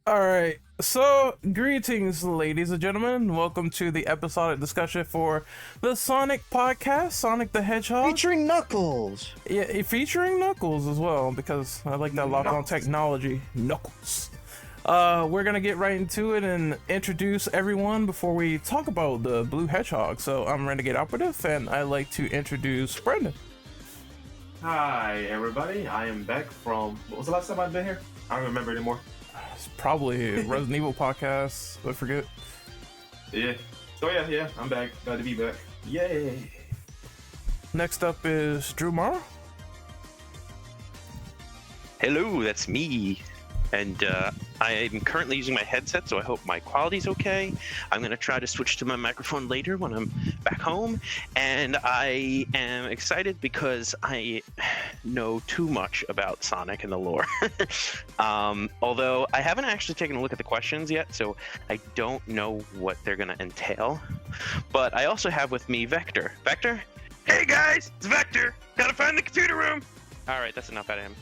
All right. So, greetings, ladies and gentlemen. Welcome to the episodic discussion for the Sonic podcast, Sonic the Hedgehog. Featuring Knuckles. Yeah, featuring Knuckles as well, because I like that lock on technology. Knuckles. We're gonna get right into it and introduce everyone before we talk about the Blue Hedgehog. So, I'm Renegade Operative, and I'd like to introduce Brendan. Hi, everybody. I am back from. What was the last time I've been here? I don't remember anymore. It's probably a Resident Evil podcast. I forget. Yeah. So yeah, I'm back. Glad to be back. Yay. Next up is Drew Morrow. Hello, that's me. And I am currently using my headset, so I hope my quality's okay. I'm going to try to switch to my microphone later when I'm back home. And I am excited because I know too much about Sonic and the lore. Although I haven't actually taken a look at the questions yet, so I don't know what they're going to entail. But I also have with me Vector. Vector? Hey guys, it's Vector. Gotta find the computer room. All right, that's enough out of him.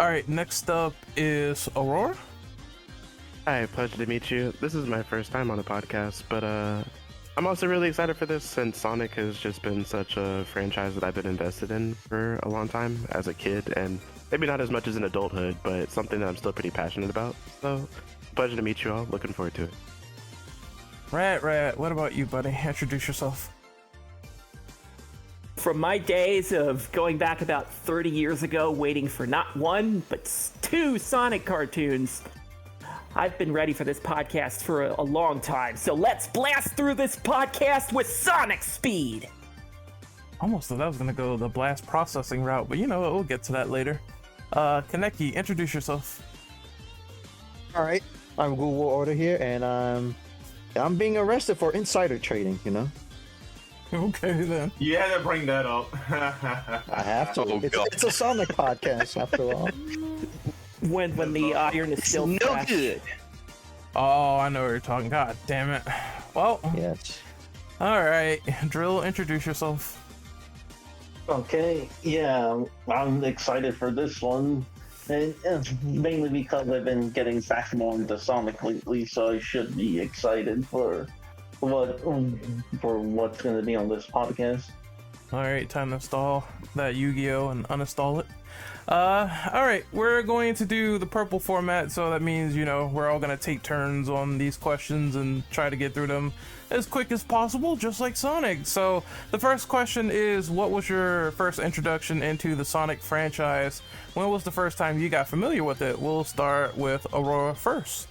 All right, next up is Aurora. Hi, pleasure to meet you. This is my first time on the podcast, but I'm also really excited for this since Sonic has just been such a franchise that I've been invested in for a long time as a kid, and maybe not as much as in adulthood, but it's something that I'm still pretty passionate about. So, pleasure to meet you all. Looking forward to it. Rat, what about you, buddy? Introduce yourself. From my days of going back about 30 years ago, waiting for not one, but two Sonic cartoons, I've been ready for this podcast for a long time. So let's blast through this podcast with Sonic speed! Almost thought I was gonna go the blast processing route, but you know what, we'll get to that later. Kaneki, introduce yourself. All right, I'm Google Order here, and I'm being arrested for insider trading. You know, Okay then. You had to bring that up. I have to. Oh, God. It's a Sonic podcast after all. When the iron is still No fresh. good. Oh, I know what you're talking. God damn it. Well, Yes. all right. Drill, introduce yourself. Okay, yeah, I'm excited for this one, and mainly because I've been getting back more into Sonic lately, so I should be excited for what's going to be on this podcast. All right, time to install that Yu-Gi-Oh and uninstall it. All right, we're going to do the purple format, so that means, you know, we're all gonna take turns on these questions and try to get through them as quick as possible, just like Sonic. So the first question is, what was your first introduction into the Sonic franchise? When was the first time you got familiar with it? We'll start with Aurora first.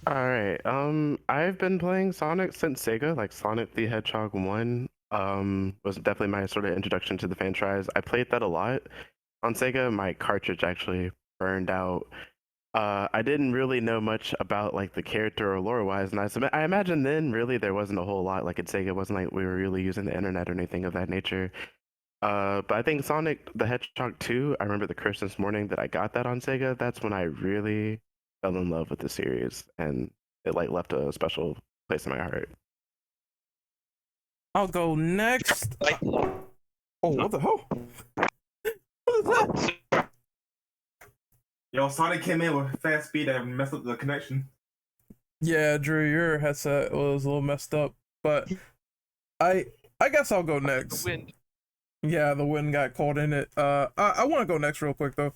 All right. I've been playing Sonic since Sega, like Sonic the Hedgehog 1. Was definitely my sort of introduction to the franchise. I played that a lot. On Sega, my cartridge actually burned out. I didn't really know much about like the character or lore-wise, and I imagine then really there wasn't a whole lot. Like at Sega, it wasn't like we were really using the internet or anything of that nature. But I think Sonic the Hedgehog 2, I remember the Christmas morning that I got that on Sega. That's when I really fell in love with the series, and it like left a special place in my heart. I'll go next. Oh, what the hell? What is that? Yo, Sonic came in with fast speed and messed up the connection. Yeah, Drew, your headset was a little messed up, but I guess I'll go next. Wind. Yeah, the wind got caught in it. I want to go next real quick though.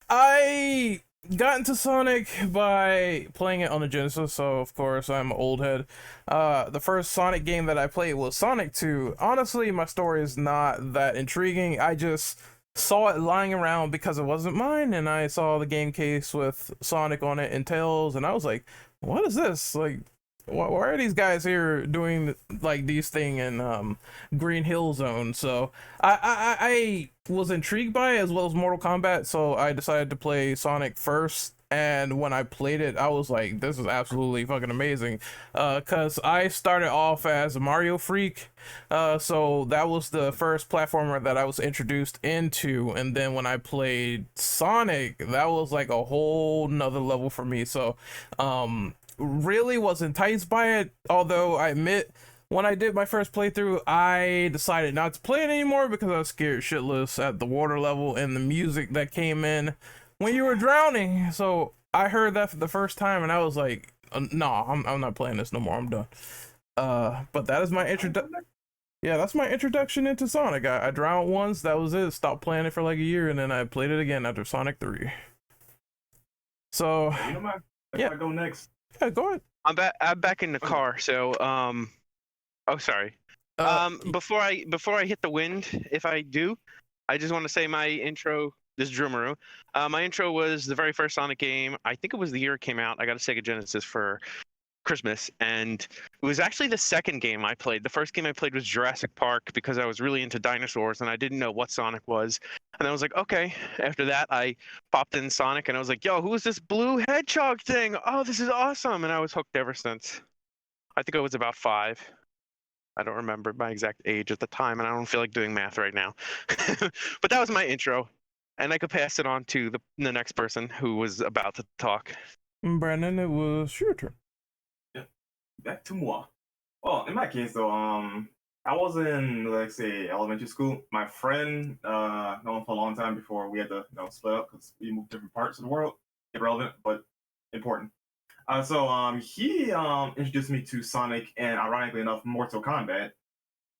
I got into Sonic by playing it on the Genesis, so of course I'm an old head. The first Sonic game that I played was Sonic 2. Honestly, my story is not that intriguing. I just saw it lying around because it wasn't mine, and I saw the game case with Sonic on it and Tails, and I was like, what is this? Like, why are these guys here doing like these thing in Green Hill Zone? So I was intrigued by it, as well as Mortal Kombat, so I decided to play Sonic first. And when I played it, I was like, this is absolutely fucking amazing. Cause I started off as a Mario freak. So that was the first platformer that I was introduced into. And then when I played Sonic, that was like a whole nother level for me. So, really was enticed by it. Although I admit, when I did my first playthrough, I decided not to play it anymore because I was scared shitless at the water level and the music that came in when you were drowning. So I heard that for the first time, and I was like, "No, I'm not playing this no more. I'm done." But that is my introduction. Yeah, that's my introduction into Sonic. I drowned once. That was it. Stopped playing it for like a year, and then I played it again after Sonic 3. So You know, man. Yeah. I go next. yeah, go ahead. I'm back in the car. So oh sorry. Before I hit the wind, if I do, I just want to say my intro. This is Drumaru. My intro was the very first Sonic game. I think it was the year it came out. I got a Sega Genesis for Christmas, and it was actually the second game I played. The first game I played was Jurassic Park because I was really into dinosaurs and I didn't know what Sonic was. And I was like, okay. After that, I popped in Sonic and I was like, yo, who is this blue hedgehog thing? Oh, this is awesome. And I was hooked ever since. I think I was about 5. I don't remember my exact age at the time, and I don't feel like doing math right now. But that was my intro, and I could pass it on to the next person who was about to talk. Brandon, it was your turn. Back to moi. Well, in my case though, I was in, let's say, elementary school. My friend, known for a long time before we had to, split up because we moved different parts of the world. Irrelevant, but important. So he introduced me to Sonic and, ironically enough, Mortal Kombat.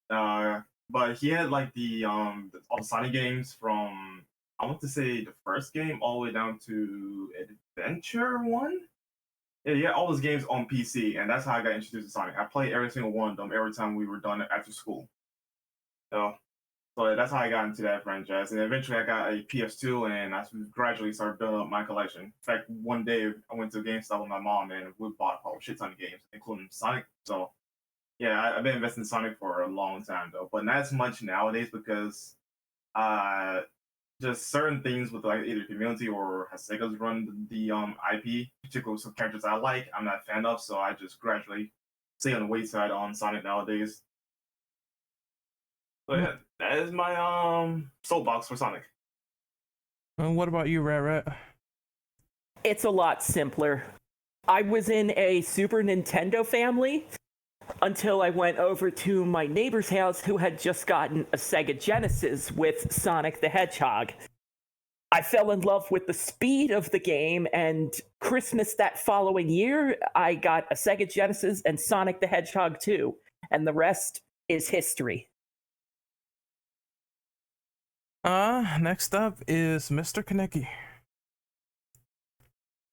But he had like all the Sonic games from, I want to say, the first game all the way down to Adventure 1. Yeah, he had all those games on PC, and that's how I got introduced to Sonic. I played every single one of them every time we were done after school. So that's how I got into that franchise. And eventually I got a PS2, and I gradually started building up my collection. In fact, one day I went to GameStop with my mom, and we bought a whole shit ton of games, including Sonic. So yeah, I've been investing in Sonic for a long time, though. But not as much nowadays because just certain things with like either community or has Sega's run the IP, particularly some characters I like, I'm not a fan of, so I just gradually stay on the wayside on Sonic nowadays. So yeah, that is my soapbox for Sonic. And what about you, Rat? It's a lot simpler. I was in a Super Nintendo family until I went over to my neighbor's house who had just gotten a Sega Genesis with Sonic the Hedgehog. I fell in love with the speed of the game, and Christmas that following year, I got a Sega Genesis and Sonic the Hedgehog 2, and the rest is history. Next up is Mr. Kaneki.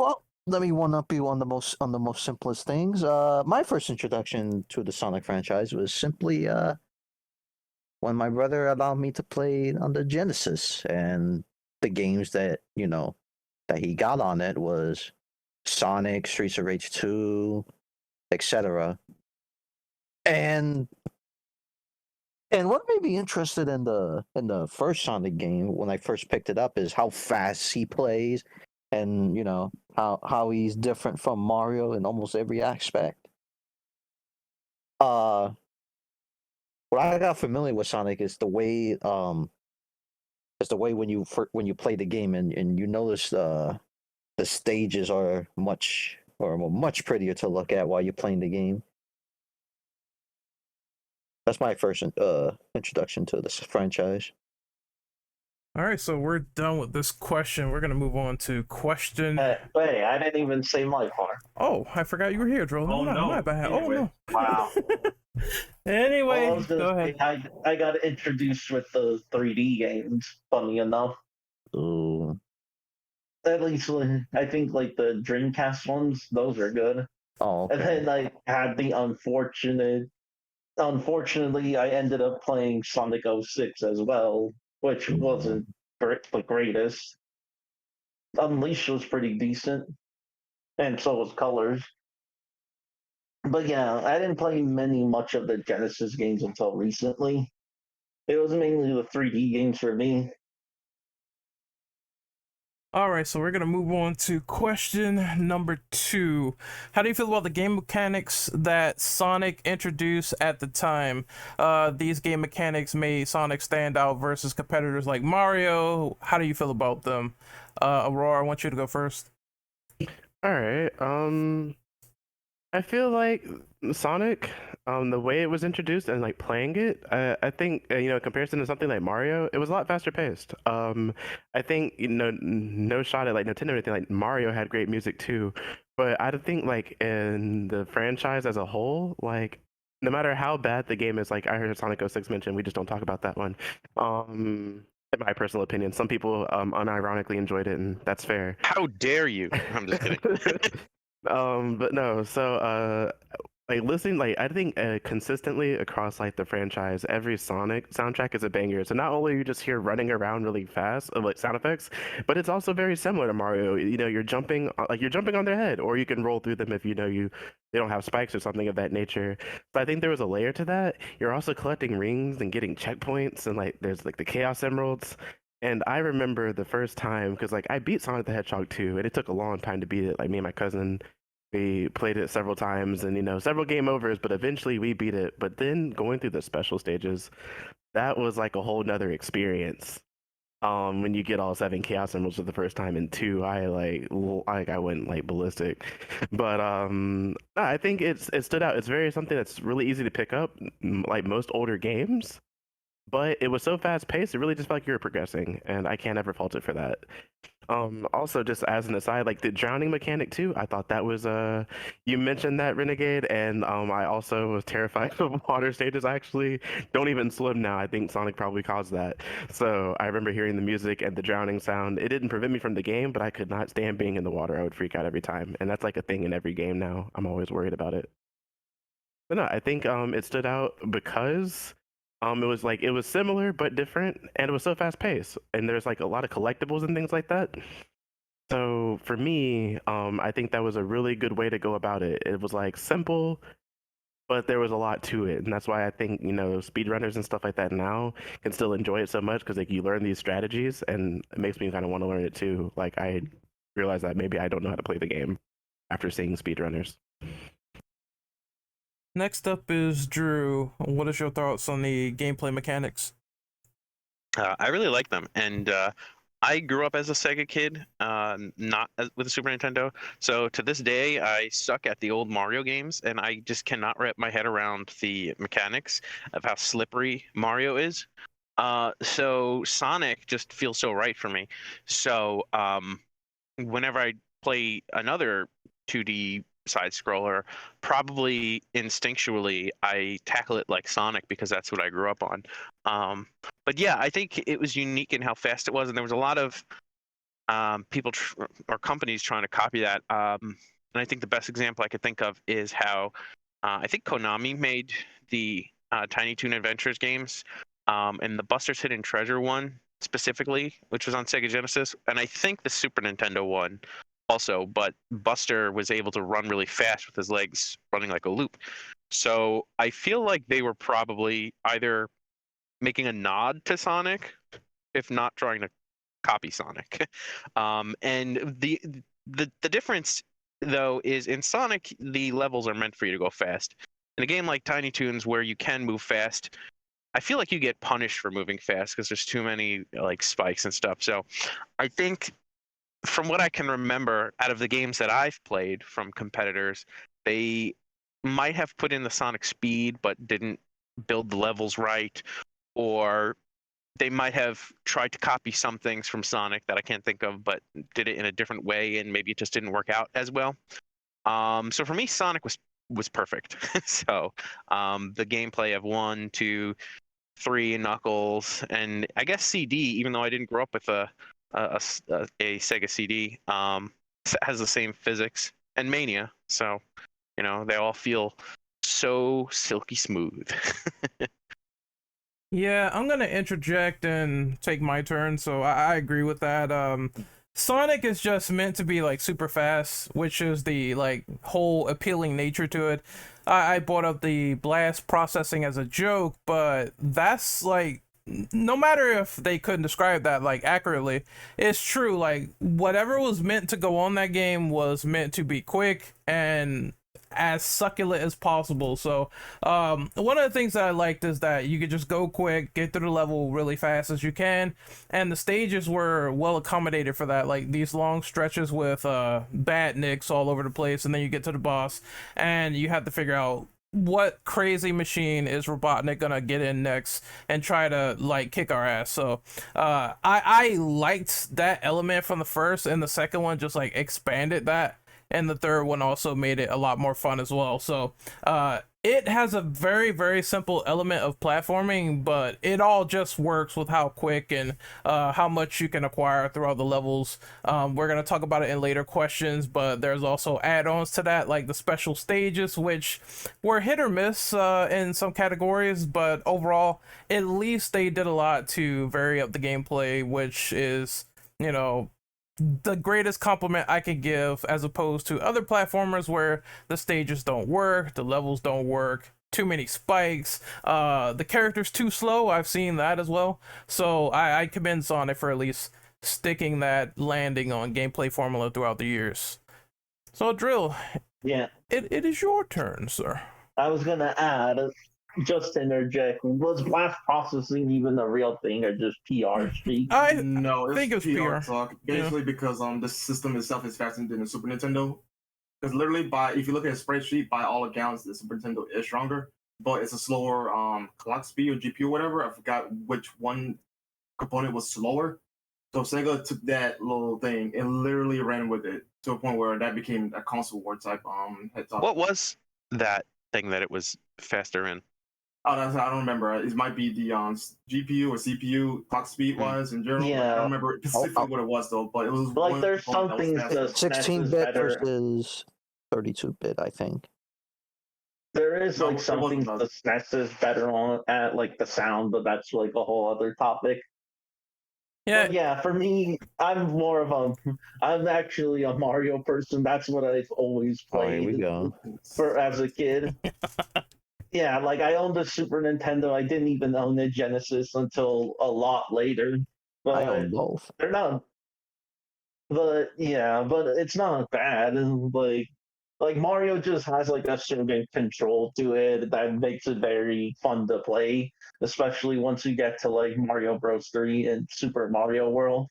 Well, let me one up you on the most simplest things. My first introduction to the Sonic franchise was simply when my brother allowed me to play on the Genesis, and the games that that he got on it was Sonic, Streets of Rage 2, etc. And what made me interested in the first Sonic game when I first picked it up is how fast he plays, and how he's different from Mario in almost every aspect. What I got familiar with Sonic is the way when you play the game and you notice the stages are much prettier to look at while you're playing the game. That's my first introduction to this franchise. All right, so we're done with this question. We're gonna move on to question. Wait, I didn't even say my part. Oh, I forgot you were here, Dro. Oh, no. My bad. Anyway. Oh no. Wow. Anyway, Well, I was gonna go ahead. say, I got introduced with the 3D games, funny enough. Ooh. At least, I think, like, the Dreamcast ones, those are good. Oh, okay. And then I had the unfortunately, I ended up playing Sonic 06 as well, which wasn't the greatest. Unleashed was pretty decent, and so was Colors. But yeah, I didn't play much of the Genesis games until recently. It was mainly the 3D games for me. All right, so we're gonna move on to question number 2. How do you feel about the game mechanics that Sonic introduced at the time? These game mechanics made Sonic stand out versus competitors like Mario. How do you feel about them? Aurora, I want you to go first. All right. I feel like Sonic The way it was introduced and like playing it, I think in comparison to something like Mario, it was a lot faster paced. I think no shot at like Nintendo or anything, like Mario had great music too, but I don't think like in the franchise as a whole, like no matter how bad the game is, like I heard Sonic 06 mentioned, we just don't talk about that one. In my personal opinion, some people unironically enjoyed it, and that's fair. How dare you? I'm just kidding. But no, so like listening, like I think consistently across like the franchise, every Sonic soundtrack is a banger. So not only you just hear running around really fast, like sound effects, but it's also very similar to Mario. You're jumping, like you're jumping on their head, or you can roll through them if they don't have spikes or something of that nature. So I think there was a layer to that. You're also collecting rings and getting checkpoints, and like there's like the Chaos Emeralds. And I remember the first time because like I beat Sonic the Hedgehog 2, and it took a long time to beat it. Like me and my cousin, we played it several times and several game overs, but eventually we beat it. But then going through the special stages, that was like a whole nother experience. When you get all 7 Chaos Emeralds for the first time, and 2, I went like ballistic. But I think it stood out. It's very something that's really easy to pick up, like most older games. But it was so fast paced, it really just felt like you were progressing, and I can't ever fault it for that. Also, just as an aside, like the drowning mechanic too, I thought that was you mentioned that, Renegade, and I also was terrified of water stages. I actually don't even swim now. I think Sonic probably caused that. So I remember hearing the music and the drowning sound. It didn't prevent me from the game, but I could not stand being in the water. I would freak out every time, and that's like a thing in every game now. I'm always worried about it. But no, I think it stood out because it was similar but different, and it was so fast paced, and there's like a lot of collectibles and things like that. So for me, I think that was a really good way to go about it. It was like simple, but there was a lot to it, and that's why I think speedrunners and stuff like that now can still enjoy it so much because like you learn these strategies, and it makes me kind of want to learn it too. Like I realize that maybe I don't know how to play the game after seeing speedrunners. Next up is Drew. What is your thoughts on the gameplay mechanics? I really like them, and I grew up as a Sega kid, not with a Super Nintendo. So to this day, I suck at the old Mario games, and I just cannot wrap my head around the mechanics of how slippery Mario is. So Sonic just feels so right for me. So whenever I play another 2D side scroller, probably instinctually I tackle it like Sonic because that's what I grew up on. But yeah, I think it was unique in how fast it was, and there was a lot of people or companies trying to copy that. And I think the best example I could think of is how I think Konami made the Tiny Toon Adventures games, and the Buster's Hidden Treasure one specifically, which was on Sega Genesis, and I think the Super Nintendo one also, but Buster was able to run really fast with his legs running like a loop. So I feel like they were probably either making a nod to Sonic, if not trying to copy Sonic. And the difference though is in Sonic the levels are meant for you to go fast. In a game like Tiny Toons where you can move fast, I feel like you get punished for moving fast because there's too many like spikes and stuff. So I think from what I can remember out of the games that I've played from competitors, they might have put in the Sonic speed but didn't build the levels right, or they might have tried to copy some things from Sonic that I can't think of but did it in a different way and maybe it just didn't work out as well. So for me, Sonic was perfect. So the gameplay of 1, 2, 3 Knuckles, and I guess CD, even though I didn't grow up with a Sega CD, has the same physics, and Mania, so they all feel so silky smooth. Yeah, I'm gonna interject and take my turn. So I agree with that. Sonic is just meant to be like super fast, which is the like whole appealing nature to it. I brought up the blast processing as a joke, but that's like, no matter if they couldn't describe that like accurately, it's true. Like whatever was meant to go on that game was meant to be quick and as succulent as possible. So one of the things that I liked is that you could just go quick, get through the level really fast as you can, and the stages were well accommodated for that. Like these long stretches with badniks all over the place, and then you get to the boss and you have to figure out what crazy machine is Robotnik gonna get in next and try to like kick our ass. So I liked that element from the first, and the second one just like expanded that, and the third one also made it a lot more fun as well. So it has a very, very simple element of platforming, but it all just works with how quick and how much you can acquire throughout the levels. We're going to talk about it in later questions, but there's also add-ons to that, like the special stages, which were hit or miss in some categories, but overall, at least they did a lot to vary up the gameplay, which is, you know, the greatest compliment I could give, as opposed to other platformers where the stages don't work, the levels don't work, too many spikes, the character's too slow. I've seen that as well. So I commend Sonic for at least sticking that landing on gameplay formula throughout the years. So Drill, Yeah, it is your turn, sir. I was gonna add, just to interject, was blast processing even a real thing or just PR speak? No, it's think it's PR PR. talk. Basically, because the system itself is faster than the Super Nintendo. Because literally, if you look at a spreadsheet, by all accounts, the Super Nintendo is stronger, but it's a slower clock speed or GPU or whatever. I forgot which one component was slower. So Sega took that little thing and literally ran with it to a point where that became a console war type heads up. What was that thing that it was faster in? Oh, I don't remember. It might be the GPU or CPU clock speed wise in general. Yeah. I don't remember specifically what it was though, but it was Like, one there's component some that was things faster. that SNES is 16-bit better. versus 32-bit, I think. There is No, like it some wasn't things that. the SNES is better on at, like the sound, but that's like a whole other topic. Yeah, But yeah, for me, I'm actually a Mario person. That's what I've always Oh, here we played go. for as a kid. Yeah, like I owned a Super Nintendo. I didn't even own a Genesis until a lot later. But I own both. they're not. But yeah, but it's not bad. And like Mario just has like a certain control to it that makes it very fun to play, especially once you get to like Mario Bros. 3 and Super Mario World.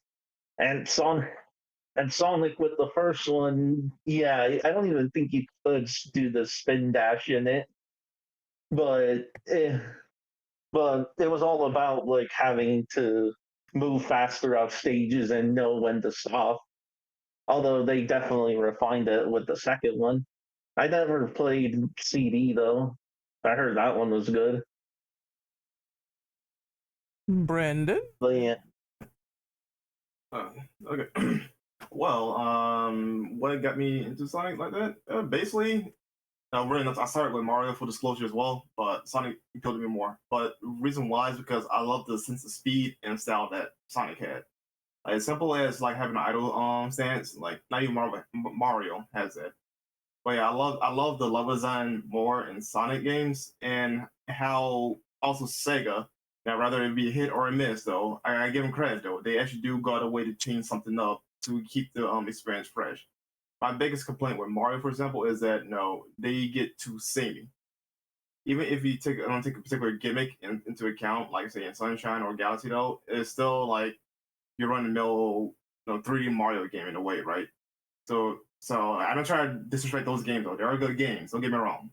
And Sonic with the first one, yeah, I don't even think you could do the spin dash in it. But but it was all about like having to move fast throughout stages and know when to stop. Although they definitely refined it with the second one. I never played CD though. I heard that one was good. Brandon. But yeah, Okay. Well, what got me into Sonic like that? Basically, really, I started with Mario for disclosure as well, but Sonic appealed to me more. But the reason why is because I love the sense of speed and style that Sonic had. Like, as simple as like having an idle stance, like not even Mario has that. But yeah, I love the level design more in Sonic games, and how also Sega. Now, rather it be a hit or a miss, though, I give them credit though. They actually do go out of the way to change something up to keep the experience fresh. My biggest complaint with Mario, for example, is that no, they get too samey. Even if you take a particular gimmick into account, like say in Sunshine or Galaxy, though, it's still like you're running a mill, 3D Mario game in a way, right? So I don't try to disrespect those games though. They are good games. Don't get me wrong,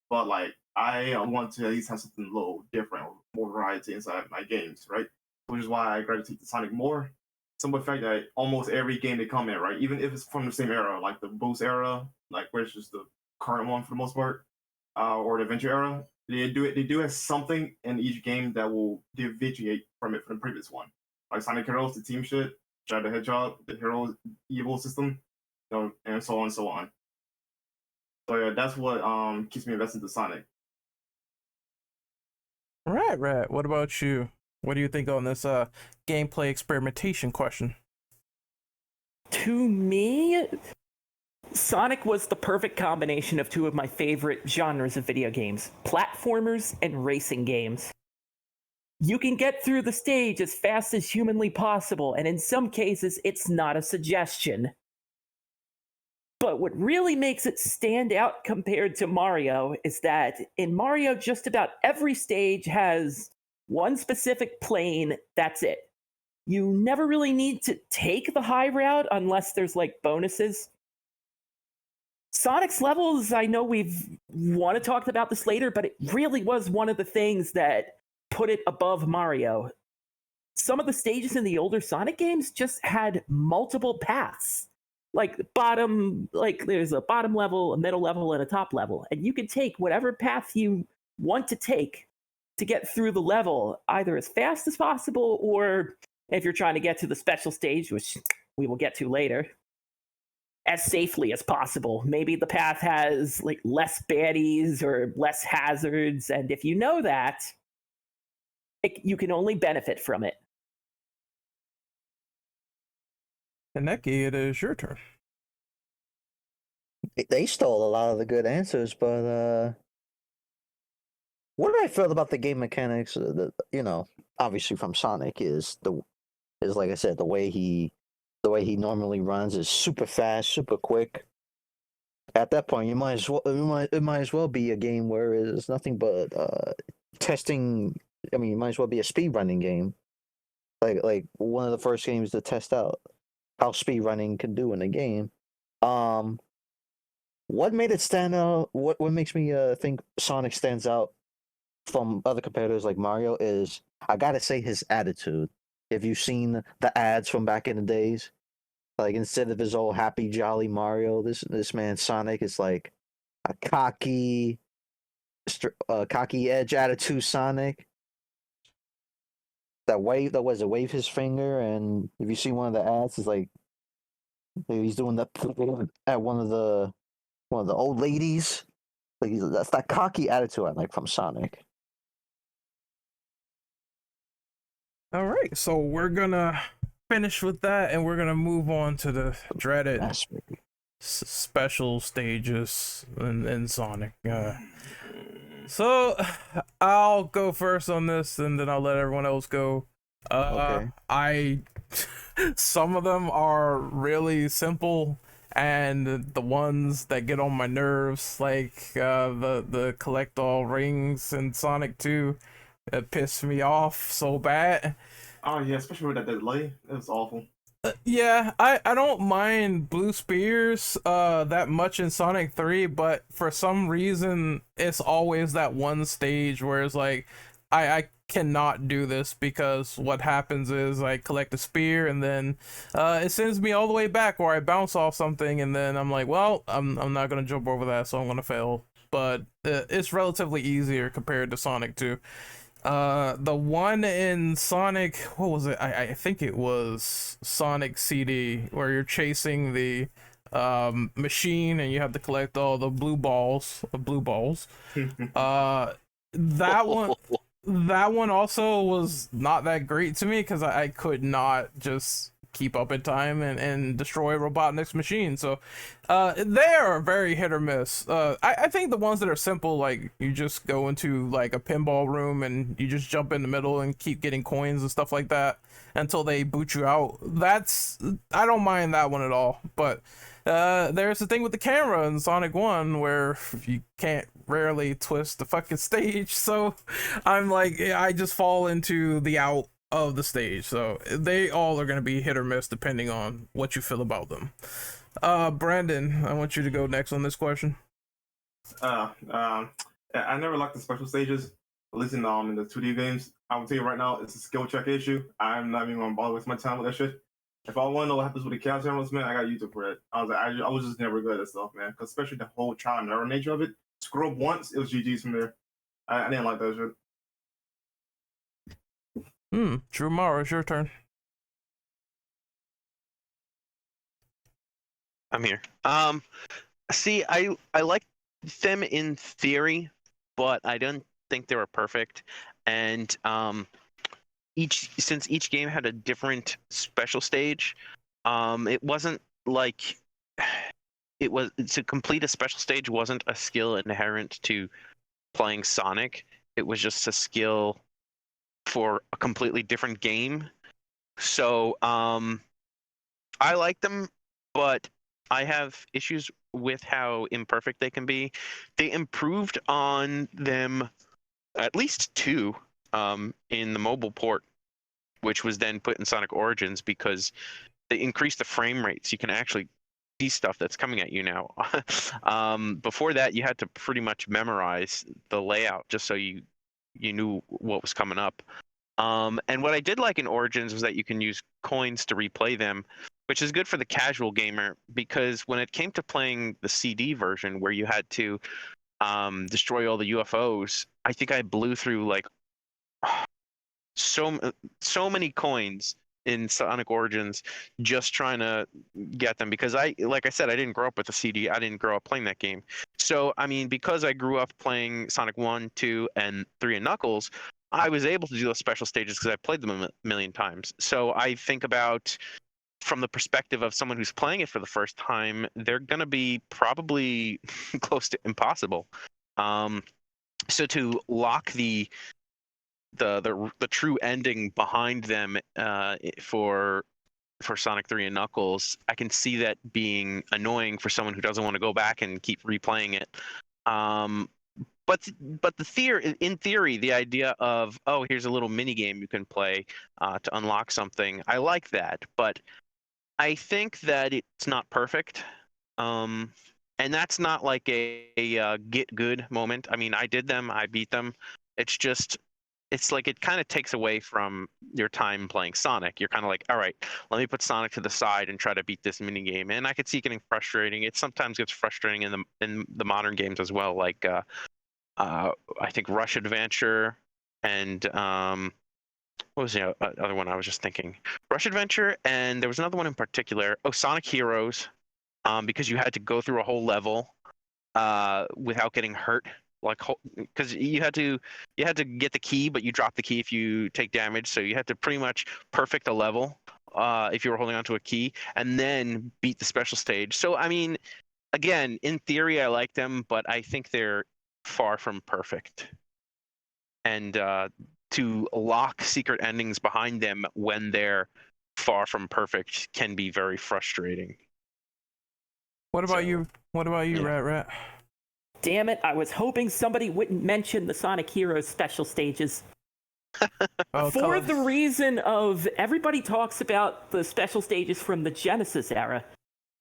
but like I want to at least have something a little different, more variety inside my games, right? Which is why I gravitate to Sonic more. Some of the fact that almost every game they come in, right, even if it's from the same era, like the Boost era, like which is the current one for the most part, or the Adventure era, they do have something in each game that will deviate from it from the previous one. Like Sonic Heroes, the team shit, Shadow the Hedgehog, the Heroes Evil system, and so on and so on. So yeah, that's what keeps me invested in Sonic. Right. What about you? What do you think on this gameplay experimentation question? To me, Sonic was the perfect combination of two of my favorite genres of video games, platformers and racing games. You can get through the stage as fast as humanly possible, and in some cases, it's not a suggestion. But what really makes it stand out compared to Mario is that in Mario, just about every stage has one specific plane, that's it. You never really need to take the high route unless there's like bonuses. Sonic's levels, I know we've want to talk about this later, but it really was one of the things that put it above Mario. Some of the stages in the older Sonic games just had multiple paths. Like there's a bottom level, a middle level, and a top level. And you can take whatever path you want to take to get through the level, either as fast as possible, or if you're trying to get to the special stage, which we will get to later, as safely as possible. Maybe the path has like less baddies or less hazards, and if you know that, you can only benefit from it. Kaneki, it is your turn. They stole a lot of the good answers, but what do I feel about the game mechanics? Obviously from Sonic is like I said, the way he normally runs is super fast, super quick. At that point, it might as well be a game where it's nothing but testing. I mean, it might as well be a speed running game, like one of the first games to test out how speed running can do in a game. What made it stand out? What makes me think Sonic stands out from other competitors like Mario is, I gotta say, his attitude. If you've seen the ads from back in the days, like instead of his old happy jolly Mario, this man Sonic is like a cocky edge attitude Sonic. That wave his finger, and if you see one of the ads, it's like he's doing that at one of the old ladies. Like that's that cocky attitude I like from Sonic. All right, so we're gonna finish with that, and we're gonna move on to the dreaded special stages in Sonic. So I'll go first on this, and then I'll let everyone else go. Okay. Some of them are really simple, and the ones that get on my nerves, like the collect all rings in Sonic 2, that pissed me off so bad. Oh yeah, especially with that delay. It was awful. Yeah, I don't mind blue spears that much in Sonic 3, but for some reason it's always that one stage where it's like I cannot do this, because what happens is I collect a spear and then it sends me all the way back where I bounce off something, and then I'm like, well, I'm not gonna jump over that, so I'm gonna fail. But it's relatively easier compared to Sonic 2. The one in Sonic, what was it? I think it was Sonic CD, where you're chasing the machine and you have to collect all the blue balls. That one also was not that great to me, because I could not just keep up in time and destroy Robotnik's machine. So they are very hit or miss. I think the ones that are simple, like you just go into like a pinball room and you just jump in the middle and keep getting coins and stuff like that until they boot you out, I don't mind that one at all. But there's the thing with the camera in Sonic 1 where you can't rarely twist the fucking stage, so I'm like, I just fall into the out of the stage. So they all are going to be hit or miss depending on what you feel about them. Brandon, I want you to go next on this question. I never liked the special stages, at least in the 2D games. I will tell you right now, it's a skill check issue. I'm not even gonna bother with my time with that shit. If I want to know what happens with the cow channels, man, I got YouTube for it. I was just never good at stuff, man. Because especially the whole trial and error nature of it. Screw up once, it was GG's from there. I didn't like that shit. Drew Morrow, it's your turn. I'm here. See, I like them in theory, but I don't think they were perfect. And since each game had a different special stage, it wasn't like to complete a special stage wasn't a skill inherent to playing Sonic. It was just a skill for a completely different game. So I like them, but I have issues with how imperfect they can be. They improved on them at least 2 in the mobile port, which was then put in Sonic Origins, because they increased the frame rates. You can actually stuff that's coming at you now. Before that, you had to pretty much memorize the layout just so you knew what was coming up. And what I did like in Origins was that you can use coins to replay them, which is good for the casual gamer, because when it came to playing the CD version where you had to destroy all the UFOs, I think I blew through like so many coins in Sonic Origins just trying to get them, because like I said, I didn't grow up with the CD. I didn't grow up playing that game. So I mean, because I grew up playing Sonic 1, 2, and 3 and Knuckles, I was able to do those special stages because I played them a million times. So I think about, from the perspective of someone who's playing it for the first time, they're gonna be probably close to impossible. So to lock the true ending behind them for Sonic 3 and Knuckles, I can see that being annoying for someone who doesn't want to go back and keep replaying it. But in theory, the idea of, oh, here's a little mini game you can play to unlock something, I like that. But I think that it's not perfect. And that's not like a get good moment. I mean, I did them, I beat them. It's like it kind of takes away from your time playing Sonic. You're kind of like, all right, let me put Sonic to the side and try to beat this mini game. And I could see it getting frustrating. It sometimes gets frustrating in the modern games as well. Like I think Rush Adventure and what was the other one I was just thinking? Rush Adventure, and there was another one in particular. Oh, Sonic Heroes, because you had to go through a whole level without getting hurt. Like, because you had to get the key, but you drop the key if you take damage. So you had to pretty much perfect a level if you were holding onto a key, and then beat the special stage. So I mean, again, in theory, I like them, but I think they're far from perfect. And to lock secret endings behind them when they're far from perfect can be very frustrating. What about you? What about you, yeah. Rat? Damn it, I was hoping somebody wouldn't mention the Sonic Heroes special stages. Oh, For the reason of, everybody talks about the special stages from the Genesis era,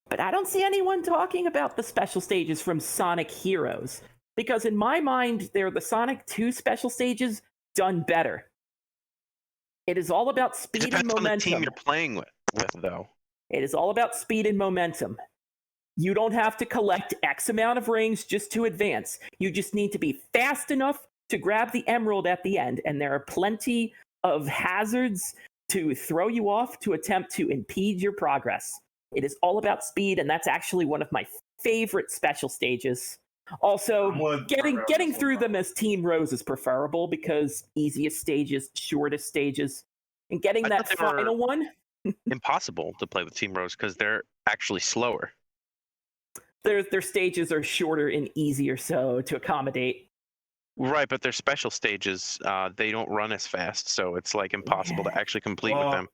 but I don't see anyone talking about the special stages from Sonic Heroes. Because in my mind, they're the Sonic 2 special stages done better. It is all about speed and Depends on the momentum. team you're playing with though. It is all about speed and momentum. You don't have to collect X amount of rings just to advance. You just need to be fast enough to grab the emerald at the end, and there are plenty of hazards to throw you off to attempt to impede your progress. It is all about speed, and that's actually one of my favorite special stages. Also, getting through them as Team Rose is preferable, because easiest stages, shortest stages, and getting that final one. Impossible to play with Team Rose because they're actually slower. Their stages are shorter and easier so to accommodate. Right, but their special stages, they don't run as fast, so it's like impossible to actually complete with them.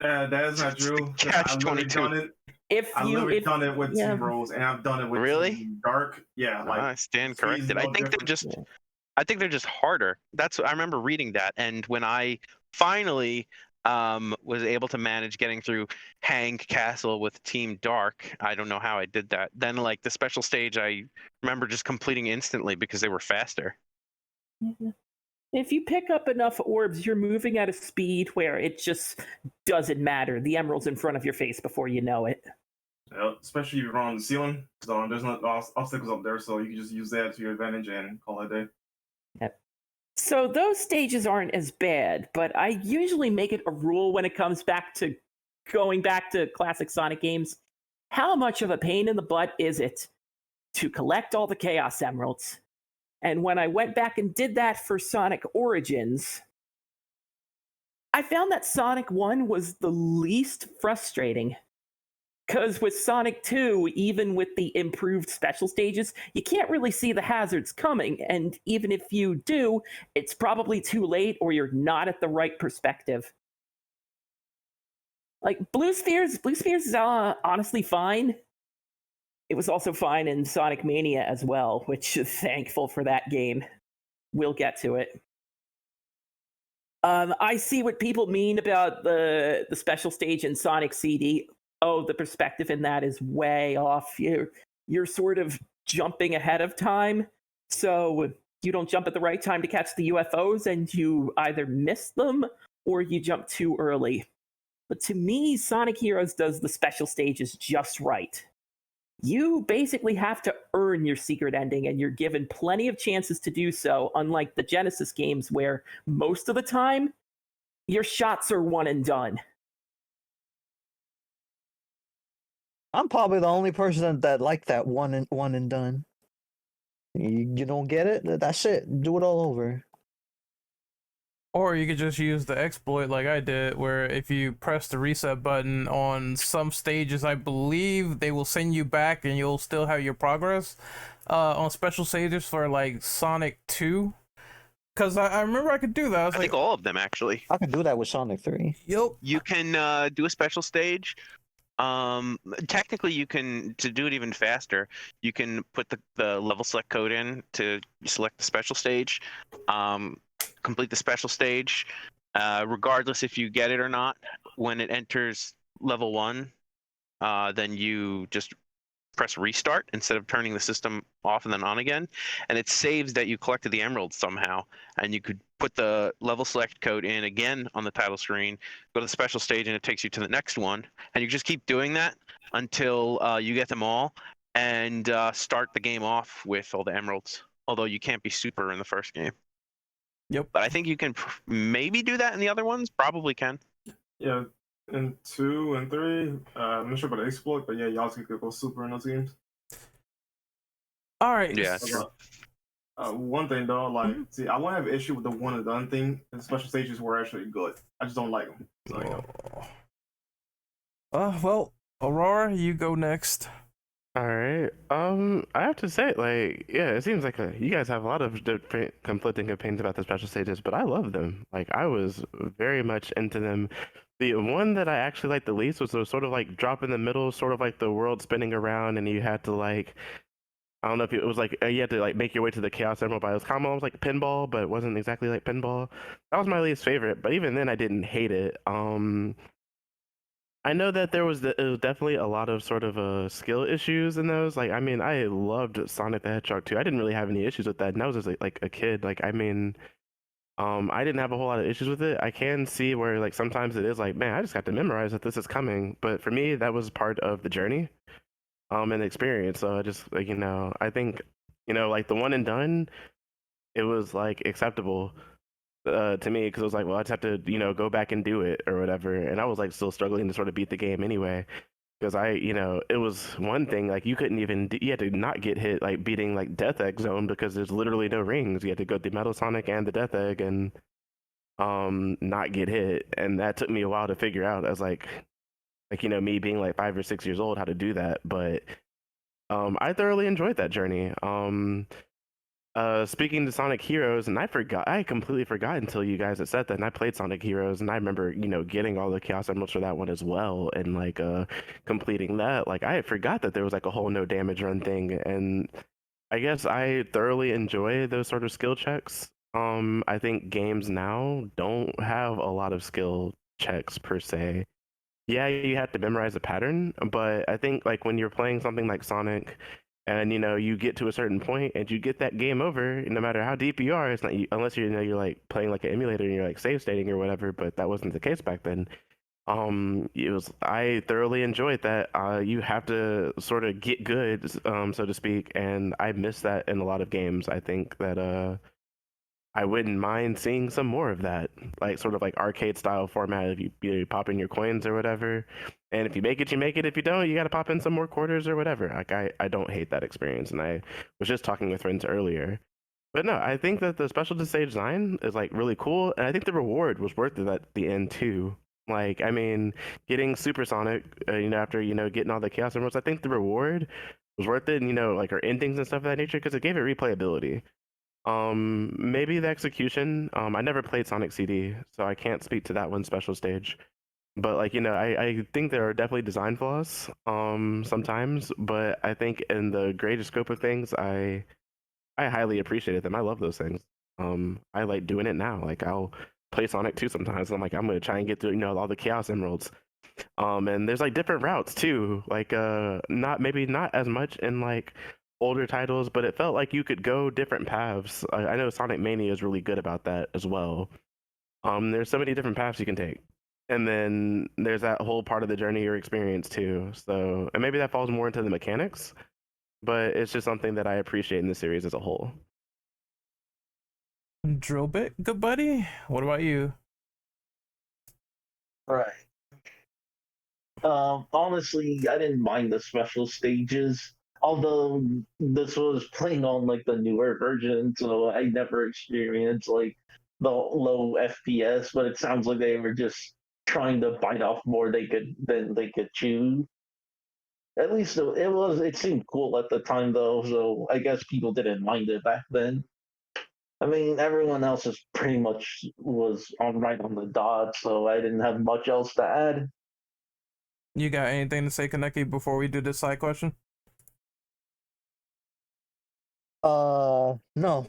That is not true. Catch-22. I've literally done it with Team Rose, and I've done it with Team Dark. Yeah, like I stand corrected. I think they're just harder. I remember reading that, and when I finally was able to manage getting through Hang Castle with Team Dark, I don't know how I did that. Then, like, the special stage, I remember just completing instantly because they were faster. Mm-hmm. If you pick up enough orbs, you're moving at a speed where it just doesn't matter. The emerald's in front of your face before you know it. Yeah, especially if you're on the ceiling. So there's no obstacles up there, so you can just use that to your advantage and call it a day. Yep. So those stages aren't as bad, but I usually make it a rule when it comes back to going back to classic Sonic games. How much of a pain in the butt is it to collect all the Chaos Emeralds? And when I went back and did that for Sonic Origins, I found that Sonic 1 was the least frustrating. Because with Sonic 2, even with the improved special stages, you can't really see the hazards coming, and even if you do, it's probably too late or you're not at the right perspective. Like, Blue Spheres is honestly fine. It was also fine in Sonic Mania as well, which is thankful for that game. We'll get to it. I see what people mean about the special stage in Sonic CD. oh, the perspective in that is way off. You're sort of jumping ahead of time, so you don't jump at the right time to catch the UFOs, and you either miss them or you jump too early. But to me, Sonic Heroes does the special stages just right. You basically have to earn your secret ending, and you're given plenty of chances to do so, unlike the Genesis games where most of the time your shots are one and done. I'm probably the only person that like that one and done. You don't get it? That's it. Do it all over. Or you could just use the exploit like I did, where if you press the reset button on some stages, I believe they will send you back and you'll still have your progress. On special stages for like Sonic 2. Because I remember I could do that. I think all of them actually. I can do that with Sonic 3. Yep. You can do a special stage. Technically, you can, to do it even faster, you can put the level select code in to select the special stage. Complete the special stage, regardless if you get it or not. When it enters level 1, then you just press restart instead of turning the system off and then on again, and it saves that you collected the emeralds somehow, and you could put the level select code in again on the title screen, go to the special stage, and it takes you to the next one, and you just keep doing that until you get them all, and start the game off with all the emeralds, although you can't be super in the first game. Yep. But I think you can maybe do that in the other ones. Probably can. Yeah, in 2 and 3, I'm not sure about the exploit, but yeah, y'all could go super in those games. All right. Yeah. One thing though, like, see, I won't have an issue with the one and done thing. The special stages were actually good. I just don't like them. So, you know. Well, Aurora, you go next. All right. I have to say, like, yeah, it seems like you guys have a lot of different conflicting opinions about the special stages, but I love them. Like, I was very much into them. The one that I actually liked the least was the sort of like drop in the middle, sort of like the world spinning around, and you had to like, I don't know if it was like you had to like make your way to the Chaos Emerald, but it was kind of almost like pinball, but it wasn't exactly like pinball. That was my least favorite, but even then I didn't hate it. I know that it was definitely a lot of sort of skill issues in those. Like, I mean, I loved Sonic the Hedgehog 2. I didn't really have any issues with that, and that was just like a kid. Like, I mean, I didn't have a whole lot of issues with it. I can see where like sometimes it is like, man, I just got to memorize that this is coming. But for me, that was part of the journey, and the experience. So I just like, I think, like the one and done, it was like acceptable to me, because it was like, well, I just have to, go back and do it or whatever. And I was like still struggling to sort of beat the game anyway, because it was one thing, like you couldn't even, you had to not get hit, like beating like Death Egg Zone, because there's literally no rings. You had to go through Metal Sonic and the Death Egg and not get hit. And that took me a while to figure out as like, me being like 5 or 6 years old, how to do that. But I thoroughly enjoyed that journey. Speaking to Sonic Heroes, and I completely forgot until you guys had said that, and I played Sonic Heroes, and I remember, getting all the Chaos Emeralds for that one as well, and like completing that. Like, I forgot that there was like a whole no damage run thing, and I guess I thoroughly enjoy those sort of skill checks. I think games now don't have a lot of skill checks per se. Yeah, you have to memorize a pattern, but I think like when you're playing something like Sonic, and you get to a certain point and you get that game over, no matter how deep you are. It's not unless you're like playing like an emulator and you're like save stating or whatever, but that wasn't the case back then. I thoroughly enjoyed that. You have to sort of get good, so to speak, and I miss that in a lot of games. I think that I wouldn't mind seeing some more of that, like sort of like arcade style format. If you pop in your coins or whatever, and if you make it, you make it. If you don't, you got to pop in some more quarters or whatever. Like, I don't hate that experience, and I was just talking with friends earlier. But no, I think that the special stage design is like really cool, and I think the reward was worth it at the end too. Like, I mean, getting Supersonic, after getting all the Chaos Emeralds, I think the reward was worth it, and like our endings and stuff of that nature, because it gave it replayability. Maybe the execution. I never played Sonic CD, so I can't speak to that one special stage. But like, I think there are definitely design flaws sometimes, but I think in the greater scope of things, I highly appreciated them. I love those things. I like doing it now. Like, I'll play Sonic 2 sometimes. I'm like, I'm gonna try and get through, all the Chaos Emeralds. And there's like different routes too. Like not as much in like older titles, but it felt like you could go different paths. I know Sonic Mania is really good about that as well. There's so many different paths you can take. And then there's that whole part of the journey or experience too. So, and maybe that falls more into the mechanics, but it's just something that I appreciate in the series as a whole. Drill bit, good buddy. What about you? Right. Honestly, I didn't mind the special stages. Although this was playing on like the newer version, so I never experienced like the low FPS. But it sounds like they were just trying to bite off more than they could chew. At least it seemed cool at the time though, so I guess people didn't mind it back then. I mean, everyone else is pretty much was right on the dot, so I didn't have much else to add. You got anything to say, Kaneki, before we do this side question? No.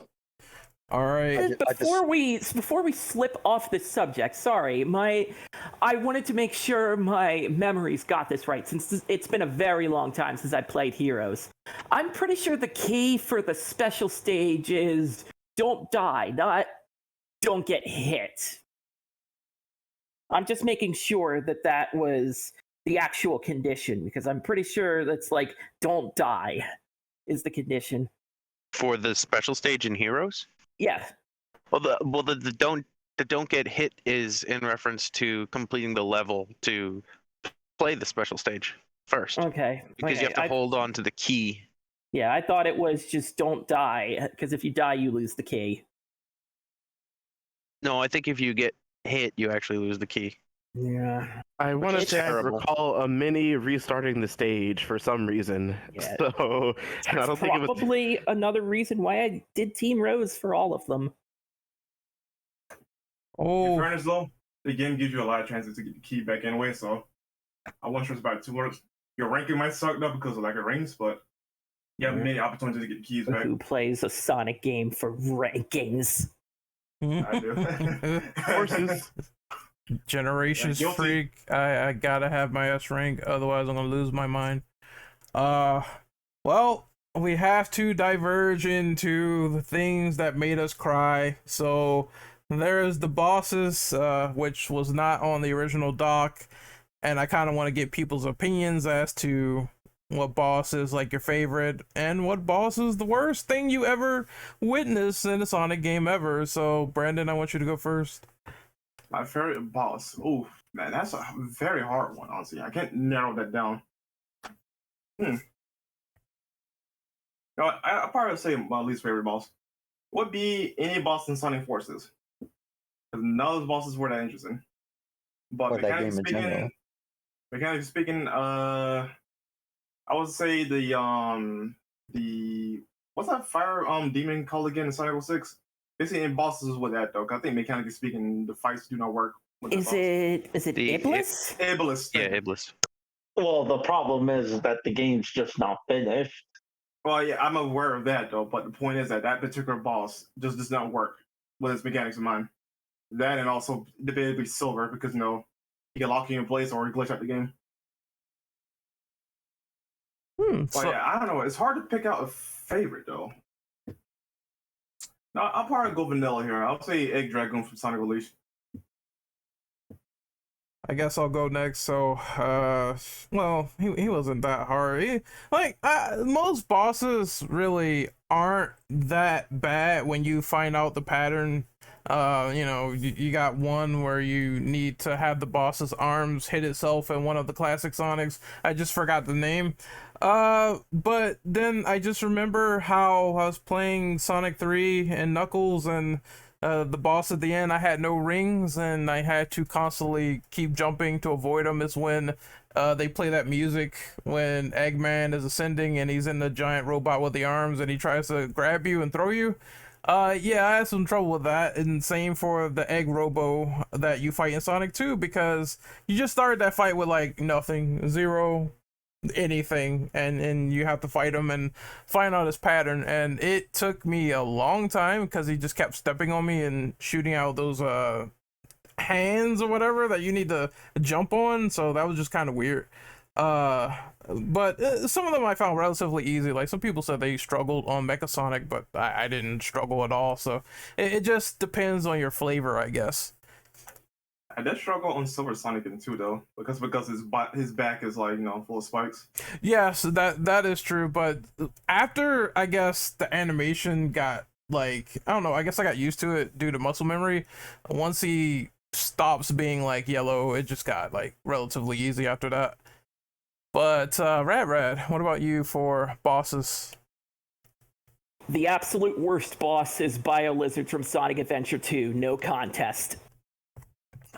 All right. Before we slip off this subject, sorry, I wanted to make sure my memories got this right, since it's been a very long time since I played Heroes. I'm pretty sure the key for the special stage is don't die, not don't get hit. I'm just making sure that was the actual condition, because I'm pretty sure that's like don't die is the condition. For the special stage in Heroes? Yeah. Well, the don't get hit is in reference to completing the level to play the special stage first. Okay. Because you have to hold on to the key. Yeah, I thought it was just don't die, because if you die, you lose the key. No, I think if you get hit, you actually lose the key. Yeah. I want to It's say I terrible. recall a mini restarting the stage for some reason. Yeah. So and I don't think it was. Probably another reason why I did Team Rose for all of them. In Oh, fairness, though, the game gives you a lot of chances to get the key back anyway, so I wasn't sure about 2 words. Your ranking might suck though because of like it rings, but you have many opportunities to get the keys back. Who plays a Sonic game for rankings? I do. Horses. Generations Yeah, guilty. freak. I gotta have my S rank, otherwise I'm gonna lose my mind. Well, we have to diverge into the things that made us cry. So there's the bosses, which was not on the original doc, and I kind of want to get people's opinions as to what boss is like your favorite and what boss is the worst thing you ever witnessed in a Sonic game ever. So Brandon, I want you to go first. My favorite boss. Oh man, that's a very hard one. Honestly, I can't narrow that down. No, I probably would say my least favorite boss would be any boss in Sonic Forces. Because none of those bosses were that interesting. But Or that game in general. mechanically speaking, I would say the what's that fire demon called again in Sonic 06? Basically, in bosses with that though. 'Cause I think mechanically speaking, the fights do not work. With Is it The- Iblis? Iblis? Yeah, Iblis. Well, the problem is that the game's just not finished. Well, yeah, I'm aware of that though. But the point is that particular boss just does not work with its mechanics in mind. That and also debatably Silver because he can lock you in place or glitch out the game. But So yeah, I don't know. It's hard to pick out a favorite though. No, I'll probably go vanilla here. I'll say Egg Dragoon from Sonic Release. I guess I'll go next. So, well, he wasn't that hard. Most bosses really aren't that bad when you find out the pattern. You got one where you need to have the boss's arms hit itself in one of the classic Sonics. I just forgot the name. But then I just remember how I was playing Sonic 3 and Knuckles, and the boss at the end, I had no rings and I had to constantly keep jumping to avoid them. Is when they play that music when Eggman is ascending and he's in the giant robot with the arms and he tries to grab you and throw you. Yeah, I had some trouble with that, and same for the Egg Robo that you fight in Sonic 2, because you just started that fight with like nothing, zero, anything, and you have to fight him and find out his pattern, and it took me a long time because he just kept stepping on me and shooting out those hands or whatever that you need to jump on, so that was just kind of weird. But some of them I found relatively easy. Like some people said they struggled on Mecha Sonic, but I didn't struggle at all. So it just depends on your flavor, I guess. I did struggle on Silver Sonic too, though, because his back is like full of spikes. Yes, that is true. But after I guess the animation got like I don't know, I guess I got used to it due to muscle memory. Once he stops being like yellow, it just got like relatively easy after that. But Rad, what about you for bosses? The absolute worst boss is Bio Lizard from Sonic Adventure 2. No contest.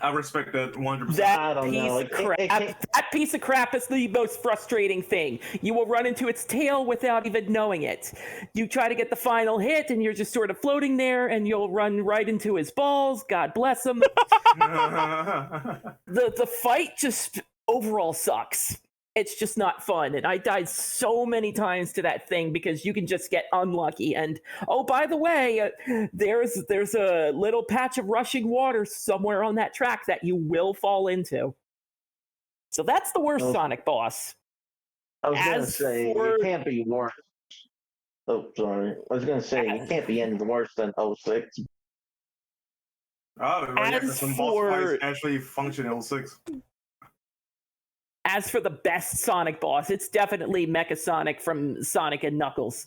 I respect that 100%. That piece of crap is the most frustrating thing. You will run into its tail without even knowing it. You try to get the final hit, and you're just sort of floating there, and you'll run right into his balls. God bless him. The fight just overall sucks. It's just not fun, and I died so many times to that thing because you can just get unlucky. And oh, by the way, there's a little patch of rushing water somewhere on that track that you will fall into. So that's the worst Sonic boss. I was gonna say it can't be worse. Oh, sorry. I was gonna say it can't be any worse than 06. Oh, yeah, some boss fights actually function in 06. As for the best Sonic boss, it's definitely Mecha Sonic from Sonic and Knuckles.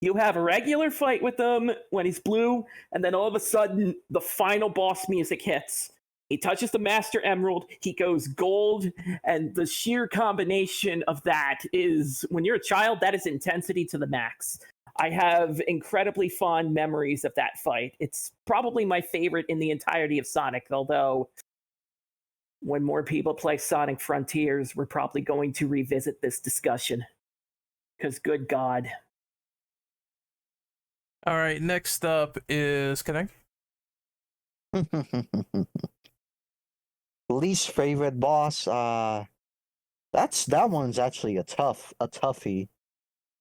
You have a regular fight with him when he's blue, and then all of a sudden, the final boss music hits. He touches the Master Emerald, he goes gold, and the sheer combination of that is, when you're a child, that is intensity to the max. I have incredibly fond memories of that fight. It's probably my favorite in the entirety of Sonic, although when more people play Sonic Frontiers, we're probably going to revisit this discussion. Because good God. All right, next up is Connect. Least favorite boss, that one's actually a toughie.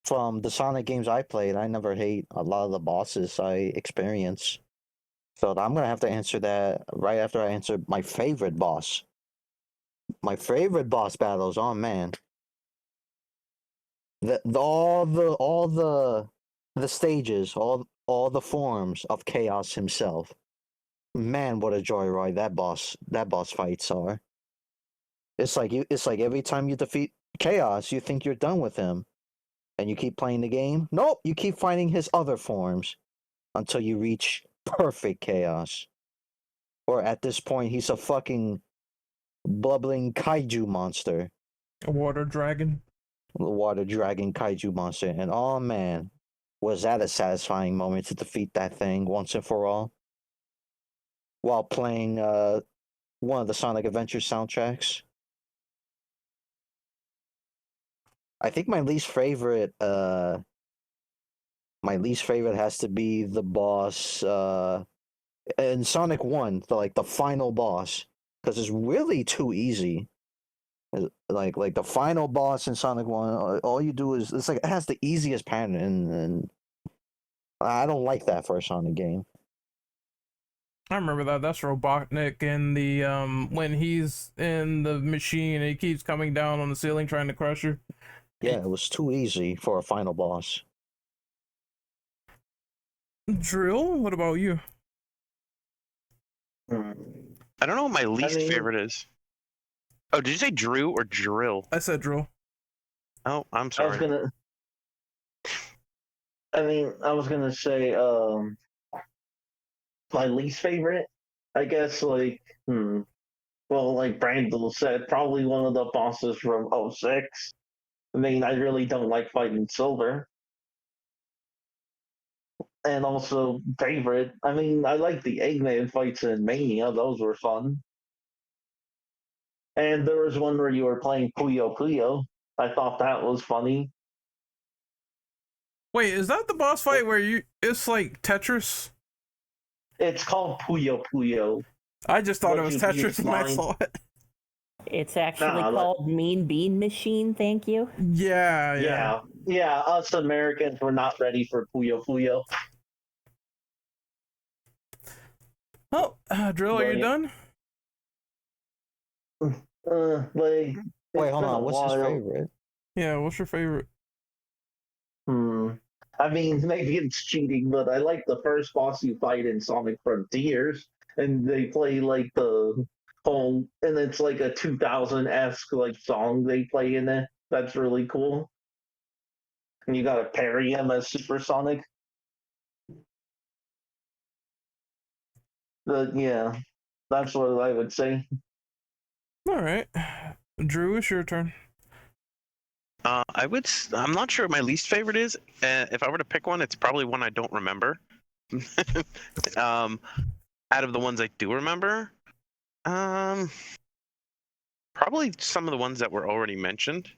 From the Sonic games I played, I never hate a lot of the bosses I experience. So I'm gonna have to answer that right after I answer my favorite boss. My favorite boss battles, oh man. All the stages, all the forms of Chaos himself. Man, what a joyride that boss fights are. It's like every time you defeat Chaos, you think you're done with him. And you keep playing the game. Nope, you keep finding his other forms until you reach perfect Chaos. Or at this point, he's a fucking bubbling kaiju monster. A water dragon. The water dragon kaiju monster. And oh man, was that a satisfying moment to defeat that thing once and for all? While playing one of the Sonic Adventure soundtracks. I think my least favorite has to be the boss in Sonic 1, the final boss, because it's really too easy. Like the final boss in Sonic 1, all you do is it has the easiest pattern, and I don't like that for a Sonic game. I remember that. That's Robotnik in the when he's in the machine and he keeps coming down on the ceiling trying to crush you. Yeah, it was too easy for a final boss. Drill, what about you? I don't know what my least favorite is. Oh, did you say Drew or Drill? I said Drill. Oh, I'm sorry. I was gonna say, my least favorite, I guess, like Brandon said, probably one of the bosses from 06. I mean, I really don't like fighting Silver. And also, favorite, I mean, I like the Eggman fights in Mania. Those were fun. And there was one where you were playing Puyo Puyo. I thought that was funny. Wait, is that the boss fight where it's like Tetris? It's called Puyo Puyo. I just thought it was Tetris when I saw it. It's actually called Mean Bean Machine, thank you. Yeah. Us Americans were not ready for Puyo Puyo. Oh, Drill, are you done? Like, Wait, it's hold been a on. What's his while. favorite? Yeah, what's your favorite? I mean, maybe it's cheating, but I like the first boss you fight in Sonic Frontiers, and they play like the whole, and it's like a 2000-esque like song they play in it. That's really cool. And you gotta parry him as Supersonic. But yeah, that's what I would say. All right, Drew, it's your turn. I'm not sure what my least favorite is. If I were to pick one, it's probably one I don't remember. Out of the ones I do remember, probably some of the ones that were already mentioned.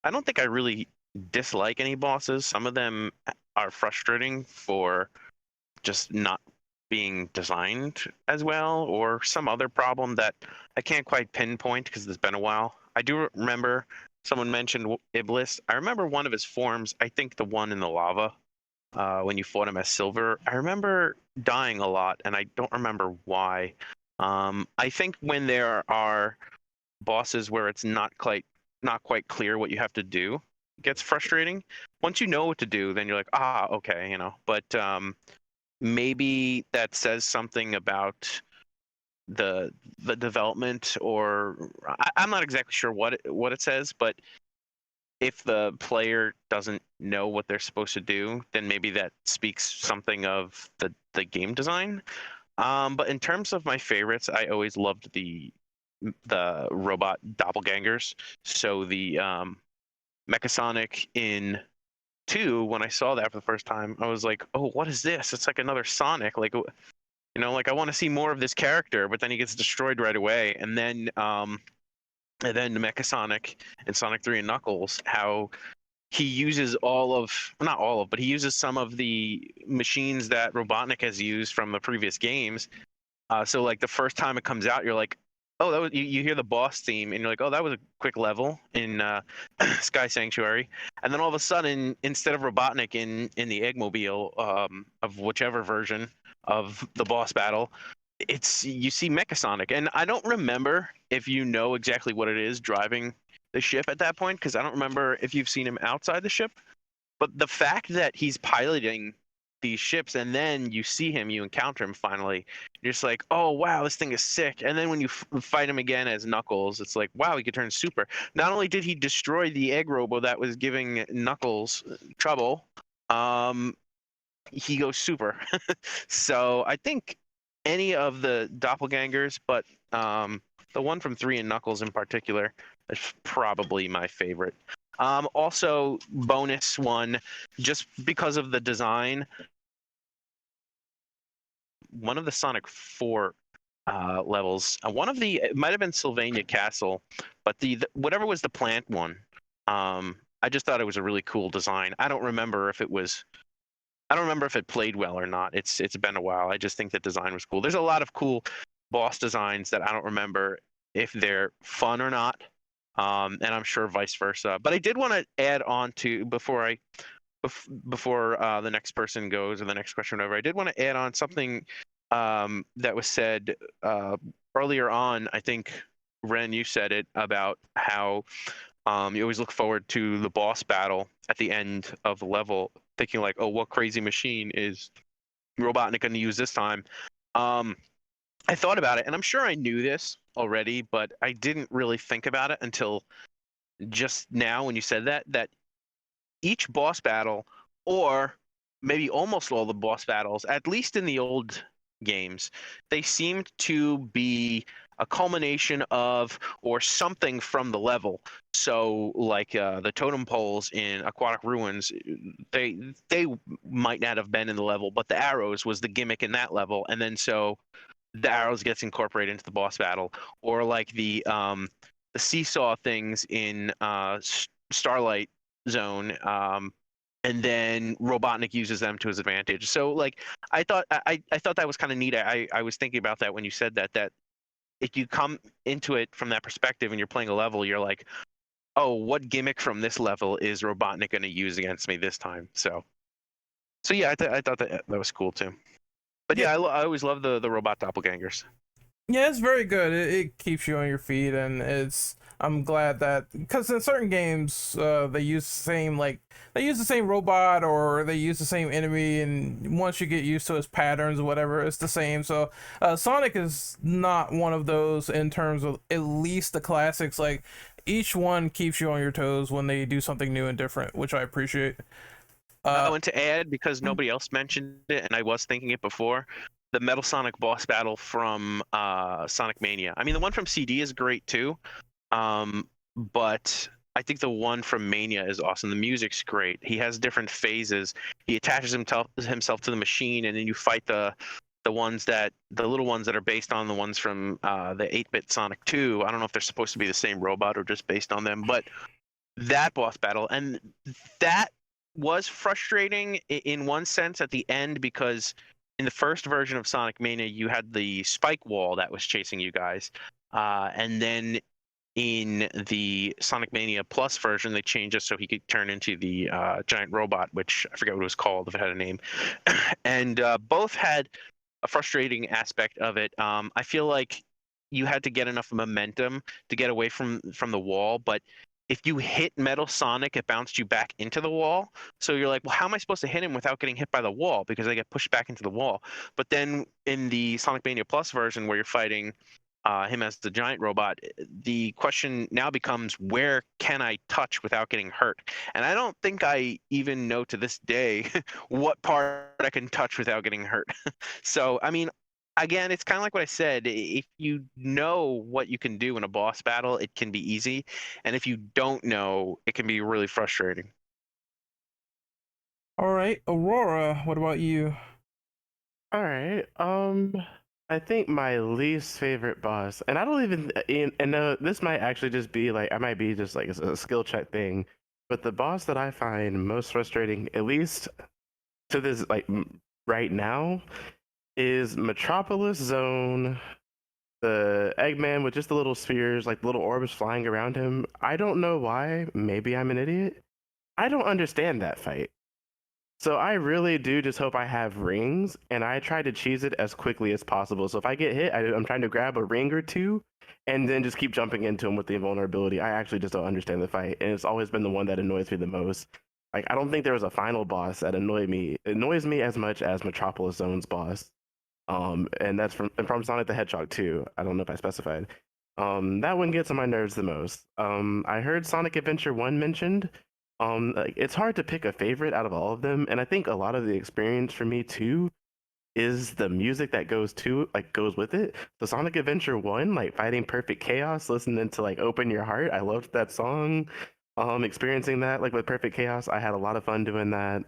I don't think I really dislike any bosses. Some of them are frustrating for just not being designed as well, or some other problem that I can't quite pinpoint because it's been a while. I do remember someone mentioned Iblis. I remember one of his forms. I think the one in the lava, when you fought him as Silver. I remember dying a lot, and I don't remember why. I think when there are bosses where it's not quite clear what you have to do, it gets frustrating. Once you know what to do, then you're like, okay, But maybe that says something about the development, or I'm not exactly sure what it says, but if the player doesn't know what they're supposed to do, then maybe that speaks something of the game design. But in terms of my favorites, I always loved the robot doppelgangers. So the Mechasonic in 2, when I saw that for the first time, I was like, oh, what is this? It's like another Sonic. Like, like I want to see more of this character, but then he gets destroyed right away. And then the Mechasonic in Sonic 3 and Knuckles, how he uses but he uses some of the machines that Robotnik has used from the previous games. So like the first time it comes out, you're like, oh, that was, you hear the boss theme, and you're like, oh, that was a quick level in Sky Sanctuary. And then all of a sudden, instead of Robotnik in the Eggmobile of whichever version of the boss battle, you see Mechasonic. And I don't remember if you know exactly what it is driving the ship at that point, because I don't remember if you've seen him outside the ship. But the fact that he's piloting these ships, and then you see him, you encounter him finally, you're just like, oh wow, this thing is sick. And then when you fight him again as Knuckles, it's like, wow, he could turn super. Not only did he destroy the egg robo that was giving Knuckles trouble, he goes super. So I think any of the doppelgangers, but the one from 3 and Knuckles in particular is probably my favorite. Also, bonus one, just because of the design, one of the Sonic 4 levels, it might have been Sylvania Castle, but the whatever was the plant one, I just thought it was a really cool design. I don't remember if it played well or not. It's been a while. I just think the design was cool. There's a lot of cool boss designs that I don't remember if they're fun or not. And I'm sure vice versa. But I did want to add on to before the next person goes, or the next question, or whatever. I did want to add on something that was said earlier on. I think Ren, you said it about how you always look forward to the boss battle at the end of the level, thinking like, oh, what crazy machine is Robotnik going to use this time? I thought about it, and I'm sure I knew this already, but I didn't really think about it until just now when you said that each boss battle, or maybe almost all the boss battles, at least in the old games, they seemed to be a culmination of or something from the level. So like the totem poles in Aquatic Ruins, they might not have been in the level, but the arrows was the gimmick in that level, and then so the arrows gets incorporated into the boss battle. Or like the seesaw things in Starlight Zone, and then Robotnik uses them to his advantage. So like I thought that was kind of neat. I was thinking about that when you said that if you come into it from that perspective and you're playing a level, you're like, oh, what gimmick from this level is Robotnik going to use against me this time? So yeah, I thought that was cool too. But yeah, I always love the robot doppelgangers. Yeah, it's very good. It keeps you on your feet, and it's. I'm glad that because in certain games, they use the same they use the same robot or they use the same enemy, and once you get used to its patterns or whatever, it's the same. So, Sonic is not one of those in terms of at least the classics. Like each one keeps you on your toes when they do something new and different, which I appreciate. I want to add, because nobody else mentioned it, and I was thinking it before, the Metal Sonic boss battle from Sonic Mania. I mean, the one from CD is great too, but I think the one from Mania is awesome. The music's great. He has different phases. He attaches himself to the machine, and then you fight the little ones that are based on the ones from the 8-bit Sonic 2. I don't know if they're supposed to be the same robot or just based on them, but that boss battle, and that was frustrating in one sense at the end, because in the first version of Sonic Mania you had the spike wall that was chasing you guys, and then in the Sonic Mania Plus version they changed it so he could turn into the giant robot, which I forget what it was called, if it had a name. And both had a frustrating aspect of it. I feel like you had to get enough momentum to get away from the wall, but if you hit Metal Sonic, it bounced you back into the wall. So you're like, well, how am I supposed to hit him without getting hit by the wall? Because I get pushed back into the wall. But then in the Sonic Mania Plus version, where you're fighting him as the giant robot, the question now becomes, where can I touch without getting hurt? And I don't think I even know to this day what part I can touch without getting hurt. So, I mean, again, it's kind of like what I said. If you know what you can do in a boss battle, it can be easy. And if you don't know, it can be really frustrating. All right, Aurora, what about you? All right. I think my least favorite boss, and I don't even, and this might actually just be like, I might be just like a skill check thing, but the boss that I find most frustrating, at least to this, like right now, is Metropolis Zone, the Eggman with just the little spheres, like little orbs flying around him. I don't know why. Maybe I'm an idiot. I don't understand that fight. So I really do just hope I have rings, and I try to cheese it as quickly as possible. So if I get hit, I'm trying to grab a ring or two, and then just keep jumping into him with the invulnerability. I actually just don't understand the fight, and it's always been the one that annoys me the most. Like, I don't think there was a final boss that annoyed me. It annoys me as much as Metropolis Zone's boss. And that's from Sonic the Hedgehog 2. I don't know if I specified. That one gets on my nerves the most. I heard Sonic Adventure 1 mentioned. Like, it's hard to pick a favorite out of all of them, and I think a lot of the experience for me too is the music that goes with it. So Sonic Adventure 1, like fighting Perfect Chaos, listening to like Open Your Heart, I loved that song. Experiencing that like with Perfect Chaos, I had a lot of fun doing that.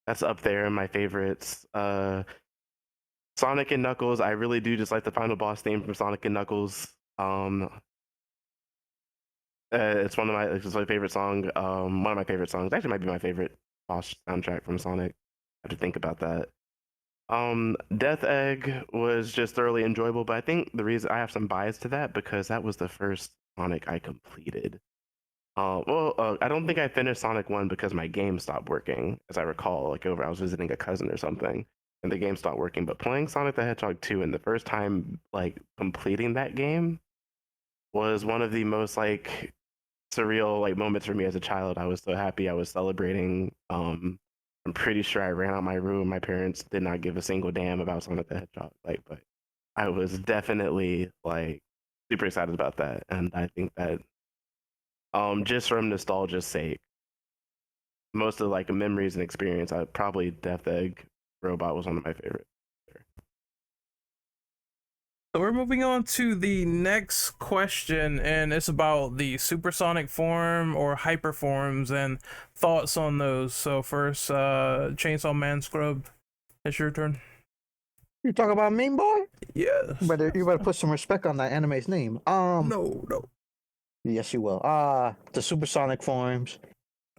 That's up there in my favorites. Sonic and Knuckles, I really do just like the final boss theme from Sonic and Knuckles. It's my favorite song. One of my favorite songs. Actually, might be my favorite boss soundtrack from Sonic. I have to think about that. Death Egg was just thoroughly enjoyable, but I think the reason I have some bias to that because that was the first Sonic I completed. I don't think I finished Sonic 1 because my game stopped working, as I recall. Like I was visiting a cousin or something, and the game stopped working. But playing Sonic the Hedgehog 2 and the first time like completing that game was one of the most like surreal like moments for me as a child. I was so happy. I was celebrating. I'm pretty sure I ran out my room. My parents did not give a single damn about Sonic the Hedgehog. But I was definitely like super excited about that, and I think that just from nostalgia's sake, most of like memories and experience, I probably Death Egg Robot was one of my favorites. So we're moving on to the next question, and it's about the supersonic form or hyper forms and thoughts on those. So first, Chainsaw Man Scrub, it's your turn. You talk about Mean Boy? Yeah. You better put some respect on that anime's name. No. Yes, you will. The supersonic forms.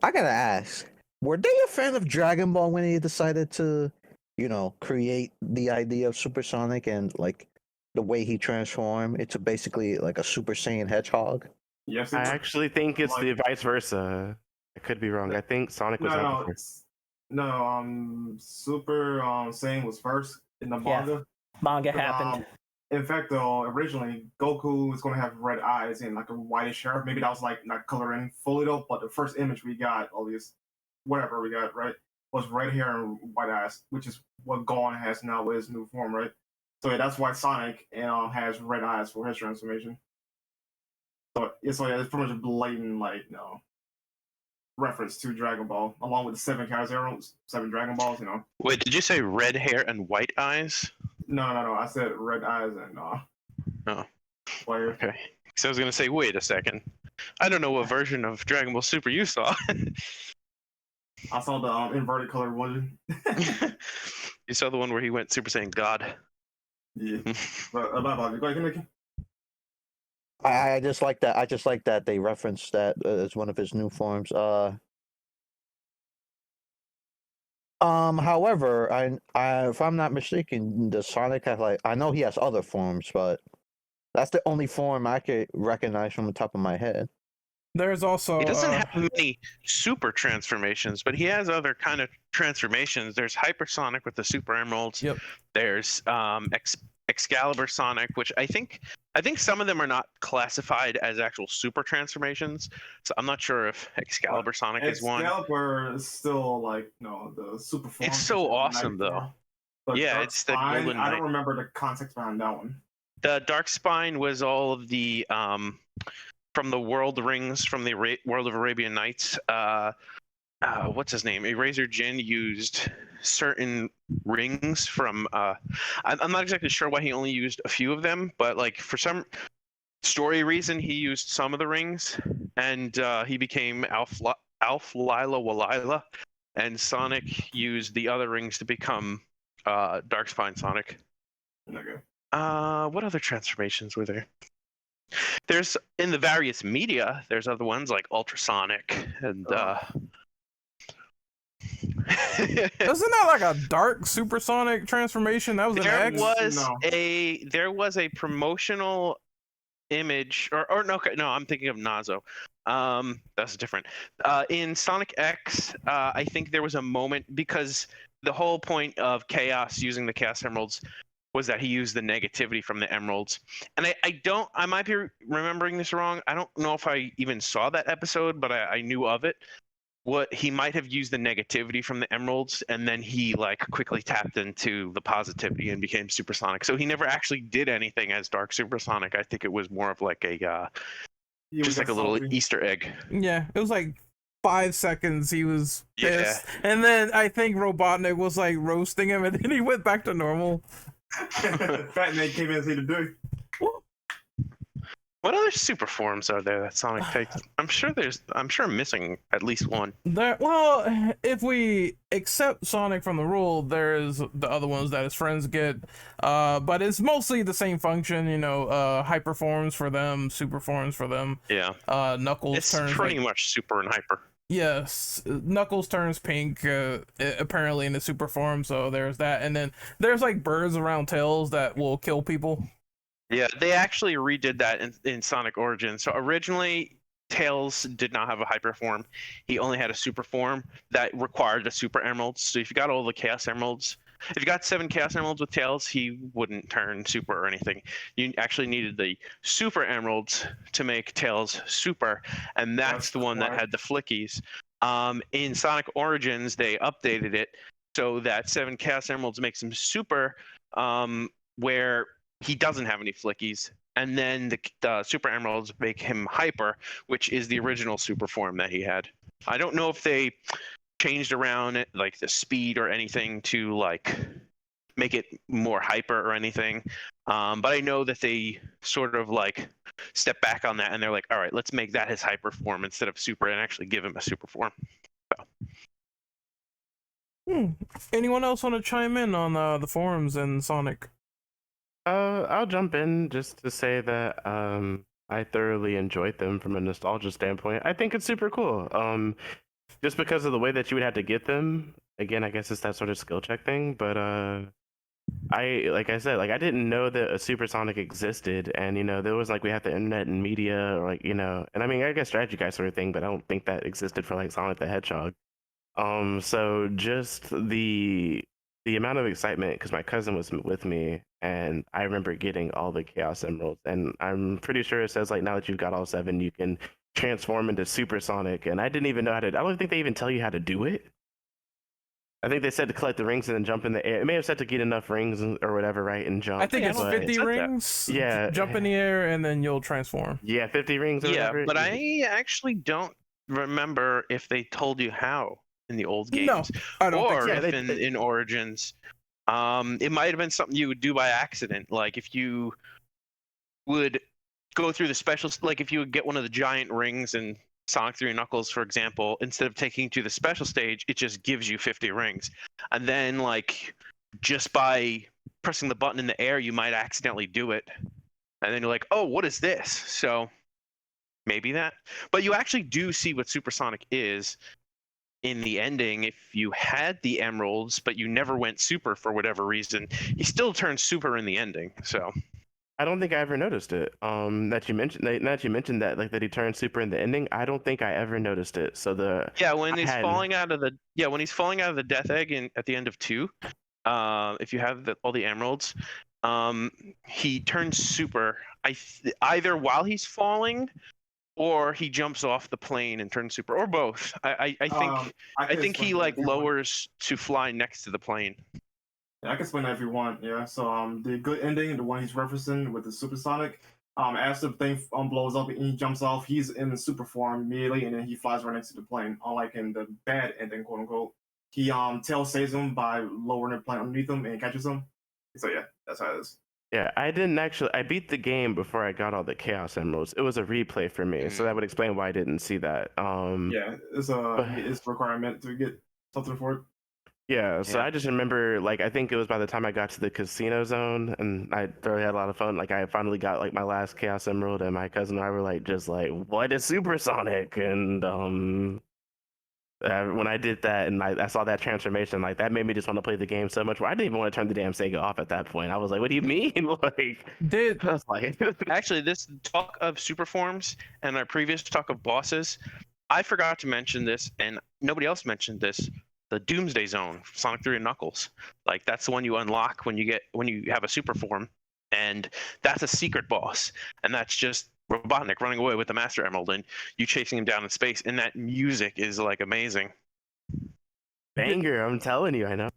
I gotta ask, were they a fan of Dragon Ball when they decided to, create the idea of supersonic and like the way he transformed into basically like a Super Saiyan Hedgehog? Yes, I actually think it's the vice versa. I could be wrong. I think Sonic was out first. Super Saiyan was first in the manga. Manga happened. in fact, though, originally Goku was going to have red eyes and like a whitish hair. Maybe that was like not coloring fully though, but the first image we got, all these whatever we got, right, was red hair and white eyes, which is what Gon has now with his new form, right? So yeah, that's why Sonic has red eyes for his transformation. So it's pretty much a blatant reference to Dragon Ball, along with the 7 Dragon Balls. Wait, did you say red hair and white eyes? No. I said red eyes and Oh. Player. Okay. So I was gonna say, wait a second. I don't know what version of Dragon Ball Super you saw. I saw the inverted color one. You saw the one where he went Super Saiyan God. Yeah. But about you, go ahead, Nicky. I just like that. I just like that they referenced that as one of his new forms. However, I if I'm not mistaken, the Sonic has I know he has other forms, but that's the only form I could recognize from the top of my head. There's also He doesn't have many super transformations, but he has other kind of transformations. There's Hypersonic with the Super Emeralds. Yep. There's Excalibur Sonic, which I think some of them are not classified as actual super transformations. So I'm not sure if Excalibur Sonic is one. Excalibur is still the super form. It's so awesome though. But Yeah, Dark it's the Spine, Golden I Knight. don't remember the context behind that one. The Dark Spine was all of the from the World Rings from the World of Arabian Nights. What's his name? Eraser Jin used certain rings from. I'm not exactly sure why he only used a few of them, but like for some story reason, he used some of the rings, and he became Alf Lila Walila, and Sonic used the other rings to become Dark Spine Sonic. Okay. What other transformations were there? There's in the various media. There's other ones like Ultrasonic and. Isn't that like a dark supersonic transformation? That was an X. There was a promotional image, or no, I'm thinking of Nazo. That's different. In Sonic X, I think there was a moment because the whole point of Chaos using the Chaos Emeralds was that he used the negativity from the emeralds. And I might be remembering this wrong. I don't know if I even saw that episode, but I knew of it. What he might have used the negativity from the emeralds, and then he quickly tapped into the positivity and became supersonic. So he never actually did anything as Dark Supersonic. I think it was more of like a just like a little Easter egg. Yeah, it was like 5 seconds. He was pissed, Yeah. and then I think Robotnik was like roasting him, and then he went back to normal. Fat Man came in and said to do. What other super forms are there that Sonic takes? I'm sure I'm missing at least one. Well, if we accept Sonic from the rule, there's the other ones that his friends get. But it's mostly the same function, hyper forms for them, super forms for them. Yeah. Knuckles it's turns pretty much super and hyper. Yes, Knuckles turns pink apparently in the super form, so there's that. And then there's birds around Tails that will kill people. Yeah, they actually redid that in Sonic Origins. So originally, Tails did not have a hyper form. He only had a super form that required the super emeralds. So if you got all the Chaos Emeralds, if you got 7 Chaos Emeralds with Tails, he wouldn't turn super or anything. You actually needed the super emeralds to make Tails super, and that's the one that had the flickies. In Sonic Origins, they updated it so that 7 Chaos Emeralds makes him super, where he doesn't have any flickies, and then the super emeralds make him hyper, which is the original super form that he had. I don't know if they changed around it, the speed or anything to make it more hyper or anything, but I know that they sort of step back on that, and they're like, all right, let's make that his hyper form instead of super, and actually give him a super form. So. Anyone else want to chime in on the forums and Sonic? I'll jump in just to say that I thoroughly enjoyed them from a nostalgia standpoint. I think it's super cool. Just because of the way that you would have to get them. Again, I guess it's that sort of skill check thing. But I didn't know that a supersonic existed, and there was we have the internet and media, or and I mean I guess strategy guy sort of thing, but I don't think that existed for Sonic the Hedgehog. So just the the amount of excitement, because my cousin was with me, and I remember getting all the Chaos Emeralds, and I'm pretty sure it says like now that you've got all 7, you can transform into Supersonic, and I didn't even know how to. I don't think they even tell you how to do it. I think they said to collect the rings and then jump in the air. It may have said to get enough rings or whatever, right, and jump. I think Yeah, it's I don't think 50 it said that. rings. Yeah. Jump in the air and then you'll transform. Yeah, 50 rings or Yeah, whatever. but I actually don't remember if they told you how in the old No, games, I don't or think so. if in Origins, it might have been something you would do by accident. Like if you would go through the specials, like if you would get one of the giant rings in Sonic 3 Knuckles, for example, instead of taking you to the special stage, it just gives you 50 rings. And then, like, just by pressing the button in the air, you might accidentally do it. And then you're like, oh, what is this? So maybe that. But you actually do see what Supersonic is in the ending. If you had the emeralds, but you never went super for whatever reason, he still turns super in the ending. So I don't think I ever noticed it. That you mentioned that like that he turned super in the ending. I don't think I ever noticed it. So when he's hadn't. falling out of the death egg at the end of 2, if you have all the emeralds, he turns super. Either while he's falling, or he jumps off the plane and turns super, or both. I think he like lowers to fly next to the plane. Yeah, I can explain that if you want. Yeah, so the good ending, the one he's referencing with the supersonic, as the thing blows up and he jumps off, he's in super form immediately, and then he flies right next to the plane. Unlike in the bad ending, quote unquote, he tail saves him by lowering the plane underneath him and catches him. So yeah, that's how it is. Yeah, I beat the game before I got all the Chaos Emeralds. It was a replay for me, so that would explain why I didn't see that. Yeah, it's a requirement to get something for it. Yeah, so Yeah. I just remember, like, I think it was by the time I got to the casino zone, and I thoroughly had a lot of fun. Like, I finally got, like, my last Chaos Emerald, and my cousin and I were, like, just like, what is Supersonic? And, when I did that, and I saw that transformation, like, that made me just want to play the game so much, where I didn't even want to turn the damn Sega off at that point. I was like, what do you mean? Like, Did I was like... Actually, this talk of super forms and our previous talk of bosses, I forgot to mention this, and nobody else mentioned this. The Doomsday Zone, Sonic 3 and Knuckles. Like, that's the one you unlock when you have a super form, and that's a secret boss, and that's just Robotnik running away with the Master Emerald, and you chasing him down in space, and that music is like amazing. Banger, I'm telling you, I know.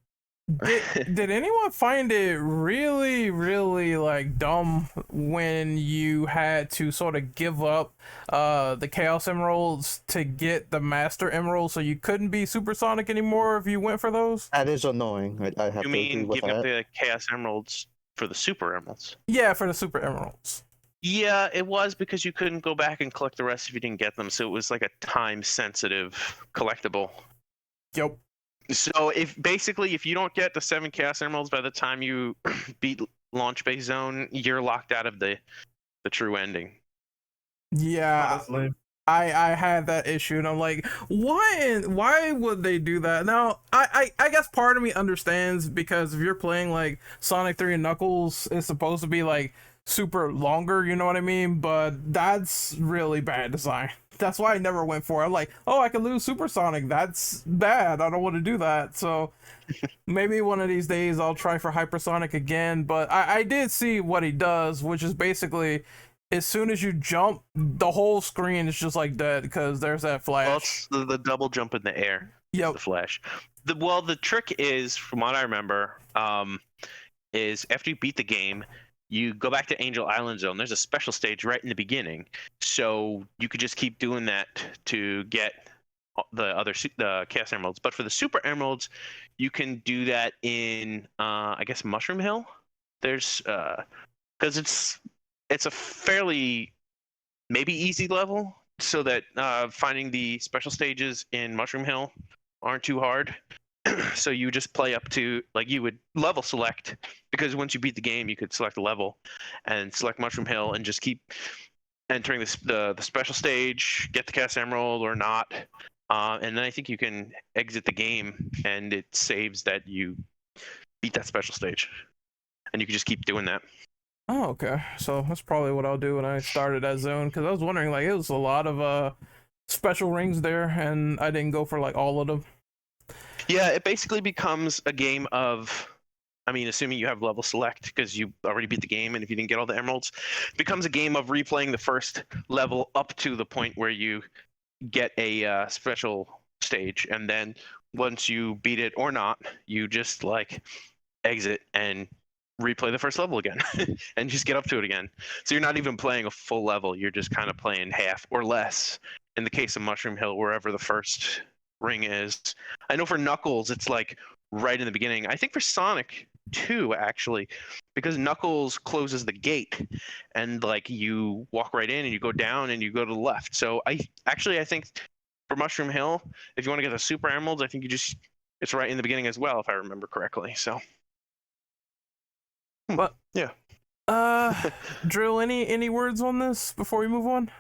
did anyone find it really, really like dumb when you had to sort of give up the Chaos Emeralds to get the Master Emerald, so you couldn't be Supersonic anymore if you went for those? That is annoying. I have You to agree mean with giving up that. the Chaos Emeralds for the Super Emeralds? Yeah, for the Super Emeralds. Yeah, it was because you couldn't go back and collect the rest if you didn't get them, so it was like a time-sensitive collectible. Yep. So if you don't get the 7 Chaos Emeralds by the time you beat Launch Base Zone, you're locked out of the true ending. Yeah, That's lame. I had that issue, and I'm like, why would they do that? Now, I guess part of me understands, because if you're playing like Sonic 3 and Knuckles, it's supposed to be like super longer, you know what I mean? But that's really bad design. That's why I never went for it. I'm like, oh, I can lose Supersonic. That's bad. I don't want to do that. So maybe one of these days I'll try for Hypersonic again. But I did see what he does, which is basically, as soon as you jump, the whole screen is just like dead because there's that flash. Well, it's the double jump in the air. Yep. The flash. The trick is, from what I remember, is after you beat the game, you go back to Angel Island Zone. There's a special stage right in the beginning, so you could just keep doing that to get the Chaos Emeralds. But for the Super Emeralds, you can do that in I guess Mushroom Hill. There's because it's a fairly maybe easy level, so that finding the special stages in Mushroom Hill aren't too hard. So you just play up to, like, you would level select, because once you beat the game, you could select a level and select Mushroom Hill and just keep entering the special stage, get the Chaos Emerald or not. And then I think you can exit the game and it saves that you beat that special stage. And you can just keep doing that. Oh, okay. So that's probably what I'll do when I started that zone, because I was wondering, like, it was a lot of special rings there, and I didn't go for like all of them. Yeah, it basically becomes a game of, I mean, assuming you have level select because you already beat the game, and if you didn't get all the emeralds, it becomes a game of replaying the first level up to the point where you get a special stage, and then once you beat it or not, you just like exit and replay the first level again and just get up to it again. So you're not even playing a full level, you're just kind of playing half or less in the case of Mushroom Hill, wherever the first ring is. I know for Knuckles it's like right in the beginning. I think for Sonic too, actually, because Knuckles closes the gate and like you walk right in and you go down and you go to the left. So I think for Mushroom Hill, if you want to get the super emeralds, I think it's right in the beginning as well, if I remember correctly. So But yeah. Drill, any words on this before we move on?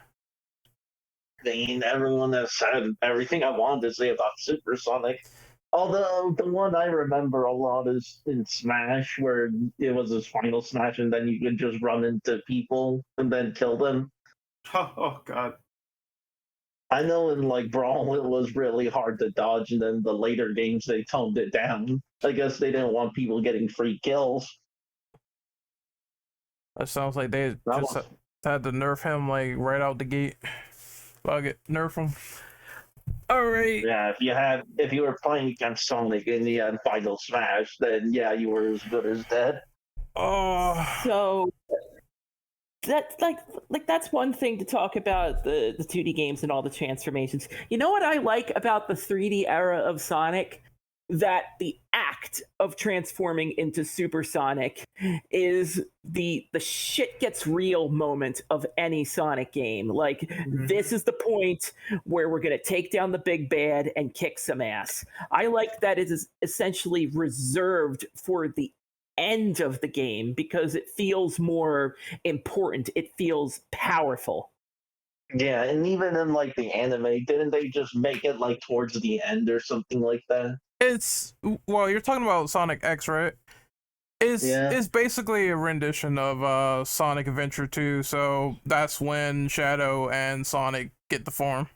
I mean, everyone has said everything I wanted to say about Supersonic. Although the one I remember a lot is in Smash, where it was his final Smash, and then you could just run into people and then kill them. Oh God. I know in like Brawl it was really hard to dodge, and then the later games they toned it down. I guess they didn't want people getting free kills. That sounds like they just had to nerf him like right out the gate. Fuck it, nerf him. All right. Yeah, if you were playing against Sonic in the end final Smash, then yeah, you were as good as dead. Oh. So that's like that's one thing to talk about the 2D games and all the transformations. You know what I like about the 3D era of Sonic? That the act of transforming into Supersonic is the shit gets real moment of any Sonic game. Like, this is the point where we're going to take down the big bad and kick some ass. I like that it is essentially reserved for the end of the game because it feels more important. It feels powerful. Yeah, and even in like the anime, didn't they just make it like towards the end or something like that? It's, well, you're talking about Sonic X, right? It's basically a rendition of Sonic Adventure 2, so that's when Shadow and Sonic get the form.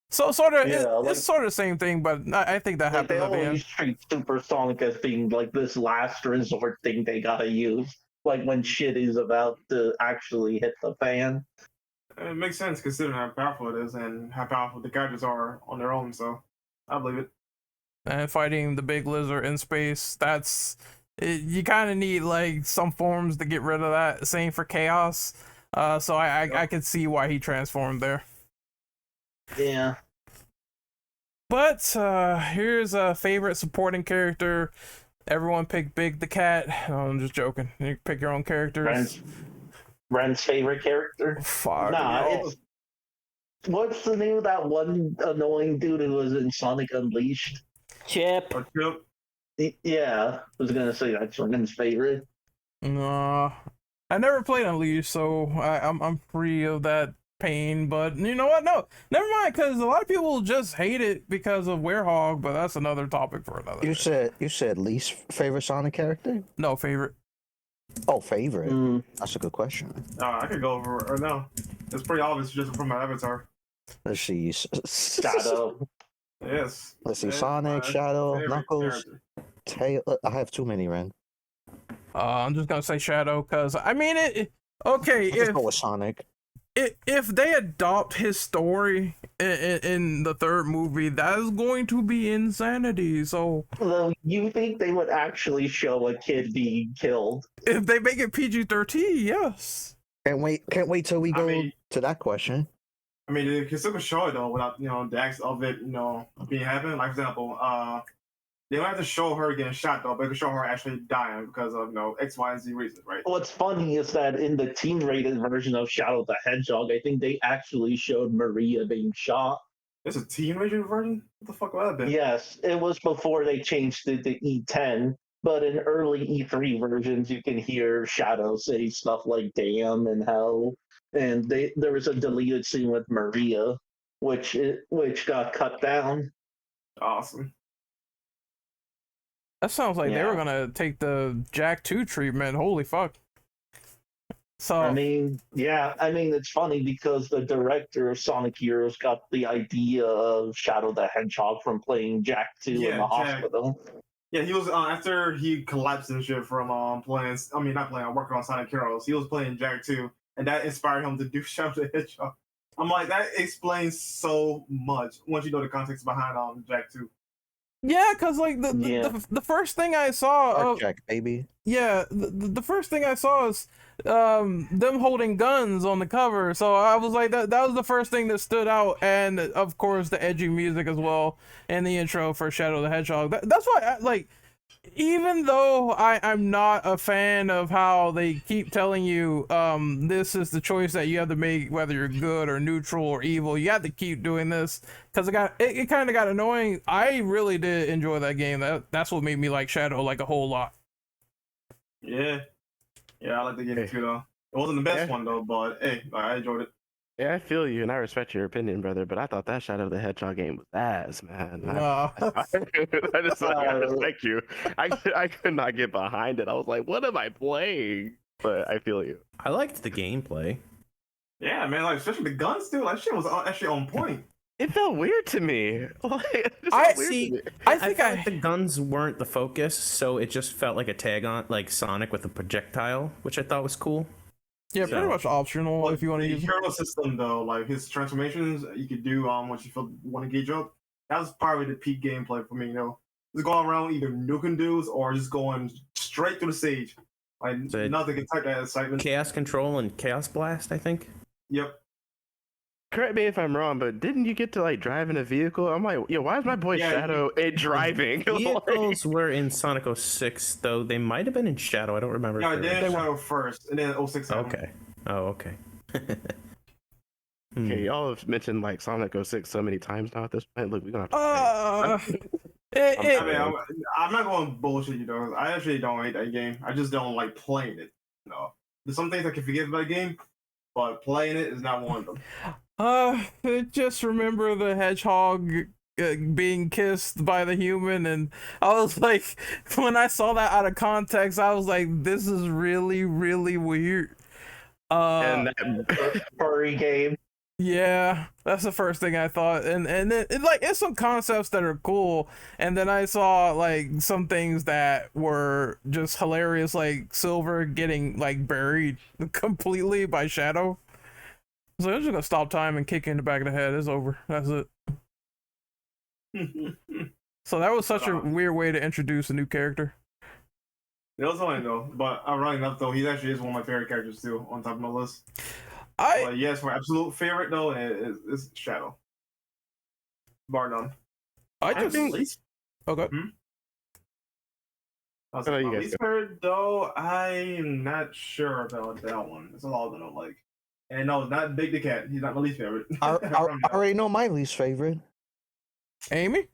So sort of, it's sort of the same thing, but I think that happens at the end. They always treat Supersonic as being like this last resort thing they gotta use, like when shit is about to actually hit the fan. It makes sense considering how powerful it is and how powerful the gadgets are on their own, so I believe it. And fighting the big lizard in space, you kind of need like some forms to get rid of that. Same for Chaos. So I could see why he transformed there. Yeah. But here's a favorite supporting character. Everyone pick Big the Cat. No, I'm just joking. You pick your own characters. Ren's favorite character? Fuck. Nah, it's... What's the name of that one annoying dude who was in Sonic Unleashed? Chip. Yeah, I was gonna say that's Ren's favorite. No, I never played Unleashed, so I'm free of that pain. But you know what? No, never mind. Because a lot of people just hate it because of Werehog, but that's another topic for another. You said least favorite Sonic character? No, favorite. Oh, favorite. That's a good question. I could go over it right now. It's pretty obvious just from my avatar. Let's see. Shadow. Yes. Let's see. Sonic, Shadow, Knuckles, Tail. I have too many, Ren. I'm just gonna say Shadow because I mean it. Okay, Let's go with Sonic. If they adopt his story in the third movie, that is going to be insanity. So, well, you think they would actually show a kid being killed? If they make it PG-13, yes. Can't wait till we go to that question. I mean, you can still show it though without the acts of it being happening. Like for example, they don't have to show her getting shot though, but they can show her actually dying because of X, Y, and Z reasons, right? What's funny is that in the teen-rated version of Shadow the Hedgehog, I think they actually showed Maria being shot. It's a teen-rated version? What the fuck would that have been? Yes, it was before they changed it to E10. But in early E3 versions, you can hear Shadow say stuff like "damn" and "hell," and there was a deleted scene with Maria, which got cut down. Awesome. That sounds like they were gonna take the Jack 2 treatment. Holy fuck. So I mean, yeah, I mean, it's funny because the director of Sonic Heroes got the idea of Shadow the Hedgehog from playing Jack 2 in Yeah, the Jack. hospital. Yeah, he was after he collapsed and shit from playing. I mean, not playing. Working on Sonic Heroes. He was playing Jack 2, and that inspired him to do Shadow the Hedgehog. I'm like, that explains so much once you know the context behind Jack 2. yeah, cause like Yeah. the first thing I saw, Art Jack, baby. yeah, the first thing I saw is them holding guns on the cover. So I was like, that was the first thing that stood out, and of course the edgy music as well, and the intro for Shadow the Hedgehog. That's why I, like, even though I'm not a fan of how they keep telling you this is the choice that you have to make, whether you're good or neutral or evil, you have to keep doing this, because it kind of got annoying. I really did enjoy that game. That's what made me like Shadow like a whole lot. Yeah, I like the game too though. It wasn't the best one though, but hey, I enjoyed it. Yeah, I feel you, and I respect your opinion, brother. But I thought that Shadow the Hedgehog game was ass, man. I respect you. I could not get behind it. I was like, what am I playing? But I feel you. I liked the gameplay. Yeah, man, like especially the guns too. Like shit was actually on point. It felt weird to me. I think the guns weren't the focus, so it just felt like a tag on, like Sonic with a projectile, which I thought was cool. Yeah, pretty much optional if you want to use the hero system though, like his transformations you could do once you want to gauge up. That was probably the peak gameplay for me, you know. Just going around either nuking dudes or just going straight through the stage. Like nothing can type that excitement. Chaos Control and Chaos Blast, I think. Yep. Correct me if I'm wrong, but didn't you get to like drive in a vehicle? I'm like, yo, why is my boy Shadow driving? Vehicles were in Sonic 06, though they might have been in Shadow. I don't remember. Yeah, they in Shadow first, and then 06. Okay. Oh, okay. Okay, y'all have mentioned like Sonic 06 so many times now at this point. Look, we're gonna have to. I'm not going to bullshit you though. I actually don't hate that game. I just don't like playing it. No, there's some things I can forget about the game, but playing it is not one of them. Just remember the hedgehog being kissed by the human, and I was like, when I saw that out of context, I was like, this is really, really weird. And that furry game. Yeah, that's the first thing I thought, and then it's some concepts that are cool, and then I saw like some things that were just hilarious, like Silver getting like buried completely by Shadow. So I'm just gonna stop time and kick you in the back of the head. It's over. That's it. So that was such a weird way to introduce a new character. It was funny though, but ironically enough though, he actually is one of my favorite characters too, on top of my list. But yes, my absolute favorite though is Shadow. Bar none. I think. Okay. My least favorite though, I'm not sure about that one. There's a lot of them I don't like. And no, it's not Big the Cat. He's not my least favorite. I already know my least favorite. Amy?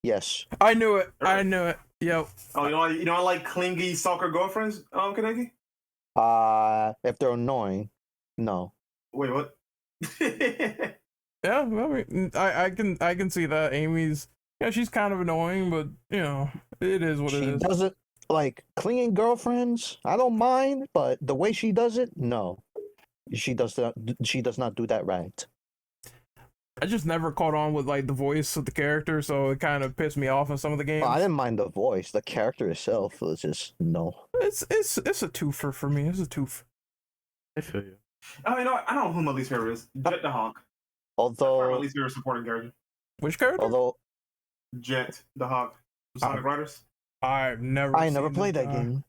Yes. I knew it. I knew it. Yep. Oh, you know, I like clingy stalker girlfriends, Kaneki? If they're annoying, no. Wait, what? Yeah, I mean, I can see that. Amy's, yeah, she's kind of annoying, but you know, it is what it is. She doesn't like clinging girlfriends. I don't mind, but the way she does it, no. She does not do that right. I just never caught on with like the voice of the character, so it kind of pissed me off in some of the games. Well, I didn't mind the voice. The character itself was just no. It's a twofer for me. It's a toof. I feel you. Oh, you know what? I don't know who my least favorite is. Jet the Hawk. Although my least favorite supporting character. Which character? Although Jet the Hawk. Sonic Riders. I never played that game.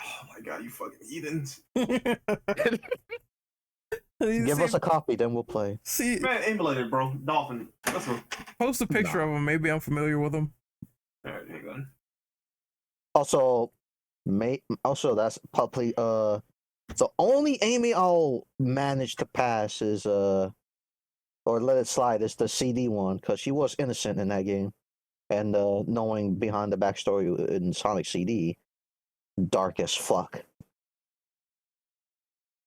Oh my god, you fucking heathens. Give us a copy, then we'll play. See, man, emulated, bro. Dolphin. Let's go. Post a picture of him. Maybe I'm familiar with him. Alright, hang on. Also, that's probably the only Amy I'll manage to pass is or let it slide is the CD one, because she was innocent in that game, and knowing behind the backstory in Sonic CD, dark as fuck.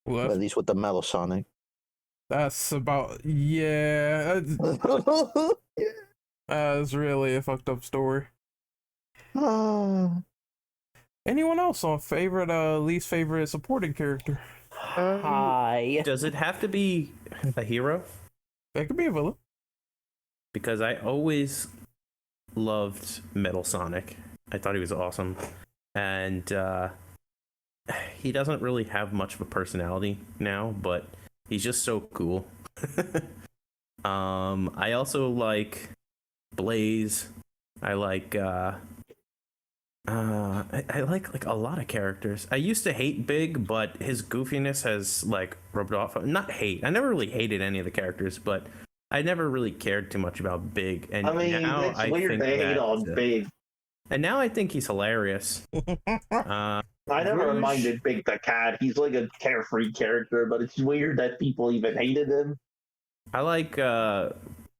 Well, at least with the Metal Sonic. That's about that's really a fucked up story. Anyone else on favorite least favorite supporting character? Hi. Does it have to be a hero? It could be a villain. Because I always loved Metal Sonic. I thought he was awesome. And he doesn't really have much of a personality now, but he's just so cool. I also like Blaze. I like I like a lot of characters. I used to hate Big, but his goofiness has like rubbed off. Not hate. I never really hated any of the characters, but I never really cared too much about Big. And I mean, now it's weird they hate on Big. And now I think he's hilarious. I never Rouge- minded Big the Cat. He's like a carefree character, but it's weird that people even hated him. I like a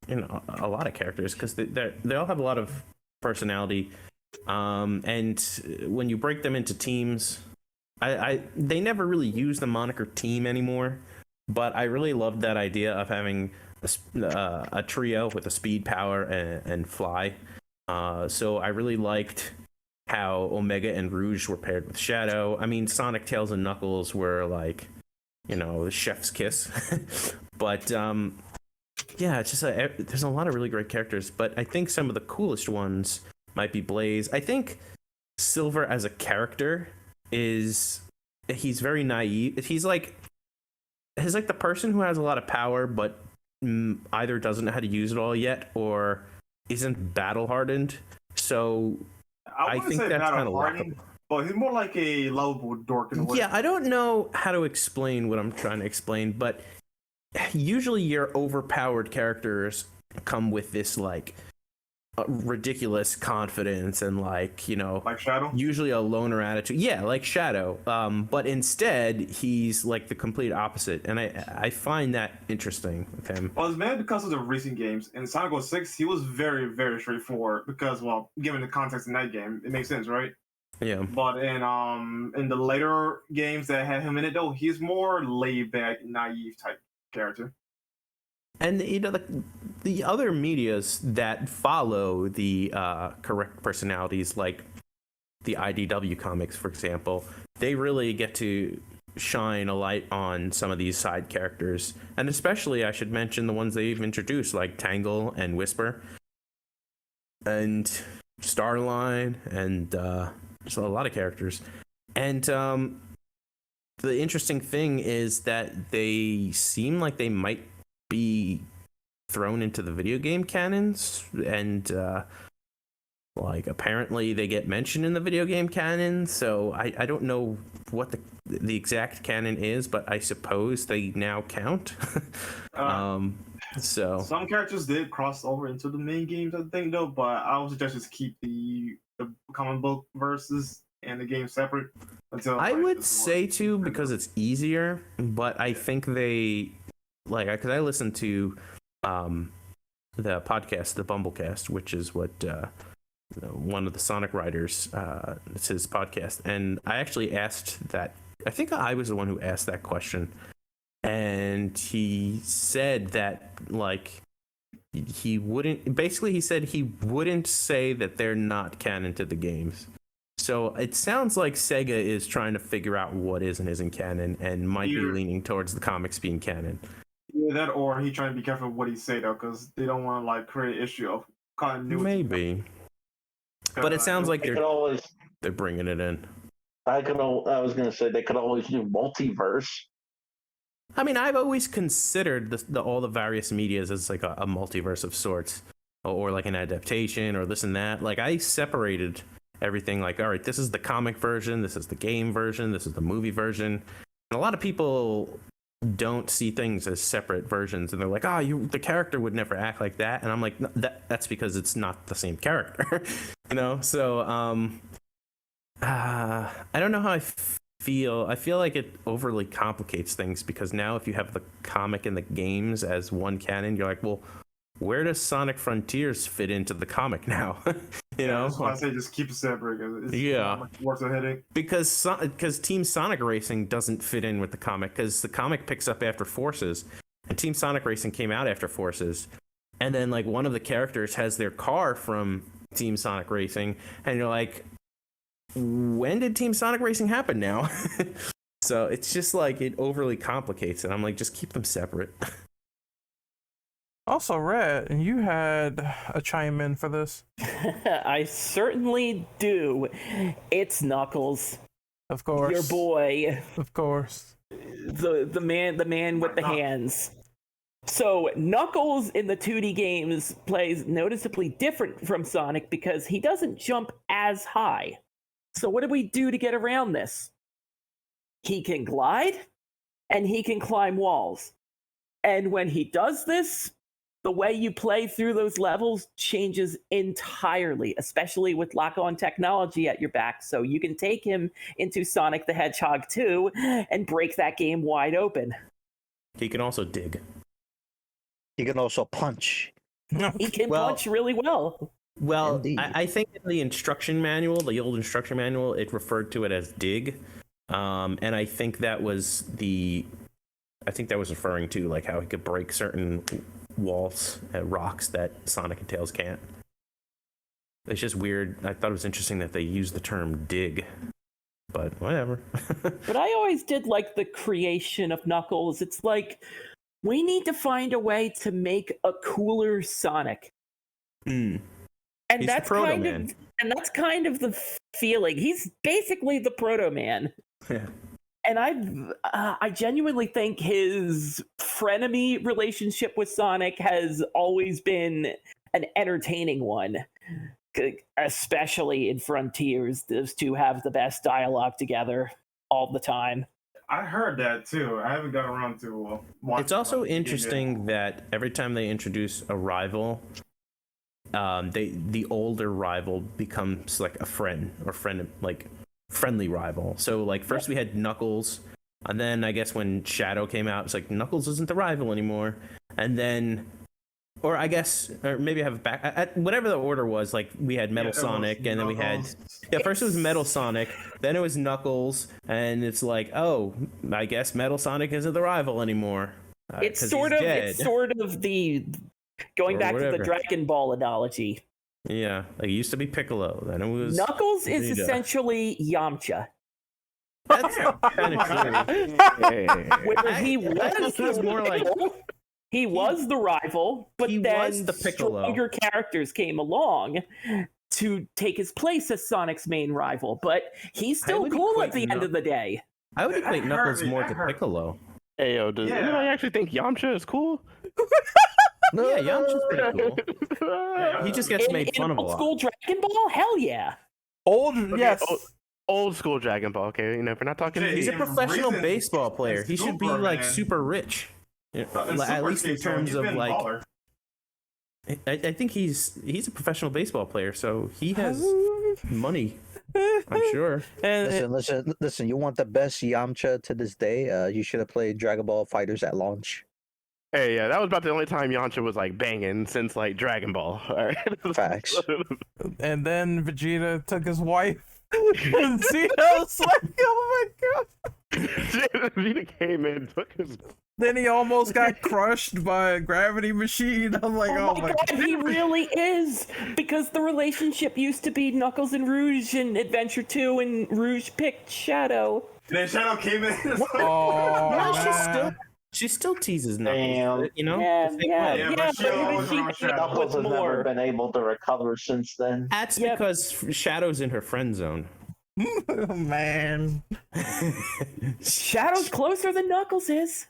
lot of characters because they all have a lot of personality. And when you break them into teams, they never really use the moniker team anymore. But I really loved that idea of having a trio with a speed, power, and fly. So I really liked how Omega and Rouge were paired with Shadow. I mean, Sonic, Tails, and Knuckles were like, the chef's kiss. But yeah, it's just there's a lot of really great characters. But I think some of the coolest ones might be Blaze. I think Silver as a character he's very naive. He's like the person who has a lot of power, but either doesn't know how to use it all yet or isn't battle hardened. So I think that's kind of laughable. But he's more like a lovable dork in a way. Yeah, I don't know how to explain what I'm trying to explain, but usually your overpowered characters come with this like ridiculous confidence and like Shadow, usually a loner attitude. Yeah, like Shadow. But instead he's like the complete opposite, and I find that interesting with him. Well, it's mainly because of the recent games. In Sonic 06, he was very, very straightforward because, well, given the context in that game, it makes sense, right? Yeah. But in the later games that had him in it, though, he's more laid back, naive type character. And the other medias that follow the correct personalities, like the IDW comics, for example, they really get to shine a light on some of these side characters. And especially, I should mention the ones they've introduced, like Tangle and Whisper, and Starline, and just a lot of characters. And the interesting thing is that they seem like they might be thrown into the video game canons, and like apparently they get mentioned in the video game canon. So I don't know what the exact canon is, but I suppose they now count. So some characters did cross over into the main games, I think, though. But I would suggest just keep the comic book verses and the game separate until I would say too, because it's easier. But I think they because I listened to the podcast, the Bumblecast, which is what one of the Sonic writers, it's his podcast, and I actually asked that. I think I was the one who asked that question, and he said that he wouldn't. Basically, he said he wouldn't say that they're not canon to the games. So it sounds like Sega is trying to figure out what is and isn't canon, and might be leaning towards the comics being canon. Yeah, that, or he trying to be careful what he say though, because they don't want to create an issue of continuity. Maybe, but it sounds like they're bringing it in. I was gonna say they could always do multiverse. I mean, I've always considered all the various medias as like a multiverse of sorts, or like an adaptation, or this and that. Like I separated everything. Like, all right, this is the comic version, this is the game version, this is the movie version. And a lot of people don't see things as separate versions, and they're like, the character would never act like that. And I'm like, no, that's because it's not the same character. So I don't know how I feel. I feel like it overly complicates things, because now if you have the comic and the games as one canon, you're like, well, where does Sonic Frontiers fit into the comic now? That's why I say just keep it separate. It's worth a headache. Because Team Sonic Racing doesn't fit in with the comic, because the comic picks up after Forces, and Team Sonic Racing came out after Forces, and then one of the characters has their car from Team Sonic Racing, and you're like, when did Team Sonic Racing happen now? So it's just like it overly complicates it. I'm like, just keep them separate. Also, Red, you had a chime in for this. I certainly do. It's Knuckles, Of course. your boy, Of course. the man with the hands. So Knuckles in the 2D games plays noticeably different from Sonic because he doesn't jump as high. So what do we do to get around this? He can glide and he can climb walls. And when he does this, the way you play through those levels changes entirely, especially with lock-on technology at your back. So you can take him into Sonic the Hedgehog 2 and break that game wide open. He can also dig. You can also punch. He can Well- punch really well. Well, Indeed. I think in the instruction manual, the old instruction manual, it referred to it as dig. And I think that was referring to like how he could break certain walls and rocks that Sonic and Tails can't. It's just weird. I thought it was interesting that they used the term dig, but whatever. But I always did like the creation of Knuckles. It's like, we need to find a way to make a cooler Sonic. Hmm. And He's the that's Proto kind Man. of, and that's kind of the feeling. He's basically the Proto Man. Yeah. And I genuinely think his frenemy relationship with Sonic has always been an entertaining one, especially in Frontiers. Those two have the best dialogue together all the time. I heard that too. I haven't got around to watch. It's also interesting that every time they introduce a rival, the older rival becomes like a friendly rival. So like first we had Knuckles, and then I guess when Shadow came out, it's like Knuckles isn't the rival anymore. And then, or maybe I have it back. At whatever the order was, like we had Metal Sonic, and then we had first it was Metal Sonic, then it was Knuckles, and it's like, oh, I guess Metal Sonic isn't the rival anymore. It's 'cause sort he's of dead. it's sort of the going Or back to whatever. the Dragon Ball analogy. Yeah, like it used to be Piccolo, then it was Knuckles is Vegeta. essentially Yamcha, That's kind of true. where he I think was he's more like he was the rival, but he then was the Piccolo. stronger characters came along to take his place as Sonic's main rival. But he's still would cool equate at the end of the day. I would equate That Knuckles hurt me, more that to hurt. Piccolo. Hey, yo, does Yeah. anybody actually think Yamcha is cool? No, Yeah, Yamcha's pretty cool. He just gets made fun of a old lot. school Dragon Ball, hell yeah. Old, Okay, yes. Old school Dragon Ball, okay? You know, if we're not talking... Jay, He's a in professional recent- baseball player. He should be like Superman- super rich. You know, In at Super least in Skate, so terms he's of been like, baller. I think he's a professional baseball player, so he has money. I'm sure. And Listen. You want the best Yamcha to this day? You should have played Dragon Ball Fighters at launch. Hey, yeah, that was about the only time Yamcha was like banging since like Dragon Ball. All right? Facts. and then Vegeta took his wife. And Zeno's like, oh my god. Vegeta came in, took his... Then he almost got crushed by a gravity machine. I'm like, Oh my god, he really is! Because the relationship used to be Knuckles and Rouge in Adventure 2, and Rouge picked Shadow. Then Shadow came in. Oh, No, man. she still teases Knuckles. Damn. You know. Yeah, Same yeah, way. Yeah, yeah, but but Shadow even was she around came Shadow. up Knuckles with has never more. been able to recover since then. That's Yep. because Shadow's in her friend zone. Man. Shadow's closer than Knuckles is.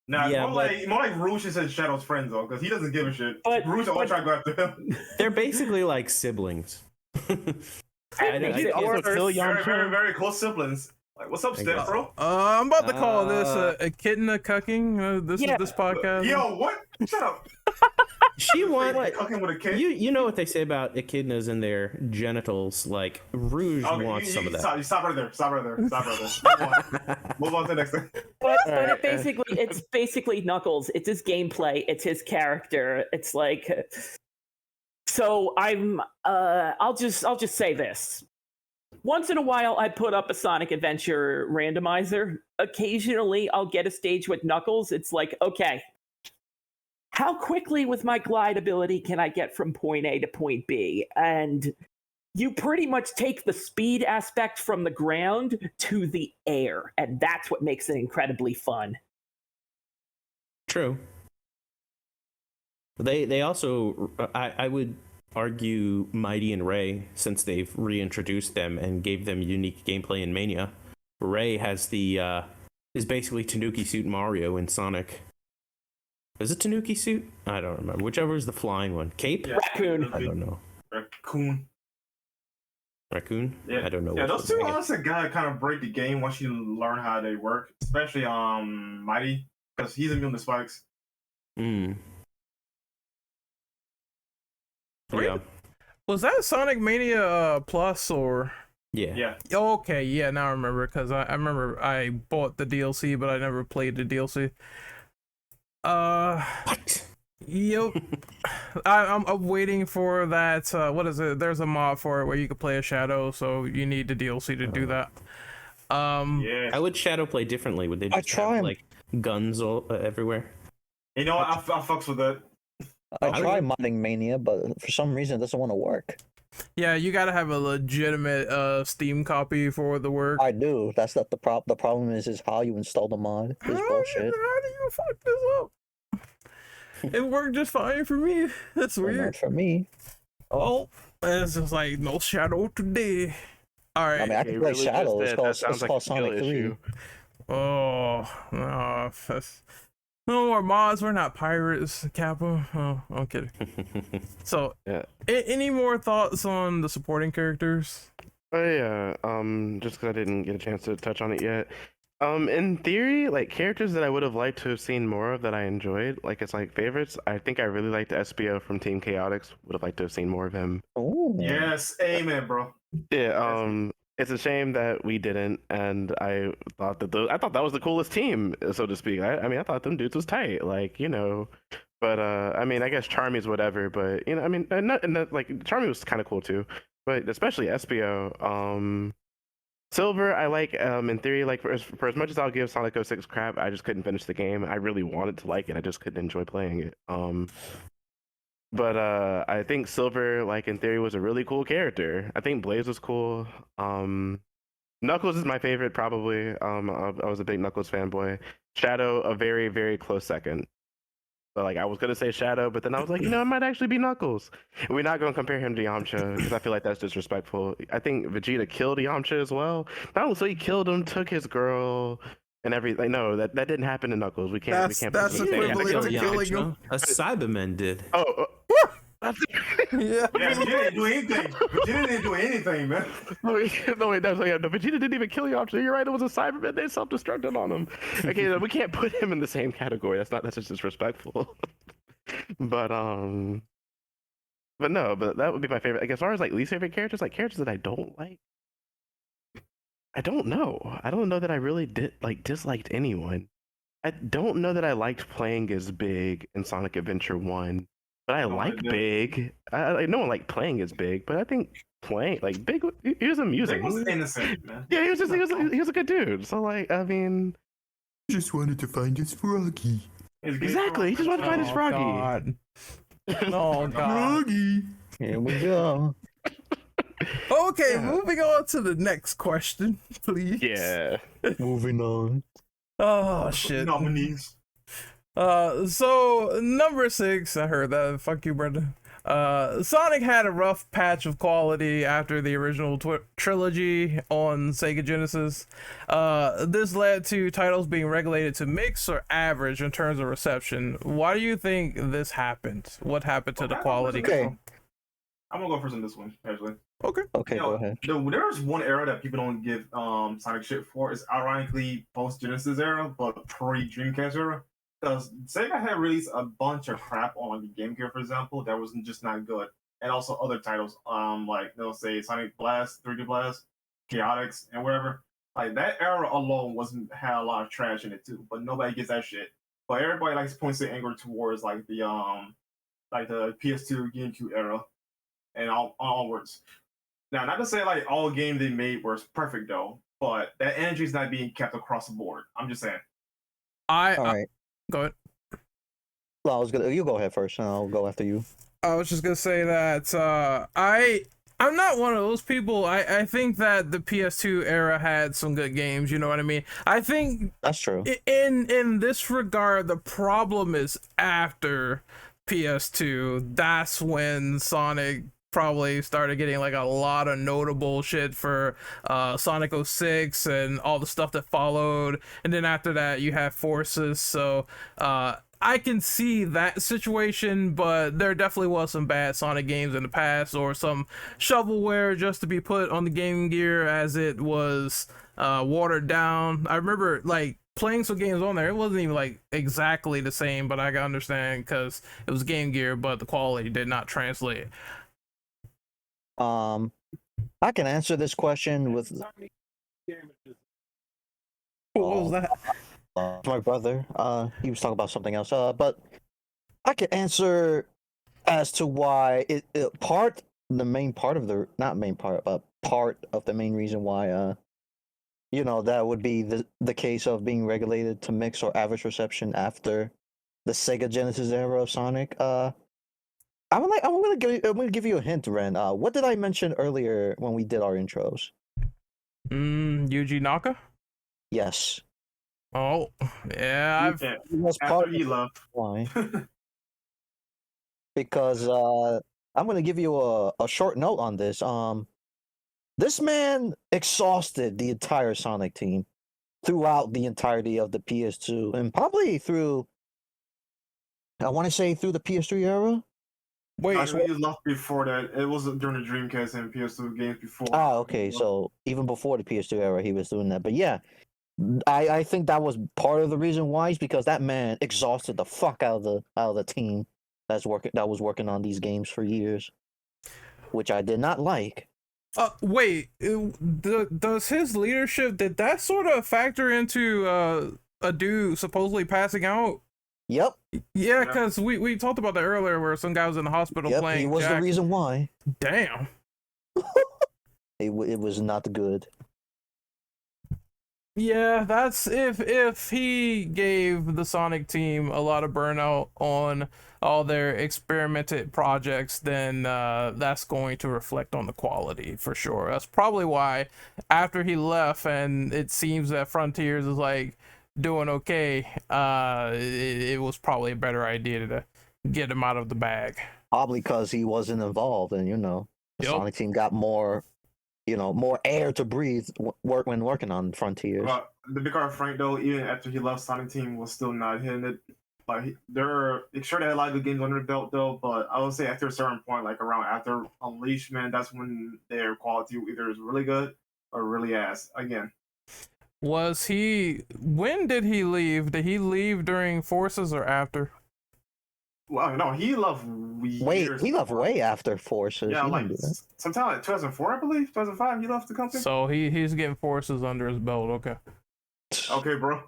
Nah, Yeah, more like Rouge is his Shadow's friend though, because he doesn't give a shit. But- Rouge always but- try to go after him. They're basically like siblings. I makes He's it also worse. still Very, very, Yamcha. very close siblings. Like, what's up, Thank Steph, God. bro? I'm about to call this Uh, a echidna cucking. This Yeah. is this podcast. Yo, what? Shut up. She wants. Cooking with a kid. You know what they say about echidnas and their genitals? Like Rouge Okay, wants some of that. Stop right there. Stop right there. Stop right there. Move on to the next thing. But it's basically Knuckles. It's his gameplay. It's his character. It's like, so I'll just say this. Once in a while, I put up a Sonic Adventure randomizer. Occasionally, I'll get a stage with Knuckles. It's like, okay, how quickly with my glide ability can I get from point A to point B? And you pretty much take the speed aspect from the ground to the air, and that's what makes it incredibly fun. True. They also, I would argue Mighty and Ray, since they've reintroduced them and gave them unique gameplay in Mania. Ray has is basically Tanuki Suit Mario in Sonic. Is it Tanuki Suit? I don't remember. Whichever is the flying one. Cape? Yeah. Raccoon. I don't know. Raccoon. Raccoon? Yeah. I don't know. Yeah, which those two one. honestly gotta kind of break the game once you learn how they work, especially Mighty, because he's immune to spikes. Mm. Wait. Yeah. Was that Sonic Mania Plus or? Yeah. Yeah. Okay, yeah, now I remember because I remember I bought the DLC, but I never played the DLC. What? Yep. I'm waiting for that. What is it? There's a mod for it where you can play a Shadow, so you need the DLC to do that. Yeah. How would Shadow play differently? Would they just try have, 'em. like, guns all everywhere? You know what? I fucks with that. I tried modding Mania, but for some reason it doesn't want to work. Yeah, you gotta have a legitimate Steam copy for the work. I do. That's not the problem. The problem is how you install the mod. It's bullshit. How do you fuck this up? It worked just fine for me. That's Well, weird. not for me. Oh, it's just like no Shadow today. All right. I mean, I can play Shadow. It's called Sonic 3. Oh, no. No more mods. We're not pirates, Kappa. Oh, I'm kidding. So, Yeah. Any more thoughts on the supporting characters? Oh yeah, just because I didn't get a chance to touch on it yet. In theory, like characters that I would have liked to have seen more of that I enjoyed, like it's like favorites. I think I really liked SBO from Team Chaotix. Would have liked to have seen more of him. Ooh. Yes, amen, bro. Yeah, it's a shame that we didn't, and I thought that was the coolest team, so to speak. I mean, I thought them dudes was tight, like But I mean, I guess Charmy's whatever, but I mean, like Charmy was kind of cool too, but especially SBO. Silver, I like in theory, like for as much as I'll give Sonic 06 crap, I just couldn't finish the game. I really wanted to like it, I just couldn't enjoy playing it. But I think Silver, like in theory, was a really cool character. I think Blaze was cool. Knuckles is my favorite, probably. I was a big Knuckles fanboy. Shadow, a very, very close second. So like I was gonna say Shadow, but then I was like, it might actually be Knuckles. We're not gonna compare him to Yamcha because I feel like that's disrespectful. I think Vegeta killed Yamcha as well. Not only so he killed him, took his girl, and everything. No, that didn't happen to Knuckles. We can't. That's equivalent to killing him. A Cyberman did. Oh. Yeah. Yeah, Vegeta didn't do anything. Vegeta didn't do anything, man. No, wait, that's like, no, Vegeta didn't even kill Yamcha. You're right. It was a Cyberman. They self-destructed on him. Okay, we can't put him in the same category. That's just disrespectful. But no, but that would be my favorite. Like as far as like least favorite characters, like characters that I don't like, I don't know. I don't know that I really disliked anyone. I don't know that I liked playing as Big in Sonic Adventure 1. But I like Big. No one liked playing as Big, but I think playing like Big, he was amusing. Big was innocent, man. Yeah, he was a good dude. So like, I mean, Just wanted to find his Froggy. exactly. He just wanted to find his Froggy. God. Oh, God. Froggy. Here we go. Okay, moving on to the next question, please. Yeah. Moving on. Oh, shit. Nominees. So number 6, I heard that. Fuck you, Brenda. Sonic had a rough patch of quality after the original trilogy on Sega Genesis. This led to titles being regulated to mix or average in terms of reception. Why do you think this happened? What happened to the quality? Okay. I'm gonna go first on this one, actually. Okay, go ahead. There's one era that people don't give Sonic shit for. Is ironically post Genesis era, but pre Dreamcast era. Because Sega had released a bunch of crap on the GameCube, for example, that was just not good, and also other titles, like they'll say Sonic Blast, 3D Blast, Chaotix, and whatever. Like that era alone had a lot of trash in it too, but nobody gets that shit. But everybody likes points their anger towards like the PS2, GameCube era, and onwards. Now, not to say like all games they made were perfect though, but that energy is not being kept across the board. I'm just saying. All right. Go ahead. Well, you go ahead first, and I'll go after you. I was just gonna say that I I'm not one of those people. I think that the PS2 era had some good games, you know what I mean? I think That's true. in this regard, the problem is after PS2. That's when Sonic probably started getting like a lot of notable shit for Sonic 06 and all the stuff that followed. And then after that, you have Forces. So I can see that situation, but there definitely was some bad Sonic games in the past, or some shovelware just to be put on the Game Gear as it was watered down. I remember like playing some games on there. It wasn't even like exactly the same, but I can understand because it was Game Gear, but the quality did not translate. I can answer this question with What was that? my brother. He was talking about something else. But I can answer as to why part of the main reason why that would be the case of being regulated to mixed or average reception after the Sega Genesis era of Sonic. I'm gonna give you a hint, Ren. What did I mention earlier when we did our intros? Yuji Naka? Yes. Oh, yeah. Yeah, It was after part he of left. why. Because I'm gonna give you a short note on this. This man exhausted the entire Sonic team throughout the entirety of the PS2 and probably through, I want to say, through the PS3 era. Wait, Actually, he left before that. It was during the Dreamcast and PS2 games before. Ah, okay. So even before the PS2 era, he was doing that. But yeah, I think that was part of the reason why, is because that man exhausted the fuck out of the team that was working on these games for years, which I did not like. wait, does his leadership, did that sort of factor into a dude supposedly passing out? Yep. Yeah, because we talked about that earlier, where some guy was in the hospital Yep. playing He was Jack. the reason why. Damn. It was not good. Yeah, that's if he gave the Sonic team a lot of burnout on all their experimented projects, then that's going to reflect on the quality for sure. That's probably why after he left, and it seems that Frontiers is like doing okay, it was probably a better idea to get him out of the bag. Probably because he wasn't involved, and the Yep. Sonic team got more air to breathe when working on Frontiers. But the big card Frank though, even after he left, Sonic team was still not hitting it. Like they're sure they had a lot of good games under the belt though, but I would say after a certain point, like around after Unleashment, that's when their quality either is really good or really ass again. When did he leave? Did he leave during Forces or after? Well, no, he left Wait, he left way after Forces. Yeah, He like didn't do that. sometime like 2004, I believe, 2005. He left the company. So he's getting Forces under his belt. Okay. Okay, bro.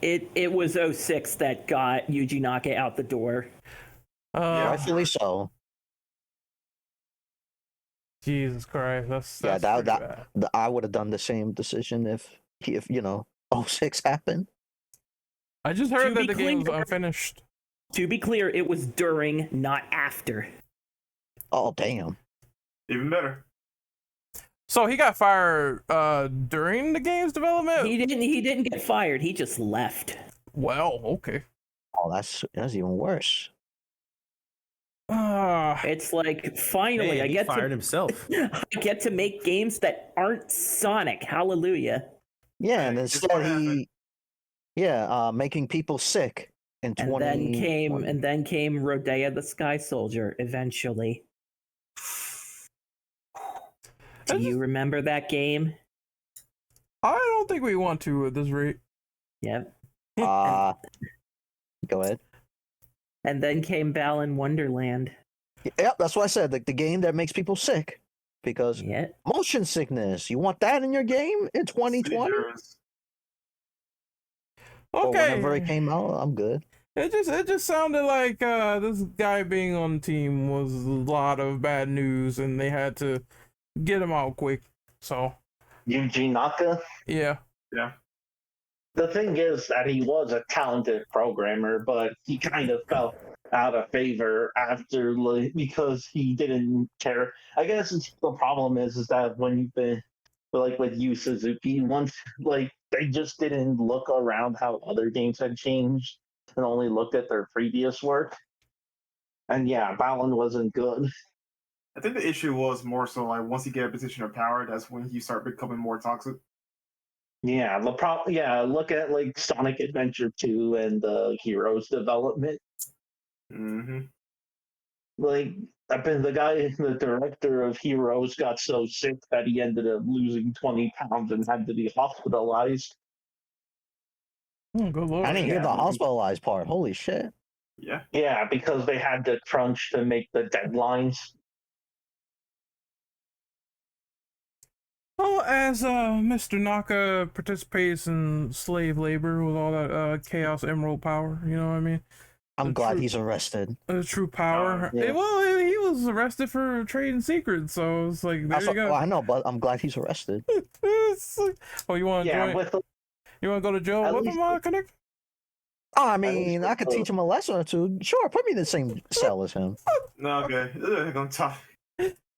It was 06 that got Yuji Naka out the door. Rightfully so. Jesus Christ, that's Yeah, pretty bad. I would have done the same decision if 06 happened. I just heard To that be the game was clear- unfinished. To be clear, it was during, not after. Oh damn. Even better. So he got fired during the game's development? He didn't get fired. He just left. Well, okay. Oh, that's even worse. It's like finally Hey, I he get fired to himself. I get to make games that aren't Sonic. Hallelujah. Yeah, and It's instead what happened. making people sick in And 20. then came Rodea the Sky Soldier eventually. Do you remember that game? I don't think we want to at this rate. Yep. Go ahead. And then came Balan Wonderland. Yep, that's what I said. The game that makes people sick, because Yeah. motion sickness. You want that in your game in 2020? Or whenever it Okay. came out, I'm good. It just sounded like this guy being on the team was a lot of bad news, and they had to get him out quick. So Yuji Naka. yeah. Yeah. The thing is that he was a talented programmer, but he kind of fell out of favor after, like, because he didn't care. I guess the problem is that when you've been like with Yu Suzuki, once like they just didn't look around how other games had changed and only looked at their previous work. And yeah, Balan wasn't good. I think the issue was more so like once you get a position of power, that's when you start becoming more toxic. Yeah, look at like Sonic Adventure 2 and the Heroes development. Mm-hmm. Like, I've been the director of Heroes got so sick that he ended up losing 20 pounds and had to be hospitalized. Oh, good lord. I didn't hear the Yeah. hospitalized part. Holy shit. Yeah. Yeah, because they had to crunch to make the deadlines. Well, as Mr. Naka participates in slave labor with all that Chaos Emerald power, you know what I mean? I'm The glad true- he's arrested. True power. Yeah. Well, he was arrested for trading secrets, so it's like, there you go. I know, but I'm glad he's arrested. It's like, oh, you want to Yeah, join? with You want to go to jail At with least him, Connect? Oh, I mean, I could teach him a lesson or two. Sure, put me in the same cell as him. No, okay. I'm tough.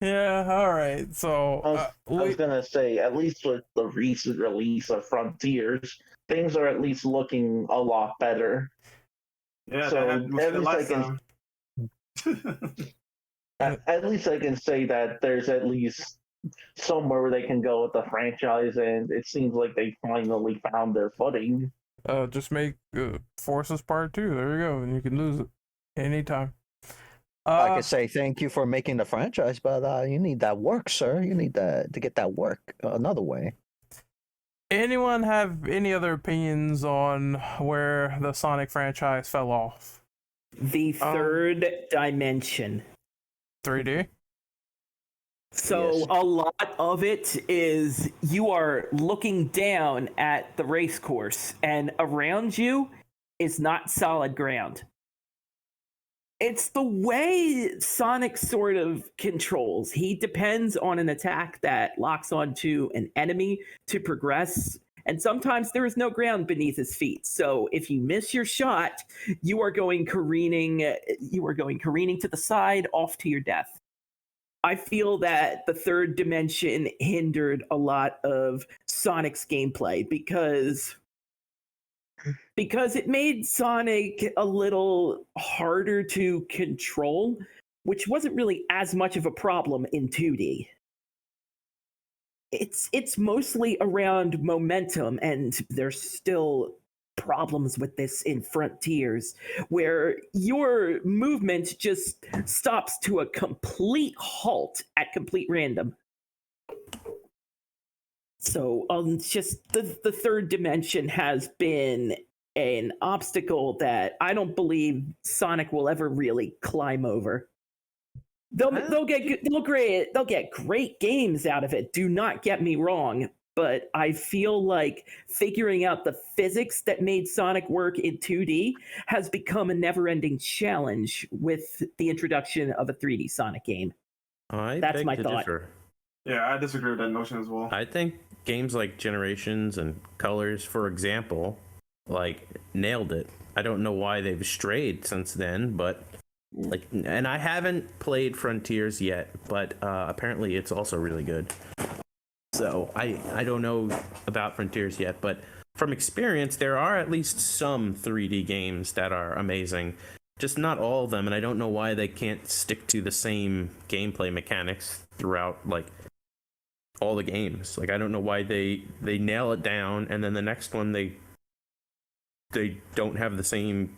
Yeah, all right. So, I was gonna say, at least with the recent release of Frontiers, things are at least looking a lot better. Yeah, So, that happened with at the least I last can- time. At least I can say that there's at least somewhere where they can go with the franchise, and it seems like they finally found their footing. just make Forces Part 2. There you go, and you can lose it anytime. I could say thank you for making the franchise, but you need that work, sir. You need that to get that work another way. Anyone have any other opinions on where the Sonic franchise fell off? The third dimension. 3D? So Yes. a lot of it is you are looking down at the race course, and around you is not solid ground. It's the way Sonic sort of controls. He depends on an attack that locks onto an enemy to progress, and sometimes there is no ground beneath his feet. So if you miss your shot, you are going careening to the side off to your death. I feel that the third dimension hindered a lot of Sonic's gameplay because it made Sonic a little harder to control, which wasn't really as much of a problem in 2D. It's mostly around momentum, and there's still problems with this in Frontiers, where your movement just stops to a complete halt at complete random. So it's just the third dimension has been an obstacle that I don't believe Sonic will ever really climb over. They'll get great games out of it. Do not get me wrong, but I feel like figuring out the physics that made Sonic work in 2D has become a never-ending challenge with the introduction of a 3D Sonic game. That's beg my to thought. differ. Yeah, I disagree with that notion as well. I think games like Generations and Colors, for example, nailed it. I don't know why they've strayed since then, but and I haven't played Frontiers yet, but apparently it's also really good. So I don't know about Frontiers yet, but from experience, there are at least some 3D games that are amazing. Just not all of them, and I don't know why they can't stick to the same gameplay mechanics throughout all the games. I don't know why they nail it down, and then the next one they don't have the same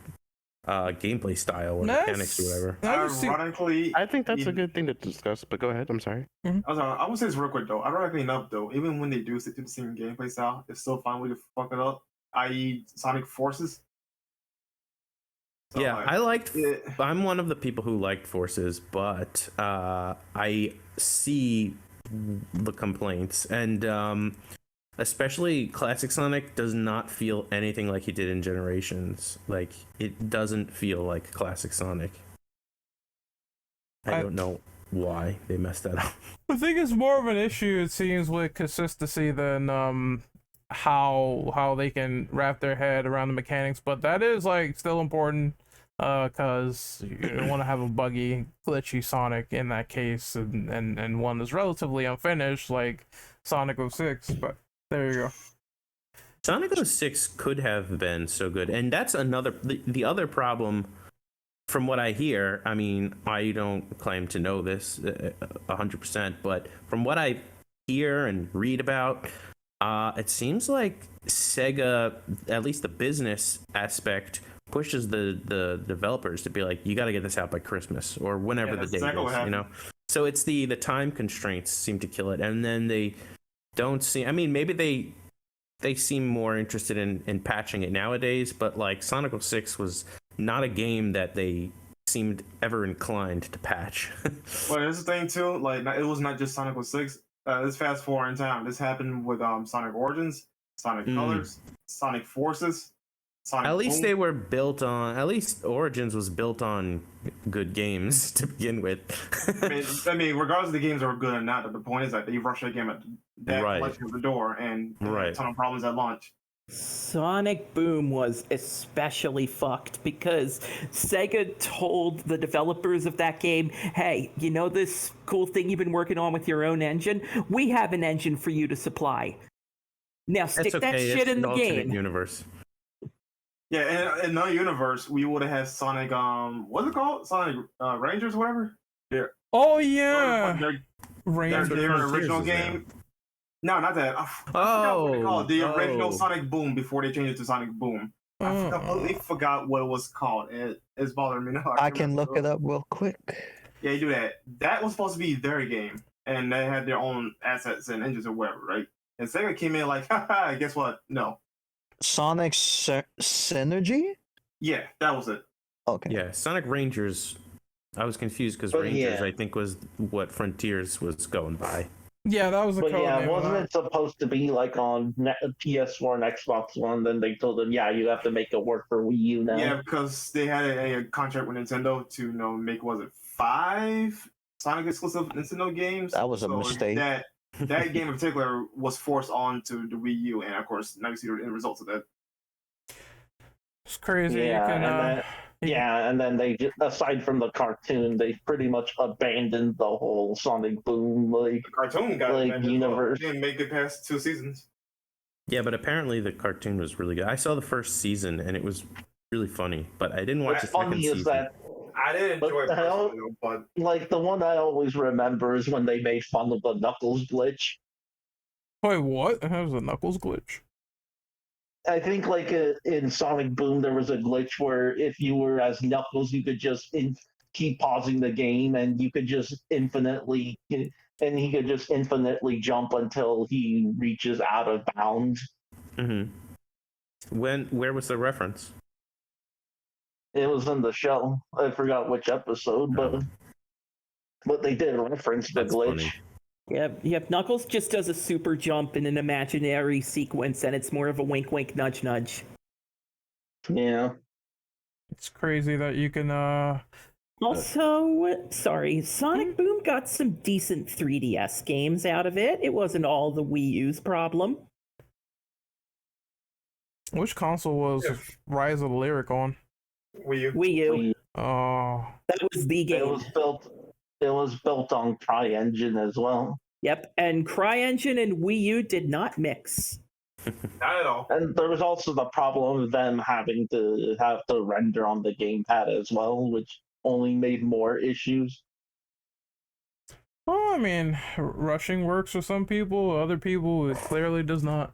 gameplay style or mechanics or whatever. Ironically, I think that's a good thing to discuss, but go ahead. I'm sorry. I would say this real quick though. Ironically enough, though, even when they do stick to the same gameplay style, it's still find a way to fuck it up. I.e., Sonic Forces. So, Yeah, I liked. Yeah. I'm one of the people who liked Forces, but I see the complaints, and especially Classic Sonic does not feel anything like he did in Generations. It doesn't feel like Classic Sonic. I don't know why they messed that up. I think it's more of an issue, it seems, with consistency than how they can wrap their head around the mechanics, but that is still important. because you don't want to have a buggy, glitchy Sonic in that case, and one that's relatively unfinished like Sonic 06. But there you go. Sonic 06 could have been so good, and that's the other problem. From what I hear, I mean, I don't claim to know this 100%, but from what I hear and read about, it seems like Sega, at least the business aspect, pushes the developers to be like, you got to get this out by Christmas or whenever the date is, you know. So it's the time constraints seem to kill it, and then they don't see. I mean, maybe they seem more interested in patching it nowadays, but like Sonic 06 was not a game that they seemed ever inclined to patch. Well, here's the thing too. Like, it was not just Sonic 06. Let's fast forward in time. This happened with Sonic Origins, Sonic Colors, Sonic Forces, Sonic. At least they were built on. At least Origins was built on good games to begin with. I mean, regardless of the games are good or not, the point is that they rushed that game at that collection of the door and had a ton of problems at launch. Sonic Boom was especially fucked because Sega told the developers of that game, hey, you know this cool thing you've been working on with your own engine? We have an engine for you to supply. Now stick that shit in the game. Universe. Yeah, in the universe, we would have had Sonic, what's it called? Sonic Rangers, whatever? Yeah. Oh, yeah. Their original game. No, not that. I forgot what they called the original Sonic Boom before they changed it to Sonic Boom. I completely forgot what it was called. It's bothering me now. I can look it up real quick. Yeah, you do that. That was supposed to be their game, and they had their own assets and engines or whatever, right? And Sega came in like, haha, guess what? No. Sonic Synergy? Yeah, that was it. Okay. Yeah, Sonic Rangers. I was confused because Rangers, I think, was what Frontiers was going by. Yeah, that was a code name. Wasn't it supposed to be like on PS4 and Xbox One? Then they told them, yeah, you have to make it work for Wii U now. Yeah, because they had a contract with Nintendo to make 5 Sonic exclusive Nintendo games. That was a mistake. That game in particular was forced onto the Wii U, and of course, now you see the end results of that. It's crazy. Yeah, and then they just, aside from the cartoon, they pretty much abandoned the whole Sonic Boom the cartoon got universe. Didn't make it past 2 seasons. Yeah, but apparently the cartoon was really good. I saw the first season and it was really funny, but I didn't watch the second season. I didn't enjoy it personally, but like the one I always remember is when they made fun of the Knuckles glitch. Wait, what? That was a Knuckles glitch? I think like in Sonic Boom, there was a glitch where if you were as Knuckles, you could just keep pausing the game, and you could just infinitely jump until he reaches out of bounds. Mm-hmm. Where was the reference? It was in the show. I forgot which episode, but they did reference the glitch. Funny. Yep. Knuckles just does a super jump in an imaginary sequence, and it's more of a wink, wink, nudge, nudge. Yeah. It's crazy that you can. Also, Sonic Boom got some decent 3DS games out of it. It wasn't all the Wii U's problem. Which console was Rise of the Lyric on? Wii U. Oh. That was the game. It was built on CryEngine as well. Yep, and CryEngine and Wii U did not mix. Not at all. And there was also the problem of them having to have to render on the gamepad as well, which only made more issues. Well, I mean, rushing works for some people. Other people, it clearly does not.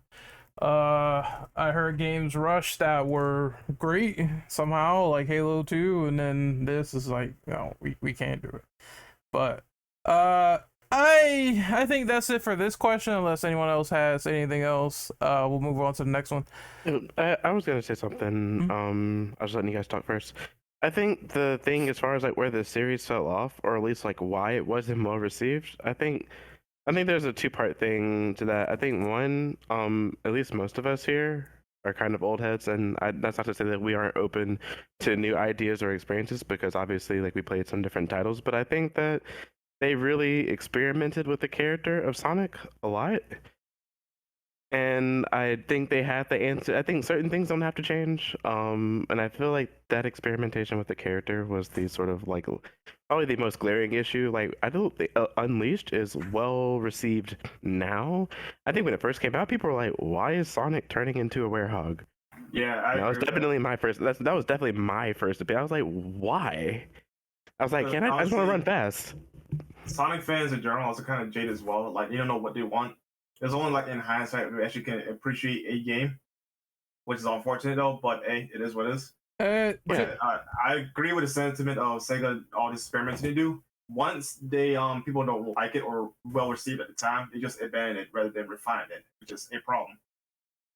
I heard games rush that were great somehow, like Halo 2, and then this is like, no, we can't do it. But I think that's it for this question, unless anyone else has anything else. We'll move on to the next one. I was gonna say something. I was letting you guys talk first. I think the thing, as far as like where the series fell off, or at least like why it wasn't well received, I think there's a 2-part thing to that. I think one, at least most of us here are kind of old heads, and that's not to say that we aren't open to new ideas or experiences, because obviously like we played some different titles, but I think that they really experimented with the character of Sonic a lot. and I think they have the answer. I think certain things don't have to change. And I feel like that experimentation with the character was the sort of like probably the most glaring issue. Like I don't think Unleashed is well received now. I think when it first came out, people were like, "Why is Sonic turning into a werehog?" Yeah, that was definitely my first. That was definitely my first opinion. I was like, "Why?" I was like, "Can I just want to run fast." Sonic fans in general also kind of jaded as well. Like, they don't know what they want. It's only like in hindsight we actually can appreciate a game, which is unfortunate though. But hey, it is what it is. I agree with the sentiment of Sega. All these experiments they do, once they people don't like it or well received at the time, they just abandon it rather than refine it, which is a problem.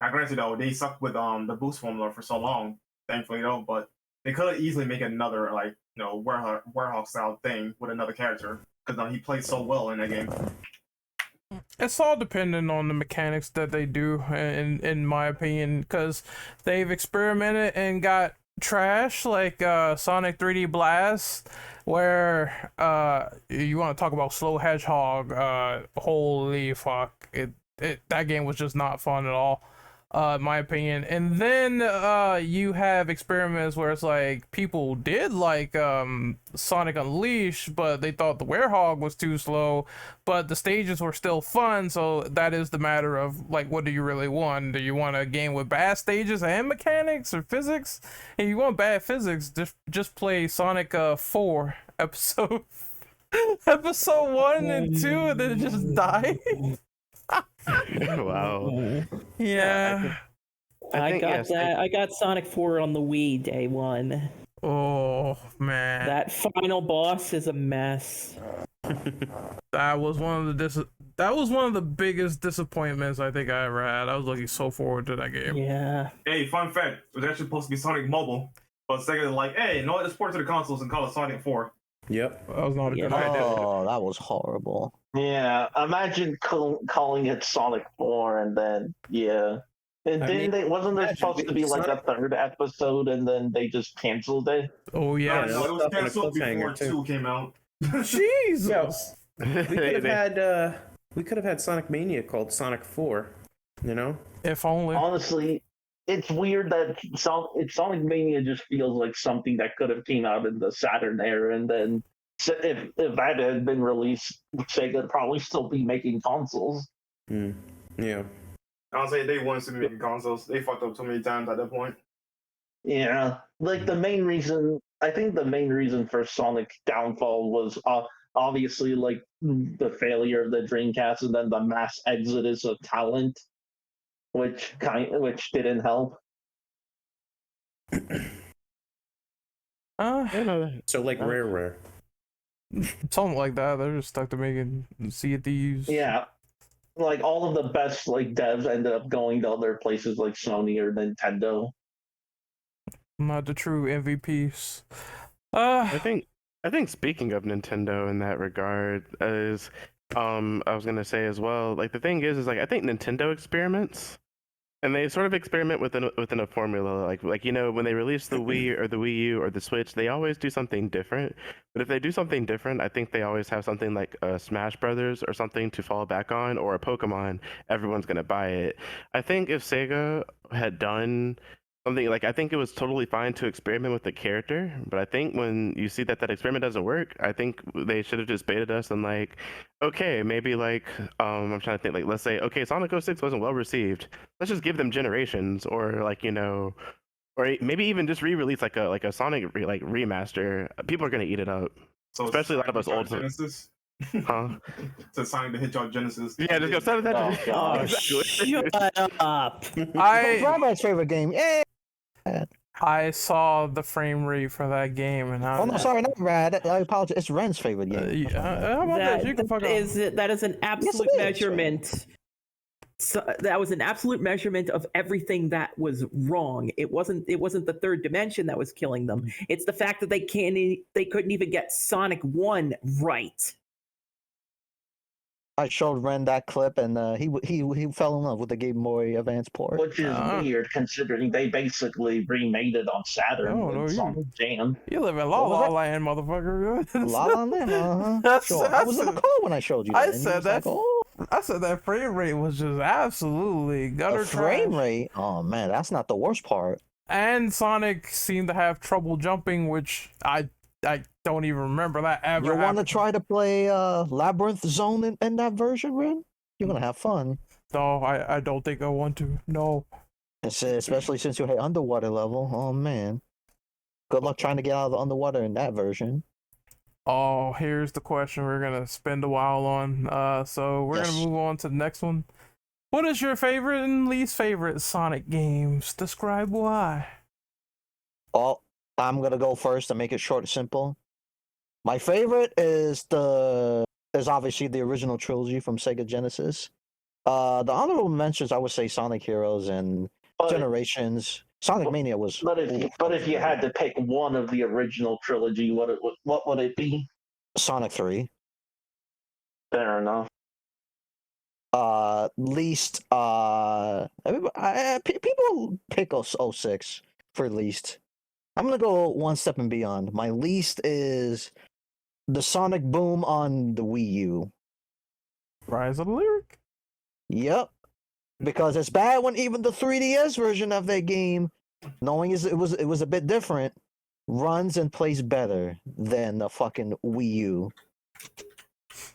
Now, granted though, they sucked with the boost formula for so long, thankfully though, but they could easily make another like Warhawk style thing with another character because he played so well in that game. It's all dependent on the mechanics that they do, in my opinion, because they've experimented and got trash like Sonic 3D Blast, where you want to talk about slow Hedgehog. Holy fuck, that game was just not fun at all. In my opinion. And then you have experiments where it's like people did like Sonic Unleashed, but they thought the Werehog was too slow, but the stages were still fun. So that is the matter of like, what do you really want? Do you want a game with bad stages and mechanics or physics? If you want bad physics, just play Sonic 4 episode 1 and 2 and then just die. Wow. Yeah. I got Sonic 4 on the Wii day one. Oh man. That final boss is a mess. That was one of the biggest disappointments I think I ever had. I was looking so forward to that game. Yeah. Hey, fun fact: it was actually supposed to be Sonic Mobile, but Sega was like, "Hey, no, let's port it to the consoles and call it Sonic 4." Yep. That was not a good idea. Oh, that was horrible. Yeah, imagine calling it Sonic 4 and then, yeah. And wasn't there supposed to be like a third episode and then they just canceled it? Oh yeah. No, it was canceled before 2 came out. Jesus. We could have had Sonic Mania called Sonic 4, you know? If only. Honestly, it's weird that Sonic Mania just feels like something that could have came out in the Saturn era, and then if that had been released, Sega would probably still be making consoles. Yeah. Honestly, they wanted to be making consoles. They fucked up so many times at that point. Yeah, like I think the main reason for Sonic's downfall was obviously like the failure of the Dreamcast and then the mass exodus of talent, which didn't help. So like Rare. Something like that. They're just stuck to making Sea of Thieves. Yeah, like all of the best like devs ended up going to other places like Sony or Nintendo. Not the true MVPs. I think speaking of Nintendo in that regard is I was gonna say as well, like the thing is like I think Nintendo experiments and they sort of experiment within a formula, like you know, when they release the Wii or the Wii U or the Switch, they always do something different. But if they do something different, I think they always have something like a Smash Brothers or something to fall back on, or a Pokemon. Everyone's gonna buy it. I think if Sega had done something like, I think it was totally fine to experiment with the character, but I think when you see that experiment doesn't work, I think they should have just baited us and like, okay, maybe like I'm trying to think, like let's say, okay, Sonic 06 wasn't well received, let's just give them Generations, or like, you know, or maybe even just re-release like a Sonic remaster. People are gonna eat it up, so especially a lot of us old. Genesis. Huh? To Sonic the Hedgehog Genesis. Yeah, just go Sonic the Hedgehog. Oh, shut up! Robert's favorite game. Yeah. I saw the frame rate for that game, and Oh no, sorry, not Rad. I apologize. It's Ren's favorite game. How about that? You can fuck up. That is an absolute measurement. So that was an absolute measurement of everything that was wrong. It wasn't the third dimension that was killing them. It's the fact that they couldn't even get Sonic 1 right. I showed Ren that clip, and he fell in love with the Game Boy Advance port. Which is weird, considering they basically remade it on Saturn with Sonic Jam. You live in La La Land, motherfucker. La La Land, Sure. I was in the car when I showed you that. I said that. Like, oh. I said that frame rate was just absolutely gutter The frame trash. rate. Oh man, that's not the worst part. And Sonic seemed to have trouble jumping, which I don't even remember that ever You want to happened. try to play Labyrinth Zone in that version, Ren? You're gonna have fun. No, I don't think I want to. No. Especially since you hit underwater level. Oh man. Good luck trying to get out of the underwater in that version. Oh, here's the question we're gonna spend a while on. So we're Yes. gonna move on to the next one. What is your favorite and least favorite Sonic games? Describe why. Oh, I'm gonna go first to make it short and simple. My favorite is obviously the original trilogy from Sega Genesis. The honorable mentions I would say Sonic Heroes and But, Generations. Sonic Mania was. but if you had to pick one of the original trilogy, what would it be? Sonic 3. Fair enough. Least people pick 06 for least. I'm gonna go one step and beyond. My least is the Sonic Boom on the Wii U. Rise of the Lyric. Yep, because it's bad when even the 3DS version of that game, knowing it was a bit different, runs and plays better than the fucking Wii U,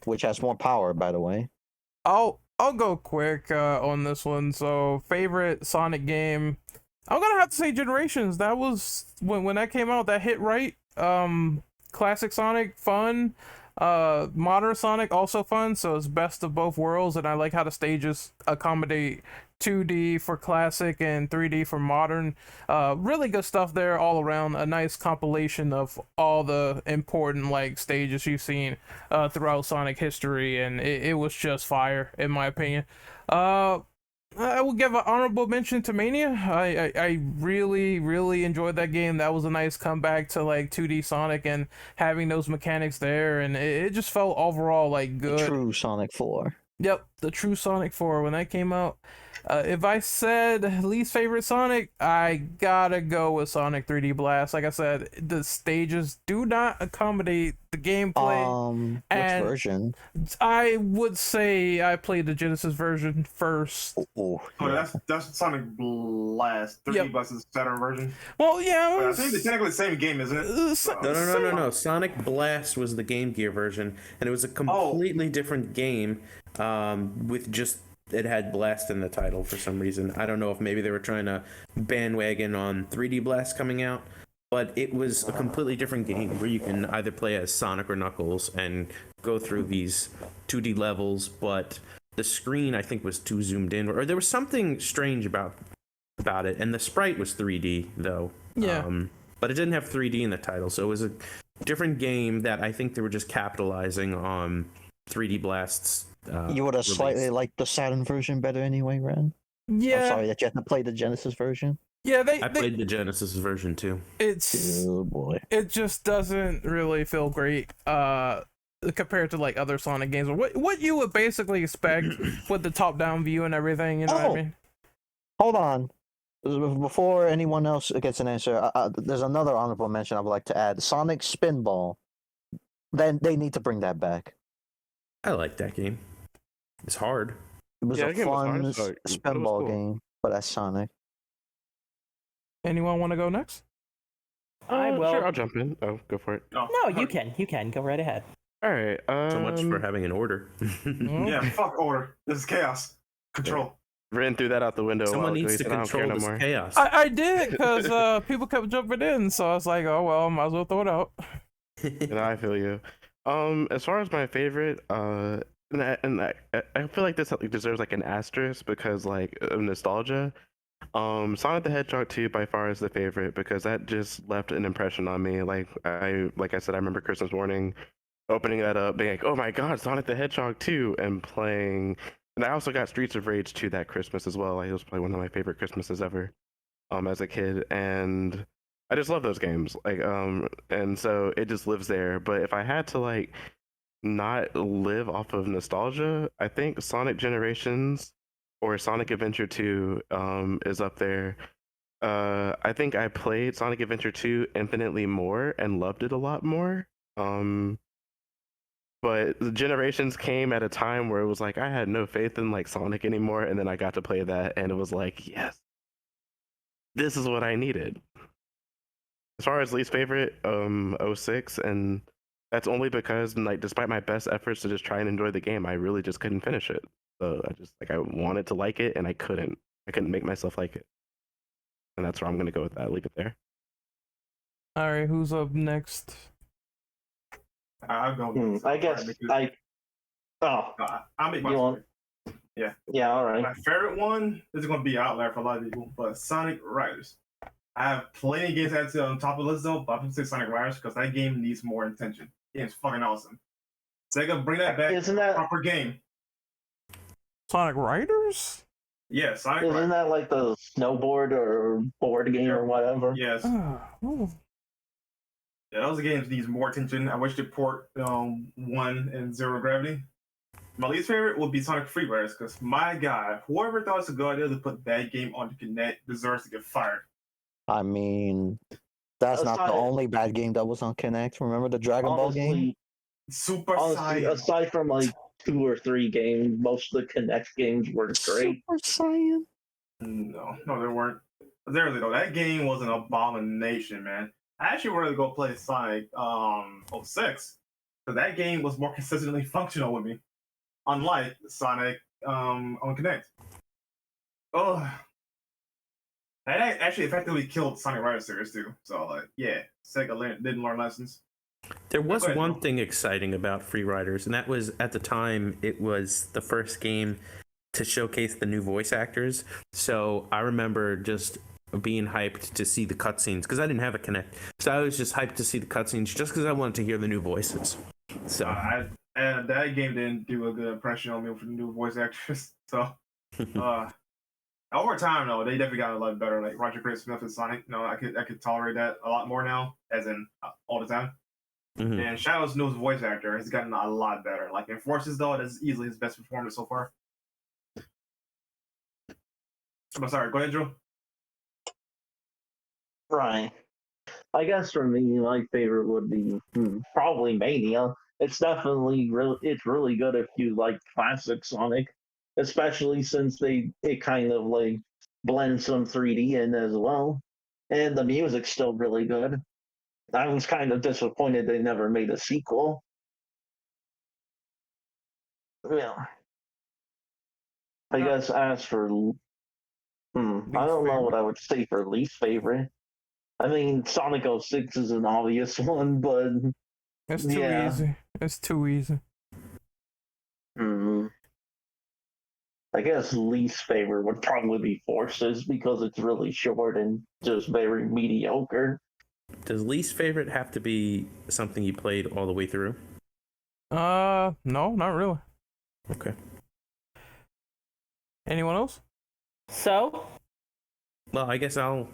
which has more power, by the way. I'll go quick on this one. So favorite Sonic game, I'm gonna have to say Generations. That was when that came out. That hit right. Classic Sonic, fun. Modern Sonic also fun. So it's best of both worlds, and I like how the stages accommodate 2D for classic and 3D for modern. Really good stuff there all around. A nice compilation of all the important like stages you've seen throughout Sonic history, and it was just fire in my opinion. I will give an honorable mention to Mania. I really enjoyed that game. That was a nice comeback to like 2D Sonic and having those mechanics there, and it just felt overall like The good. true Sonic 4. Yep, the true Sonic 4 when that came out. If I said least favorite Sonic, I gotta go with Sonic 3D Blast. Like I said, the stages do not accommodate the gameplay. Which and- version? I would say I played the Genesis version first. Oh, Oh, yeah. that's Sonic Blast. 3D Yep. Blast is the Saturn version. Well, yeah, it But I was, think they're technically the same game, isn't it? No. Sonic Blast was the Game Gear version, and it was a completely different game. With just it had Blast in the title for some reason. I don't know if maybe they were trying to bandwagon on 3D Blast coming out, but it was a completely different game where you can either play as Sonic or Knuckles and go through these 2D levels, but the screen I think was too zoomed in, or there was something strange about it, and the sprite was 3D though. Yeah. But it didn't have 3D in the title, so it was a different game that I think they were just capitalizing on 3D Blast's. You would have release. slightly liked the Saturn version better anyway, Ren. I'm yeah, sorry that you had to play the Genesis version. yeah. I played the Genesis version too. It's Oh boy. it just doesn't really feel great compared to like other Sonic games. What you would basically expect with the top down view and everything. You know what I Oh. mean? Hold on. Before anyone else gets an answer, there's another honorable mention I would like to add. Sonic Spinball. Then they need to bring that back. I like that game. It's hard. It was Yeah, a that game was fun hard, so it was spinball cool. game, but that's Sonic. Anyone want to go next? I will. Sure, I'll jump in. Oh, go for it. Oh, No, you fuck. can go right ahead. All right. So much for having an order. Yeah, fuck order. This is chaos. Control. Ran through that out the window. Someone while needs Joey to said, "I don't care control no this more." chaos. I did because people kept jumping in, so I was like, oh well, might as well throw it out. And I feel you. As far as my favorite, I feel like this deserves like an asterisk because like of nostalgia. Sonic the Hedgehog 2 by far is the favorite because that just left an impression on me. Like I said, I remember Christmas morning opening that up, being like, "Oh my God, Sonic the Hedgehog 2," and playing. And I also got Streets of Rage 2 that Christmas as well. Like, it was probably one of my favorite Christmases ever, as a kid. And I just love those games. Like, and so it just lives there. But if I had to like not live off of nostalgia, I think Sonic Generations or Sonic Adventure 2 is up there. I think I played Sonic Adventure 2 infinitely more and loved it a lot more. But the Generations came at a time where it was like I had no faith in like Sonic anymore, and then I got to play that, and it was like, yes, this is what I needed. As far as least favorite, 06, and that's only because like despite my best efforts to just try and enjoy the game, I really just couldn't finish it. So I wanted to like it and I couldn't. I couldn't make myself like it. And that's where I'm gonna go with that. Leave it there. All right, who's up next? I'll go. I guess I'll make my You want- Yeah. Yeah, all right. My favorite one is going to be an outlier for a lot of people, but Sonic Riders. I have plenty of games I had to on top of the list though, but I'm going to say Sonic Riders because that game needs more attention. The game's fucking awesome. Sega, bring that back. Isn't that- proper game? Sonic Riders? Yeah, Sonic Isn't Riders. that like the snowboard or board game or whatever? Yes. Oh. Yeah, those games needs more attention. I wish they port 1 and Zero Gravity. My least favorite would be Sonic Free Riders because my God, whoever thought it's a good idea to put that game on the Kinect deserves to get fired. I mean, that's not the Aside- only bad game that was on Kinect. Remember the Dragon Ball game? Honestly, Super honestly, Saiyan. aside from like 2 or 3 games, most of the Kinect games were great. Super Saiyan. No, they weren't. Seriously though, that game was an abomination, man. I actually wanted to go play Sonic 06 because that game was more consistently functional with me, unlike Sonic on Kinect. Oh, that actually effectively killed Sonic Riders series too. So like, yeah, Sega didn't learn lessons. There was Go ahead, one Bill. thing exciting about Free Riders, and that was at the time it was the first game to showcase the new voice actors. So I remember just being hyped to see the cutscenes because I didn't have a Kinect. So I was just hyped to see the cutscenes just because I wanted to hear the new voices. So And that game didn't do a good impression on me with the new voice actress. So over time though, they definitely got a lot better. Like Roger Craig Smith and Sonic, I could tolerate that a lot more now, as in all the time. Mhm. And Shadow's newest voice actor has gotten a lot better. Like in Forces though, that's easily his best performance so far. I'm sorry, go ahead, Joe. Right. I guess for me, my favorite would be probably Mania. It's definitely really good if you like classic Sonic, especially since it kind of like blends some 3D in as well, and the music's still really good. I was kind of disappointed they never made a sequel. Yeah. I guess as for I don't know favorite? what I would say for least favorite. I mean, Sonic 06 is an obvious one, but It's too Yeah. easy. It's too easy. I guess least favorite would probably be Forces because it's really short and just very mediocre. does least favorite have to be something you played all the way through? No, not really. Okay. Anyone else? So, Well, I guess I'll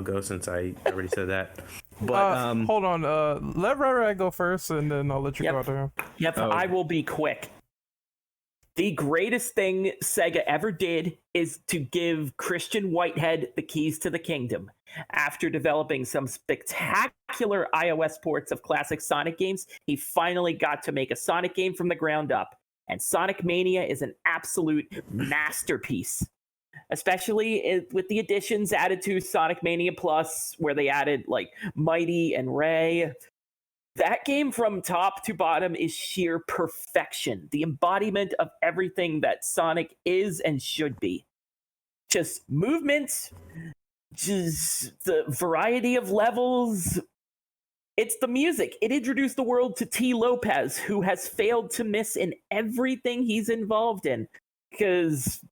go since I already said that. But Hold on. Let Rara go first, and then I'll let you Yep. go after him. yep, Oh. I will be quick. The greatest thing Sega ever did is to give Christian Whitehead the keys to the kingdom. After developing some spectacular iOS ports of classic Sonic games, he finally got to make a Sonic game from the ground up. And Sonic Mania is an absolute masterpiece. Especially with the additions added to Sonic Mania Plus, where they added like Mighty and Ray. That game from top to bottom is sheer perfection. The embodiment of everything that Sonic is and should be. Just movement, just the variety of levels. It's the music. It introduced the world to T. Lopez, who has failed to miss in everything he's involved in. Because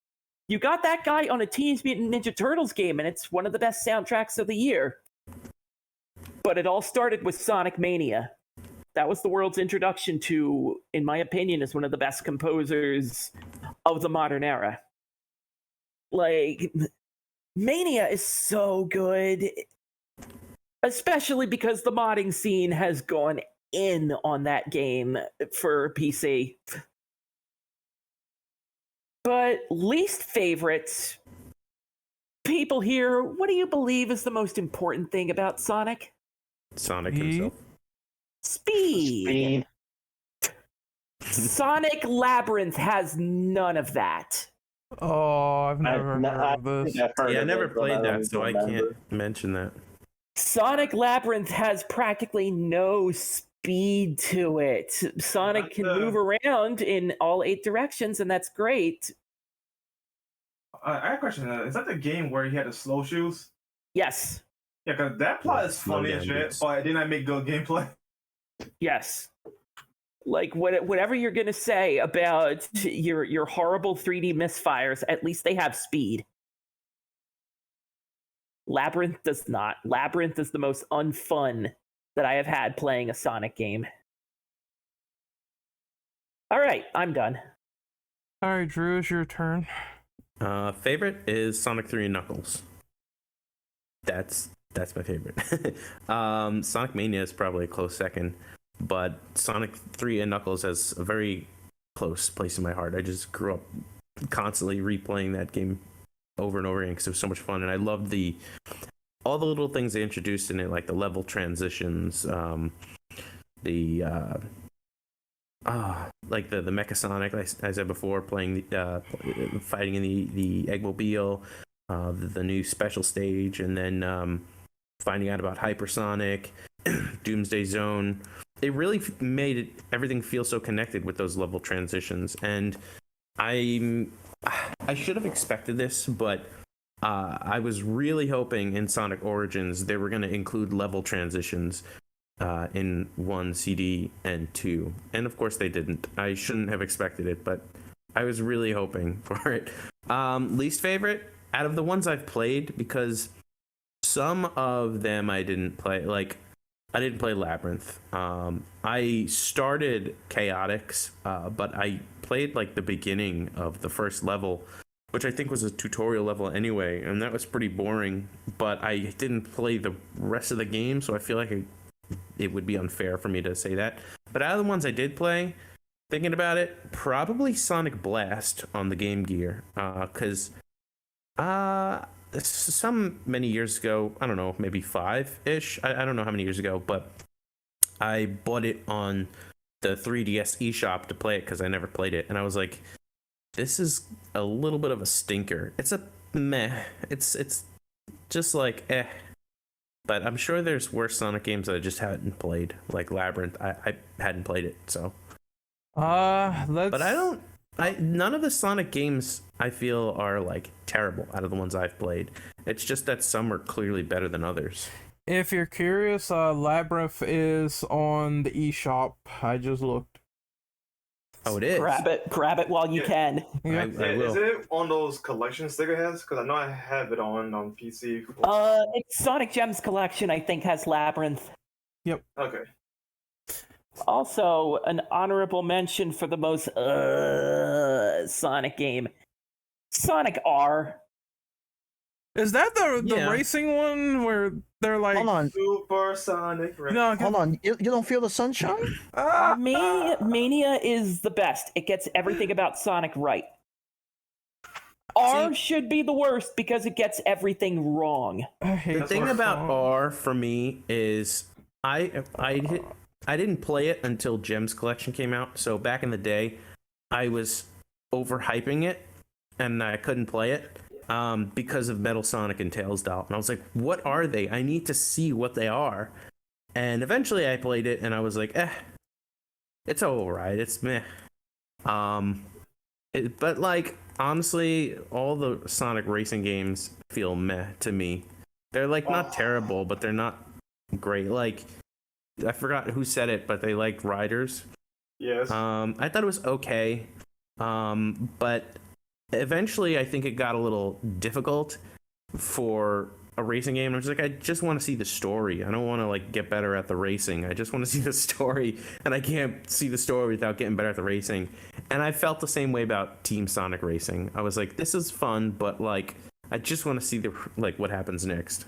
you got that guy on a Teenage Mutant Ninja Turtles game, and it's one of the best soundtracks of the year. But it all started with Sonic Mania. That was the world's introduction to, in my opinion, is one of the best composers of the modern era. Like, Mania is so good, especially because the modding scene has gone in on that game for PC. But least favorites, people here, what do you believe is the most important thing about Sonic? Sonic He- himself. Speed. Sonic Labyrinth has none of that. Oh, I've never heard of this. think I've heard Yeah, I of never it, but played that, don't so I remember. can't mention that. Sonic Labyrinth has practically no speed to it. Sonic can move around in all 8 directions, and that's great. I have a question. Is that the game where he had the slow shoes? Yes. Yeah, because that plot is Slow funny as down shit, boots. but it did not make good gameplay. Yes. Like whatever you're gonna say about your horrible 3D misfires, at least they have speed. Labyrinth does not. Labyrinth is the most unfun that I have had playing a Sonic game. All right, I'm done. All right, Drew, it's your turn. Favorite is Sonic 3 and Knuckles. That's my favorite. Sonic Mania is probably a close second, but Sonic 3 and Knuckles has a very close place in my heart. I just grew up constantly replaying that game over and over again because it was so much fun, and I loved all the little things they introduced in it, like the level transitions, like the Mecha Sonic, like I said before, playing fighting in the Eggmobile, the new special stage, and then finding out about Hypersonic, Doomsday Zone. It really made everything feel so connected with those level transitions, and I should have expected this, but I was really hoping in Sonic Origins they were going to include level transitions in 1 CD and 2, and of course they didn't. I shouldn't have expected it, but I was really hoping for it. Least favorite out of the ones I've played, because some of them I didn't play. Like, I didn't play Labyrinth. I started Chaotix, but I played like the beginning of the first level, which I think was a tutorial level anyway, and that was pretty boring. But I didn't play the rest of the game, so I feel like it would be unfair for me to say that. But out of the ones I did play, thinking about it, probably Sonic Blast on the Game Gear, because many years ago, I don't know, maybe 5-ish, I don't know how many years ago, but I bought it on the 3DS eShop to play it because I never played it, and I was like, this is a little bit of a stinker. It's a meh. It's just like But I'm sure there's worse Sonic games that I just hadn't played, like Labyrinth. I hadn't played it, so. But none of the Sonic games I feel are like terrible out of the ones I've played. It's just that some are clearly better than others. If you're curious, Labyrinth is on the eShop. I just looked. Oh, it is? Grab it while you can. Yeah. I will. Is it on those collection Sega has? Because I know I have it on PC. It's Sonic Gems Collection, I think, has Labyrinth. Okay. Also, an honorable mention for the most Sonic game, Sonic R. Is that the Yeah. racing one where they're like... Hold on, Super Sonic. No, hold on. You don't feel the sunshine? Mania is the best. It gets everything about Sonic right. R should be the worst because it gets everything wrong. The thing about R for me is I didn't play it until Gems Collection came out. So back in the day, I was overhyping it and I couldn't play it because of Metal Sonic and Tails Doll. And I was like, what are they? I need to see what they are. And eventually I played it and I was like, it's alright. It's meh. But like, honestly, all the Sonic racing games feel meh to me. They're like not terrible, but they're not great. Like, I forgot who said it, but they like Riders. Yes. I thought it was okay, but eventually I think it got a little difficult for a racing game. I was like, I just want to see the story. I don't want to like get better at the racing. I just want to see the story, and I can't see the story without getting better at the racing. And I felt the same way about Team Sonic Racing. I was like, this is fun, but like, I just want to see what happens next.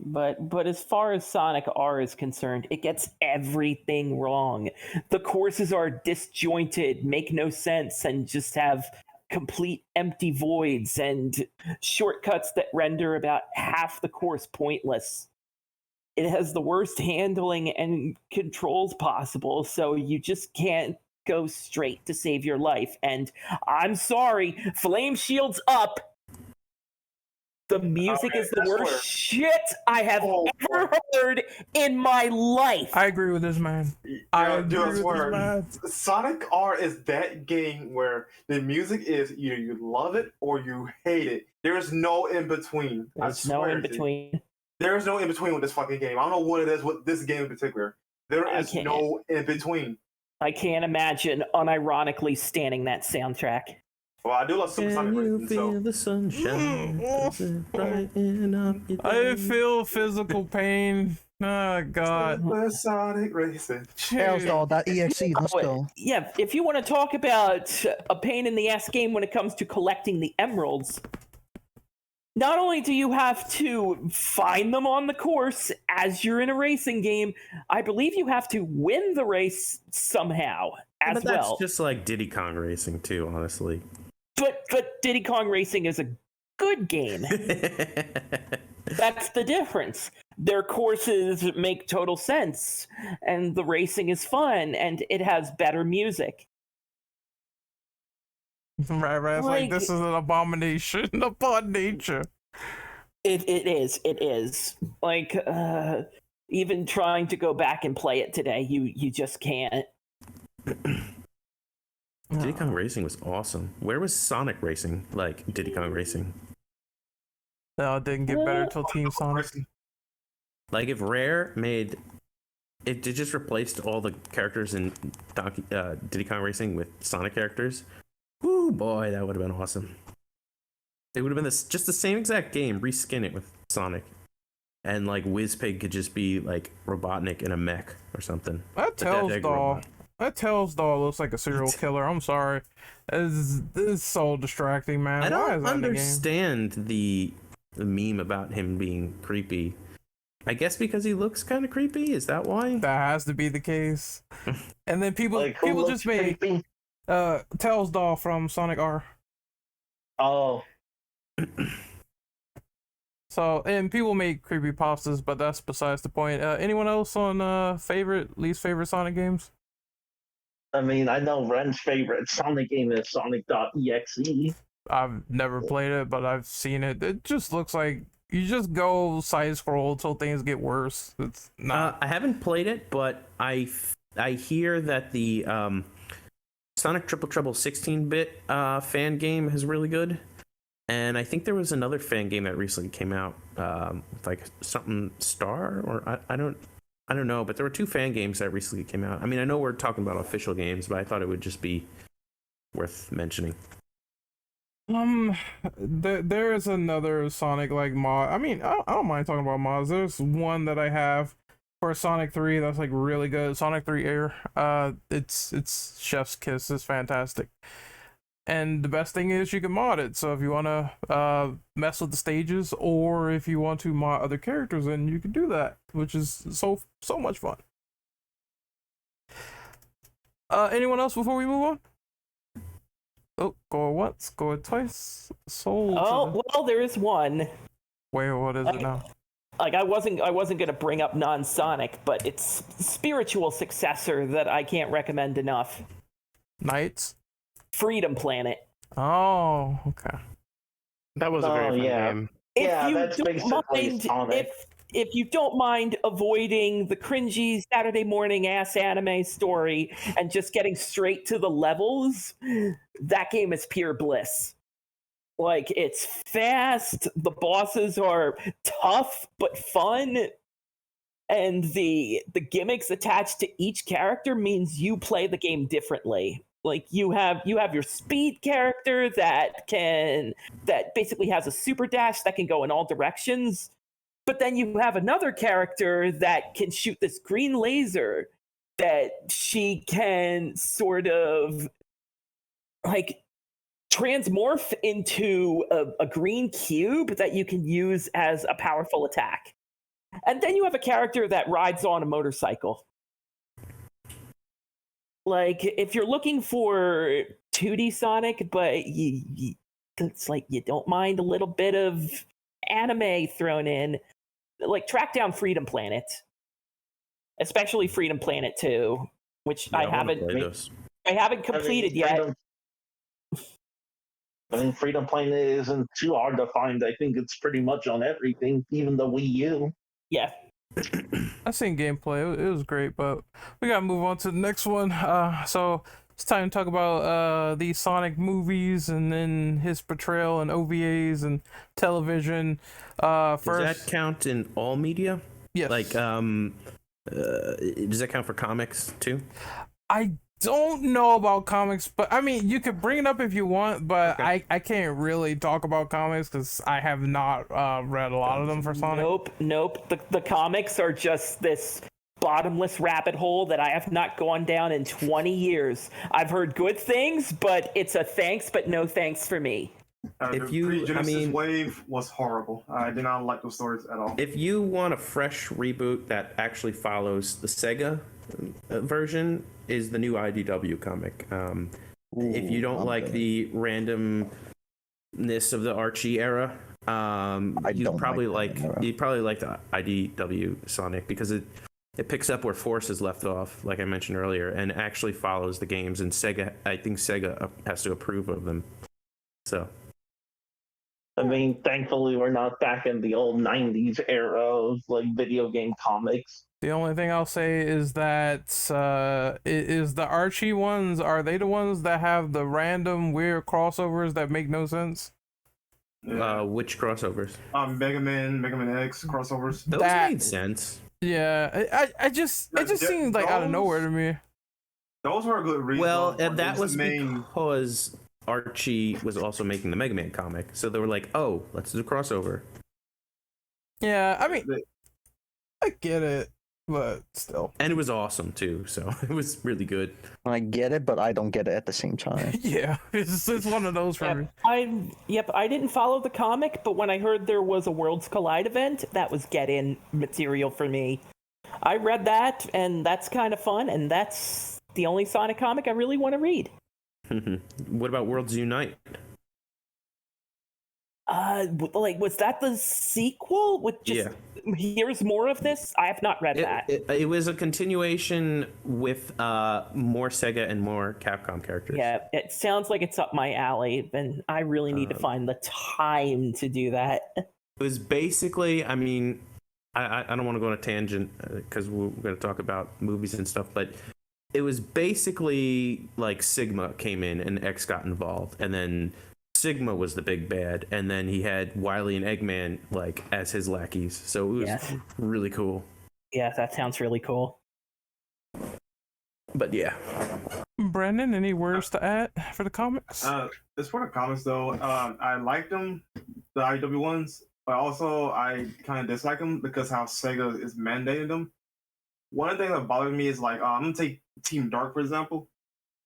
But as far as Sonic R is concerned, it gets everything wrong. The courses are disjointed, make no sense, and just have complete empty voids and shortcuts that render about half the course pointless. it has the worst handling and controls possible, so you just can't go straight to save your life. And I'm sorry, flame shields up. The music is the worst shit I have ever heard in my life. I agree with this man. I agree with this man. Sonic R is that game where the music is either you love it or you hate it. There is no in between. There's no in between. There is no in between with this fucking game. I don't know what it is with this game in particular. There is no in between. I can't imagine unironically standing that soundtrack. Well, I do love Supersonic Racing, so... the sunshine? I feel physical pain. Oh, God. Supersonic Racing. Tails doll, that EXE, let's go. Yeah, if you want to talk about a pain in the ass game when it comes to collecting the emeralds, not only do you have to find them on the course as you're in a racing game, I believe you have to win the race somehow as but that's well. just like Diddy Kong Racing too, honestly. But Diddy Kong Racing is a good game. That's the difference. Their courses make total sense, and the racing is fun, and it has better music. Right. It's like this is an abomination upon nature. It is. Like, even trying to go back and play it today, you just can't. Diddy Kong Racing was awesome. Where was Sonic Racing like Diddy Kong Racing? No, it didn't get better until Team Sonic. Like if Rare made it just replaced all the characters in Diddy Kong Racing with Sonic characters. Woo boy, that would have been awesome. It would have been just the same exact game, reskin it with Sonic. And like Wizpig could just be like Robotnik in a mech or something. That Tails doll looks like a serial killer. I'm sorry. This is so distracting, man. I Why don't is that in the game? understand the meme about him being creepy. I guess because he looks kind of creepy. Is that why? That has to be the case. And then people Like, who just looks made creepy? Tails doll from Sonic R. Oh, So, and people make creepy pastas, but that's besides the point. Anyone else on least favorite Sonic games? I mean, I know Ren's favorite Sonic game is Sonic.exe. I've never played it, but I've seen it. It just looks like you just go side scroll till things get worse. It's not. I haven't played it, but I hear that the Sonic Triple Trouble 16-bit fan game is really good. And I think there was another fan game that recently came out, like something Star, or I don't know, but there were two fan games that recently came out. I mean, I know we're talking about official games, but I thought it would just be worth mentioning. There is another Sonic like mod. I mean, I don't mind talking about mods. There's one that I have for Sonic 3 that's like really good. Sonic 3 Air. It's Chef's Kiss. It's fantastic. And the best thing is you can mod it. So if you want to mess with the stages, or if you want to mod other characters, then you can do that, which is so much fun. Anyone else before we move on? Oh, go once, go twice. Soul. Oh, well, there is one. Wait, what is it now? Like I wasn't gonna bring up non-Sonic, but it's spiritual successor that I can't recommend enough. Knights? Freedom Planet. Oh, okay. That was a very fun game. If you don't mind avoiding the cringy Saturday morning ass anime story and just getting straight to the levels, that game is pure bliss. Like, it's fast, the bosses are tough but fun, and the gimmicks attached to each character means you play the game differently. Like, you have your speed character that basically has a super dash that can go in all directions. But then you have another character that can shoot this green laser that she can sort of like transmorph into a green cube that you can use as a powerful attack. And then you have a character that rides on a motorcycle. Like, if you're looking for 2D Sonic, but it's like you don't mind a little bit of anime thrown in, like track down Freedom Planet, especially Freedom Planet 2, which I haven't completed yet. Freedom Planet isn't too hard to find. I think it's pretty much on everything, even the Wii U. Yeah. I seen gameplay. It was great, but we gotta move on to the next one. So it's time to talk about the Sonic movies and then his portrayal and OVAs and television. First, does that count in all media? Yes. Like, does that count for comics too? I don't know about comics, but I mean, you could bring it up if you want, but okay. I can't really talk about comics because I have not read a lot of them for Sonic. Nope. The comics are just this bottomless rabbit hole that I have not gone down in 20 years. I've heard good things, but it's a thanks but no thanks for me. The pre-Genesis wave was horrible. I did not like those stories at all. If you want a fresh reboot that actually follows the Sega version, is the new IDW comic. If you don't like the randomness of the Archie era, you'd probably like the IDW Sonic because it picks up where Forces left off, like I mentioned earlier, and actually follows the games. And I think Sega has to approve of them. So. I mean, thankfully, we're not back in the old 90s era of like video game comics. The only thing I'll say is that is the Archie ones, are they the ones that have the random weird crossovers that make no sense? Yeah. Which crossovers? Mega Man X crossovers. Those made sense. Yeah, it just seemed like out of nowhere to me. Those were a good reason. Well, that was because Archie was also making the Mega Man comic, so they were like, "Oh, let's do a crossover." Yeah, I mean, I get it, but still. And it was awesome too, so it was really good. I get it, but I don't get it at the same time. Yeah, it's one of those for me. I didn't follow the comic, but when I heard there was a Worlds Collide event, that was get-in material for me. I read that, and that's kind of fun, and that's the only Sonic comic I really want to read. What about Worlds Unite? Was that the sequel with just here's more of this? I have not read that. It was a continuation with more Sega and more Capcom characters. Yeah, it sounds like it's up my alley, and I really need to find the time to do that. It was basically, I mean, I don't want to go on a tangent because we're going to talk about movies and stuff, but it was basically like Sigma came in and X got involved, and then Sigma was the big bad, and then he had Wily and Eggman like as his lackeys. So it was really cool. Yeah, that sounds really cool. But yeah. Brandon, any words to add for the comics? As for the comics though, I liked them, the IW ones, but also I kind of dislike them because how Sega is mandating them. One thing that bothered me is like, I'm gonna take Team Dark for example.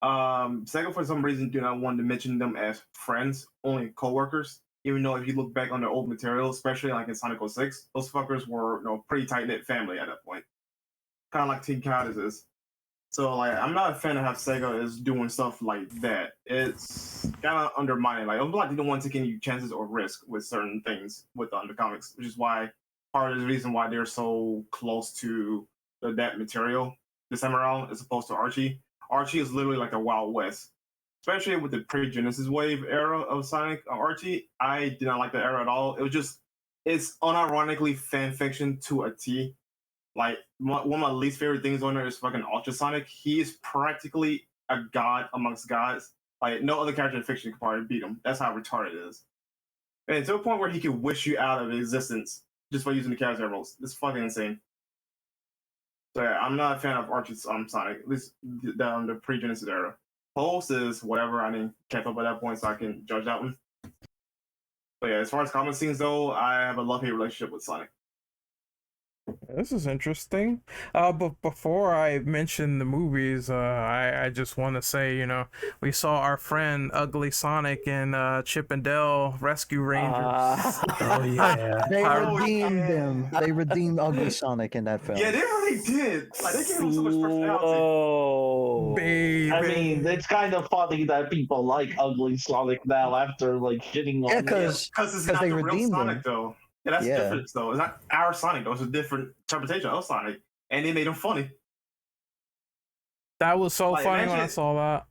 Sega for some reason do not want to mention them as friends, only co-workers. Even though if you look back on their old material, especially like in Sonic 06, those fuckers were pretty tight knit family at that point. Kind of like Team Cadis is. So like, I'm not a fan of how Sega is doing stuff like that. It's kind of undermining. Like, I'm like they don't want to take any chances or risk with certain things with the comics, which is why part of the reason why they're so close to that material this time around as opposed to Archie. Archie is literally like a Wild West, especially with the pre-Genesis wave era of Sonic. Archie, I did not like that era at all. It's unironically fan fiction to a T. Like one of my least favorite things on there is fucking Ultra Sonic. He is practically a god amongst gods. Like no other character in fiction can probably beat him. That's how retarded it is. And to a point where he can wish you out of existence just by using the character emeralds. It's fucking insane. So yeah, I'm not a fan of Archie's Sonic, at least the pre-Genesis era. Pulse is whatever. I didn't catch up at that point, so I can judge that one. But yeah, as far as comic scenes though, I have a love-hate relationship with Sonic. This is interesting. But before I mention the movies, I just want to say, we saw our friend Ugly Sonic in Chip and Dale Rescue Rangers. Oh yeah, they redeemed him. They redeemed Ugly Sonic in that film. Yeah, they really did. Like they gave him so much personality. Oh, baby. I mean, it's kind of funny that people like Ugly Sonic now after like shitting on him. Because it's not they the real redeemed Sonic him. though. Yeah, that's Yeah. different though. It's not our Sonic though. It's a different interpretation of Sonic, and they made him funny. That was so Like, funny when I imagine- saw that.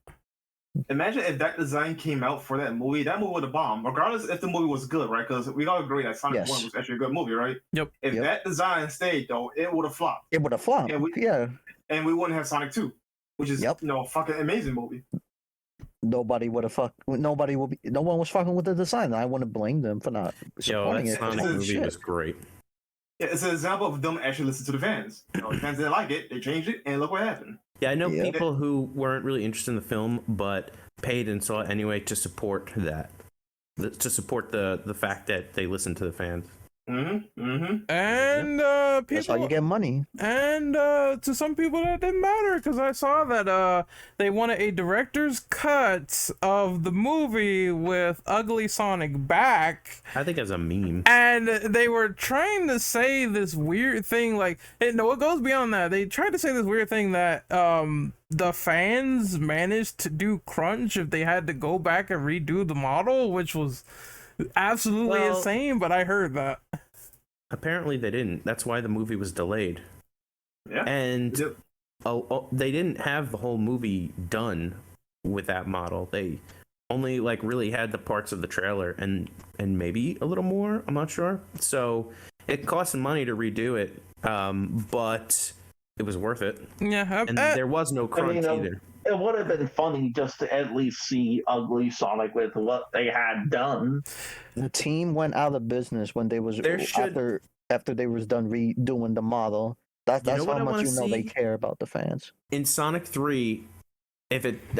Imagine if that design came out for that movie. That movie would have bombed, regardless if the movie was good, right? Because we all agree that Sonic Yes. 1 was actually a good movie, right? Yep. If Yep. that design stayed though, it would have flopped, It would have flopped. Yeah, Yeah. and we wouldn't have Sonic 2, which is Yep. a fucking amazing movie. Nobody would have fucked. Nobody would be. No one was fucking with the design. I wouldn't blame them for not Yo, supporting that it. Sonic Holy movie shit. was great. Yeah, it's an example of them actually listening to the fans. The fans didn't like it, they changed it, and look what happened. Yeah, I know Yeah. people who weren't really interested in the film, but paid and saw it anyway to support that, to support the fact that they listened to the fans. And That's how you people, get money. and to some people that didn't matter because I saw that they wanted a director's cut of the movie with Ugly Sonic back. I think as a meme. And they were trying to say this weird thing, like, no, it goes beyond that. They tried to say this weird thing that the fans managed to do crunch if they had to go back and redo the model, which was absolutely Well- insane, but I heard that. Apparently they didn't. That's why the movie was delayed. Yeah. And Yep. they didn't have the whole movie done with that model. They only really had the parts of the trailer and maybe a little more. I'm not sure. So it cost money to redo it, but it was worth it. Yeah, And there was no crunch either. It would have been funny just to at least see Ugly Sonic with what they had done. The team went out of business when they was There should- after they was done redoing the model. That's know what I how much wanna they see? care about the fans. In Sonic 3,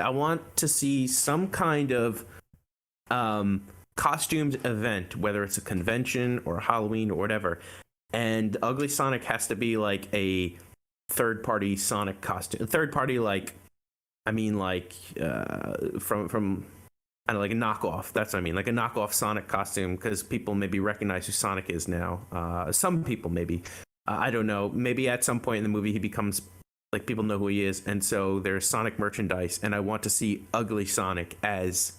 I want to see some kind of costumed event, whether it's a convention or Halloween or whatever, and Ugly Sonic has to be like a third-party Sonic costume. Third-party, from I don't know, like a knockoff. That's what I mean, like a knockoff Sonic costume, because people maybe recognize who Sonic is now. Some people maybe. I don't know. Maybe at some point in the movie he becomes people know who he is, and so there's Sonic merchandise, and I want to see Ugly Sonic as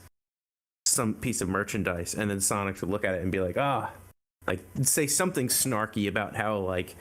some piece of merchandise, and then Sonic would look at it and be like, say something snarky about how I'd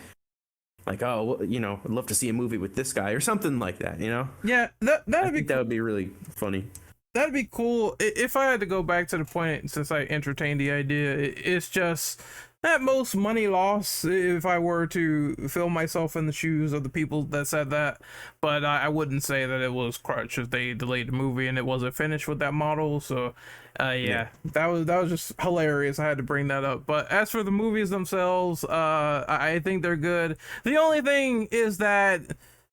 love to see a movie with this guy or something like that, Yeah, I that'd be think that would be really funny. That'd be cool. If I had to go back to the point, since I entertained the idea, it's just at most money loss if I were to film myself in the shoes of the people that said that. But I wouldn't say that it was crutch if they delayed the movie and it wasn't finished with that model. So that was just hilarious. I had to bring that up. But as for the movies themselves, I think they're good. The only thing is that,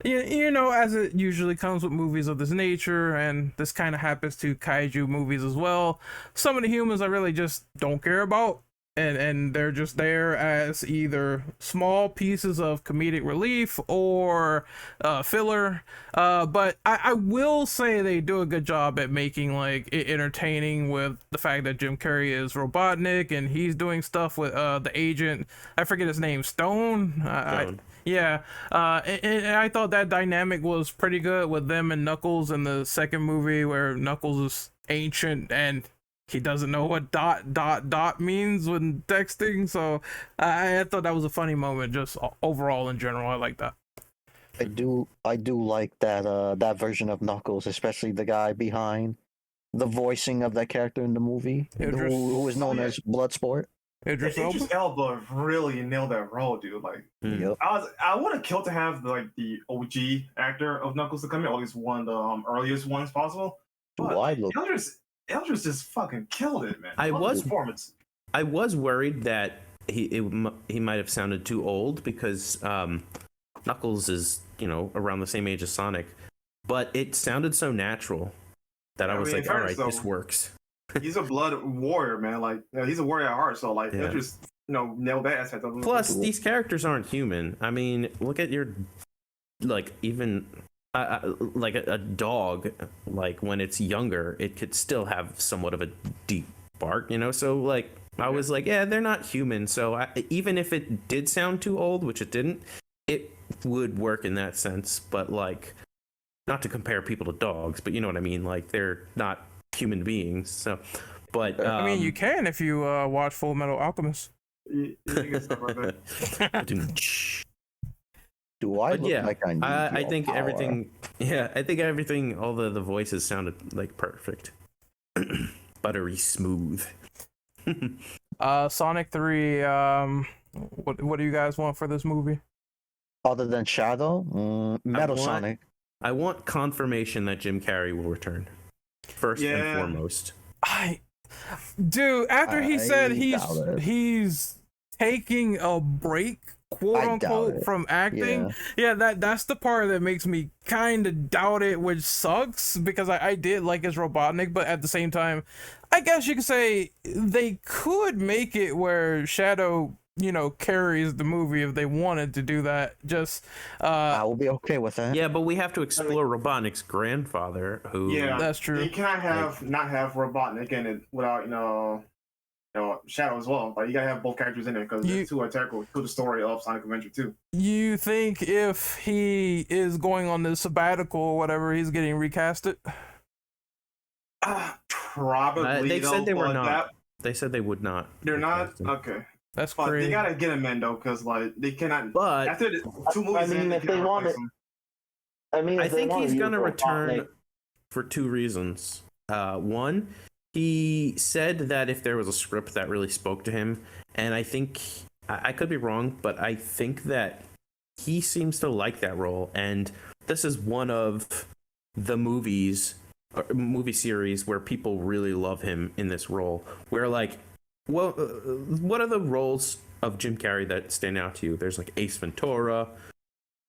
as it usually comes with movies of this nature, and this kind of happens to kaiju movies as well, some of the humans I really just don't care about, and they're just there as either small pieces of comedic relief or filler. But I will say they do a good job at making it entertaining, with the fact that Jim Carrey is Robotnik and he's doing stuff with the agent. I forget his name, Stone. And I thought that dynamic was pretty good with them and Knuckles in the second movie, where Knuckles is ancient and he doesn't know what ... means when texting. So I thought that was a funny moment. Just overall in general, I like that. I do like that version of Knuckles, especially the guy behind the voicing of that character in the movie, who is known as Bloodsport. Idris Elba? Idris Elba really nailed that role, dude. Yep. I would have killed to have the OG actor of Knuckles to come in, or at least one of the earliest ones possible. But Eldris just fucking killed it, man. Performance. I was worried that he might have sounded too old, because Knuckles is around the same age as Sonic, but it sounded so natural that I was like, all right, this works. He's a blood warrior, man. He's a warrior at heart. So Eldris, nailed that aspect of him. Plus, these characters aren't human. I mean, look at your even. A dog, when it's younger, it could still have somewhat of a deep bark, so I was like, yeah, they're not human. So even if it did sound too old, which it didn't, it would work in that sense. But not to compare people to dogs, but you know what I mean, they're not human beings. So but I mean, you can if you watch Full Metal Alchemist. You can stop right there. Do I But look yeah, like I need I your think power? everything. Yeah, I think everything. All the voices sounded like perfect, buttery smooth. Sonic 3. What do you guys want for this movie? Other than Shadow, Metal want- Sonic. I want confirmation that Jim Carrey will return, first and Yeah. foremost. Dude, after he said I doubt it. he's taking a break, quote I doubt unquote, it. from acting. Yeah, that's the part that makes me kind of doubt it, which sucks because I did like his Robotnik, but at the same time, I guess you could say they could make it where Shadow, carries the movie if they wanted to do that. Just I will be okay with that. Yeah, but we have to explore Robotnik's grandfather, who. Yeah, that's true. You cannot not have Robotnik in it without Shadow as well. Like you gotta have both characters in it because the two are integral to the story of Sonic Adventure 2. You think if he is going on this sabbatical or whatever, he's getting recasted? Probably. They said they were but not. They said they would not. They're not recast him. okay. That's But crazy. they gotta get him in though, because like they cannot. But After the two movies, mean, if they cannot want replace it- him. I I think he's gonna return Robotnik. for two reasons. One, he said that if there was a script that really spoke to him, and I think I could be wrong, but I think that he seems to like that role, and this is one of the movie series where people really love him in this role. Where like, well, what are the roles of Jim Carrey that stand out to you? There's like Ace Ventura.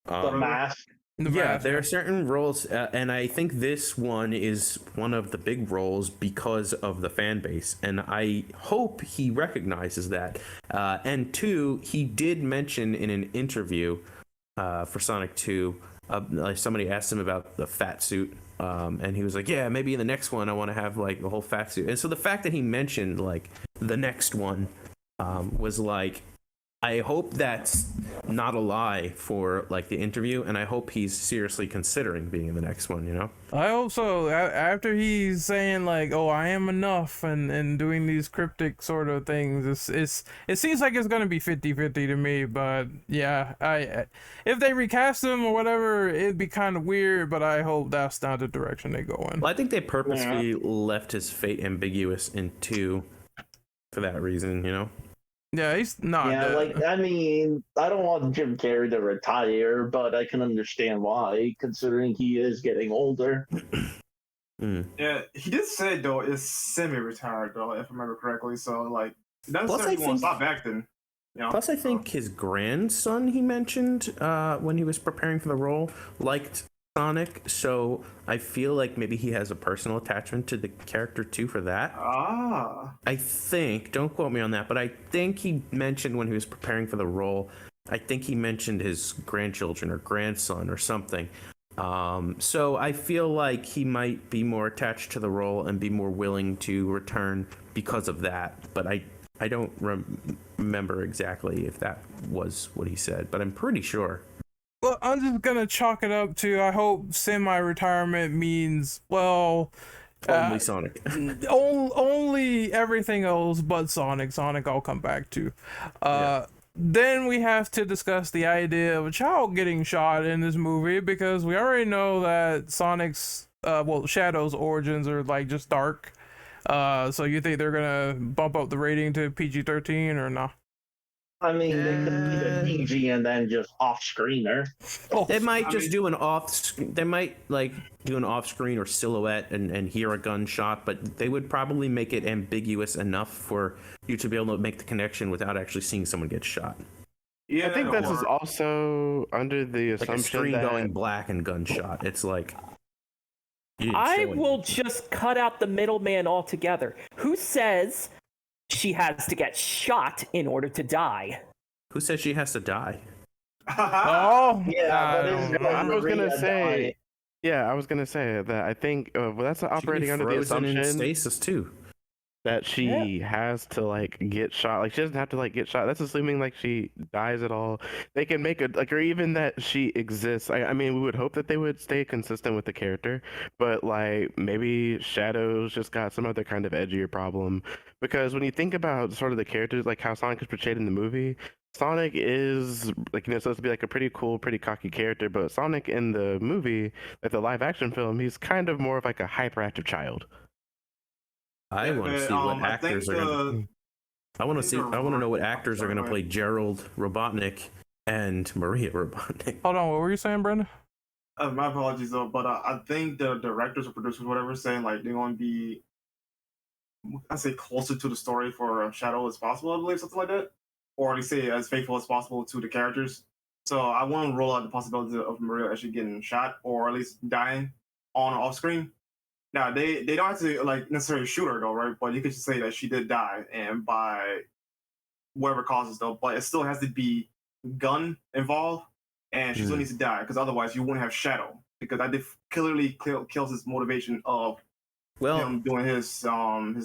The Mask. Yeah, there are certain roles, and I think this one is one of the big roles because of the fan base, and I hope he recognizes that. And two, he did mention in an interview for Sonic 2, like somebody asked him about the fat suit, and he was like, yeah, maybe in the next one I want to have like the whole fat suit. And so the fact that he mentioned like the next one was like, I hope that's not a lie for like the interview, and I hope he's seriously considering being in the next one. I hope so. After he's saying like, "Oh, I am enough," and doing these cryptic sort of things, it seems like it's gonna be 50-50 to me. But yeah, if they recast him or whatever, it'd be kind of weird. But I hope that's not the direction they go in. Well, I think they purposely left his fate ambiguous in 2 for that reason. Yeah, he's not. Yeah, dead. I mean, I don't want Jim Carrey to retire, but I can understand why, considering he is getting older. Yeah, he did say though it's semi-retired though, if I remember correctly. So like, it doesn't Plus, say I he won't think- stop acting. Plus, I think his grandson he mentioned when he was preparing for the role liked Sonic, so I feel like maybe he has a personal attachment to the character too for that. I think, don't quote me on that, but I think he mentioned when he was preparing for the role, I think he mentioned his grandchildren or grandson or something. So I feel like he might be more attached to the role and be more willing to return because of that. But I don't remember exactly if that was what he said, but I'm pretty sure. Well, I'm just gonna chalk it up to I hope semi-retirement means Only Sonic. only everything else but Sonic. Sonic I'll come back to. Then we have to discuss the idea of a child getting shot in this movie because we already know that Sonic's Shadow's origins are like just dark. So you think they're gonna bump up the rating to PG-13 or not? I mean, they could be the PG and then just off-screener. They might just do an they might like do an off-screen or silhouette and hear a gunshot, but they would probably make it ambiguous enough for you to be able to make the connection without actually seeing someone get shot. Yeah, I think this is or- also under the Like a assumption screen that going black and gunshot. It's like you didn't I show it. will just cut out the middleman altogether. Who says she has to get shot in order to die? Who says she has to die? Oh, Yeah, but I it's don't know. I was gonna Maria say, died. yeah, I was gonna say that I think well, that's She could operating be under the frozen in assumption. stasis too. that she has to like get shot. Like she doesn't have to like get shot. That's assuming like she dies at all. They can make it like, or even that she exists. I mean, we would hope that they would stay consistent with the character, but like maybe Shadow's just got some other kind of edgier problem. Because when you think about sort of the characters, like how Sonic is portrayed in the movie, Sonic is like supposed to be like a pretty cool, pretty cocky character, but Sonic in the movie, like the live action film, he's kind of more of like a hyperactive child. I want to see what I think actors are going to. I want to see. I want to know what actors are going to play Gerald Robotnik and Maria Robotnik. Hold on, what were you saying, Brandon? My apologies though, but I think the directors or producers, whatever, saying like they're going to be, I say, closer to the story for Shadow as possible. I believe something like that, or they say as faithful as possible to the characters. So I want to roll out the possibility of Maria actually getting shot or at least dying on or off screen. Now they don't have to like necessarily shoot her though, right? But you could just say that she did die and by whatever causes though. But it still has to be gun involved, and she still needs to die because otherwise you wouldn't have Shadow because that clearly kills his motivation of him doing his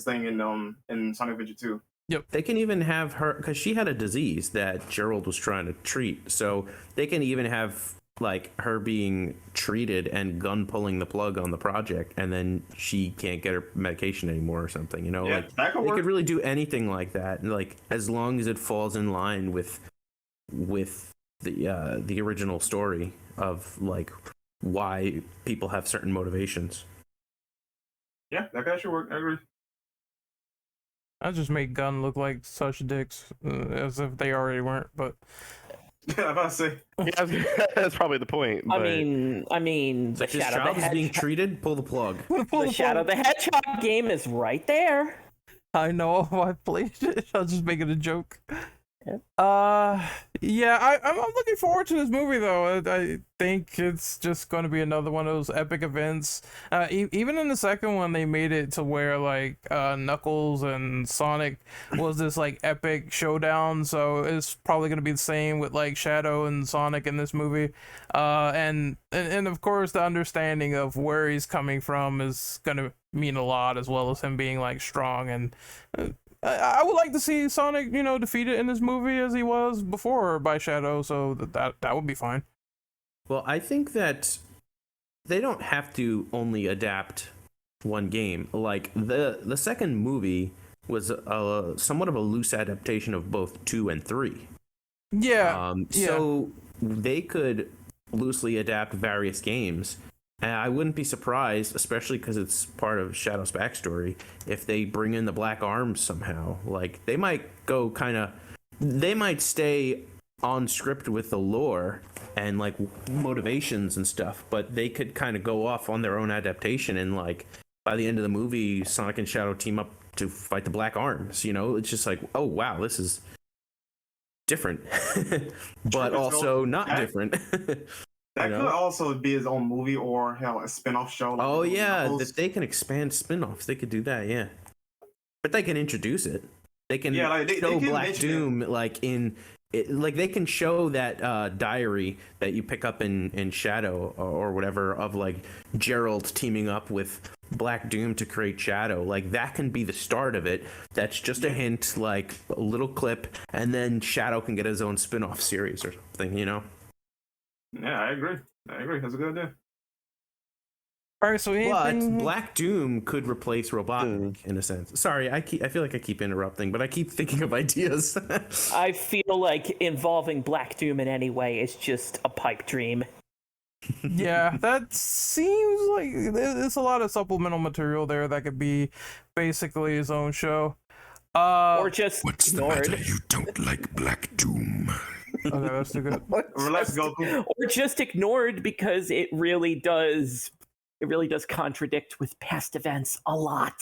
thing in Sonic Adventure 2. Yep. They can even have her because she had a disease that Gerald was trying to treat, so they can even have like her being treated and gun pulling the plug on the project, and then she can't get her medication anymore or something. You know, like that could they work. could really do anything like that, like as long as it falls in line with the original story of like why people have certain motivations. Yeah, that could actually work. I agree. I just make Gun look like such dicks, as if they already weren't. But yeah, I'm about to say. Yeah, that's probably the point. I mean, the Shadow is being treated. Pull the plug. The Shadow the Hedgehog game is right there. I know. I played it. I was just making a joke. Yeah, I'm looking forward to this movie though. I think it's just going to be another one of those epic events. Even in the second one, they made it to where like Knuckles and Sonic was this like epic showdown. So it's probably going to be the same with like Shadow and Sonic in this movie. And of course the understanding of where he's coming from is going to mean a lot, as well as him being like strong and. I would like to see Sonic, defeated in this movie as he was before by Shadow, so that would be fine. Well, I think that they don't have to only adapt one game. Like the second movie was somewhat of a loose adaptation of both 2 and 3. Yeah. So they could loosely adapt various games. And I wouldn't be surprised, especially because it's part of Shadow's backstory, if they bring in the Black Arms somehow. Like, they might they might stay on script with the lore and, like, motivations and stuff, but they could kind of go off on their own adaptation and, like, by the end of the movie, Sonic and Shadow team up to fight the Black Arms, It's just like, oh, wow, this is different, but also not different. That could also be his own movie or hell, a spin-off show. Like oh yeah, that they can expand spin-offs. They could do that, yeah. But they can introduce it. They can show Black Doom like in it, like they can show that diary that you pick up in Shadow or whatever of like Gerald teaming up with Black Doom to create Shadow. Like that can be the start of it. That's just a hint, like a little clip, and then Shadow can get his own spin-off series or something, Yeah, I agree. That's a good idea. All right, so but Black Doom could replace Robotnik in a sense. Sorry, I feel like I keep interrupting, but I keep thinking of ideas. I feel like involving Black Doom in any way is just a pipe dream. Yeah, that seems like there's a lot of supplemental material there that could be basically his own show. Or just What's ignored. the matter? You don't like Black Doom? Okay, that's too good. Relax, Goku. Or just ignored because it really does contradict with past events a lot.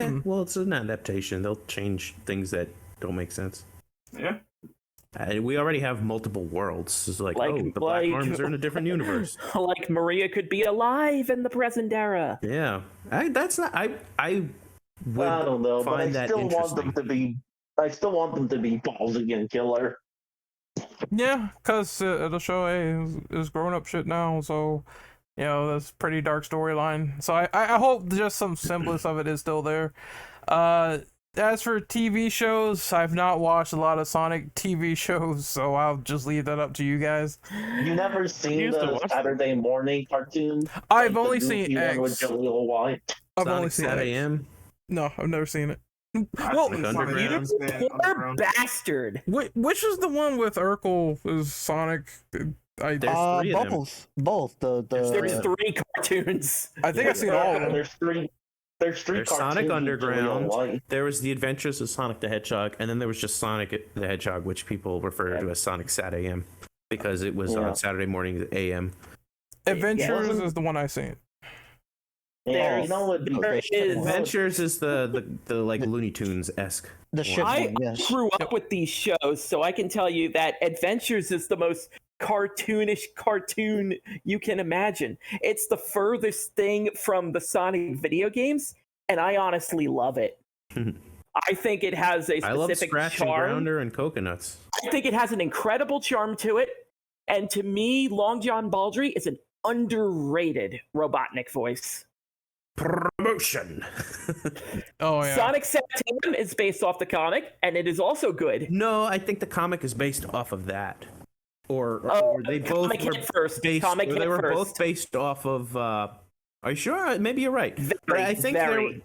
Yeah, well, it's an adaptation. They'll change things that don't make sense. Yeah. We already have multiple worlds. It's like the Black Arms are in a different universe. Like Maria could be alive in the present era. Yeah, I don't know, but I still want them to be. I still want them to be balls again killer. Yeah, because it'll show his grown-up shit now, so You know, that's pretty dark storyline. So I hope just some semblance of it is still there. As for TV shows, I've not watched a lot of Sonic TV shows, so I'll just leave that up to you guys. You never seen used to the watch Saturday morning cartoon? I've Like the only seen goofy one with X. Jaleel White? I've only Sonic seen Sat X. AM. No, I've never seen it. I've Well, seen Like Sonic Underground? Underground. Poor Underground. bastard. Which is the one with Urkel as Sonic? There's three of them. Both. There's 3 cartoons. I think I've seen all of them. There's three. There's There's cartoons Sonic with Underground. Jaleel White. There was The Adventures of Sonic the Hedgehog, and then there was just Sonic the Hedgehog, which people refer to as Sonic Sat AM because it was Yeah. on Saturday morning at AM. Adventures wasn't- is the one I seen. Yeah, you know what? There is- Adventures is the like Looney Tunes esque. The ship I one, yes. grew up with these shows, so I can tell you that Adventures is the most cartoonish cartoon you can imagine. It's the furthest thing from the Sonic video games, and I honestly love it. I think it has a I love specific Scratch and charm. Grounder and Coconuts. I think it has an incredible charm to it, and to me, Long John Baldry is an underrated Robotnik voice. Promotion. Oh yeah. Sonic Saturn is based off the comic, and it is also good. No, I think the comic is based off of that. Or they the both comic were hit first. based. Comic Or they hit were first. both based off of. Are you sure? Maybe you're right. But Very, I think very.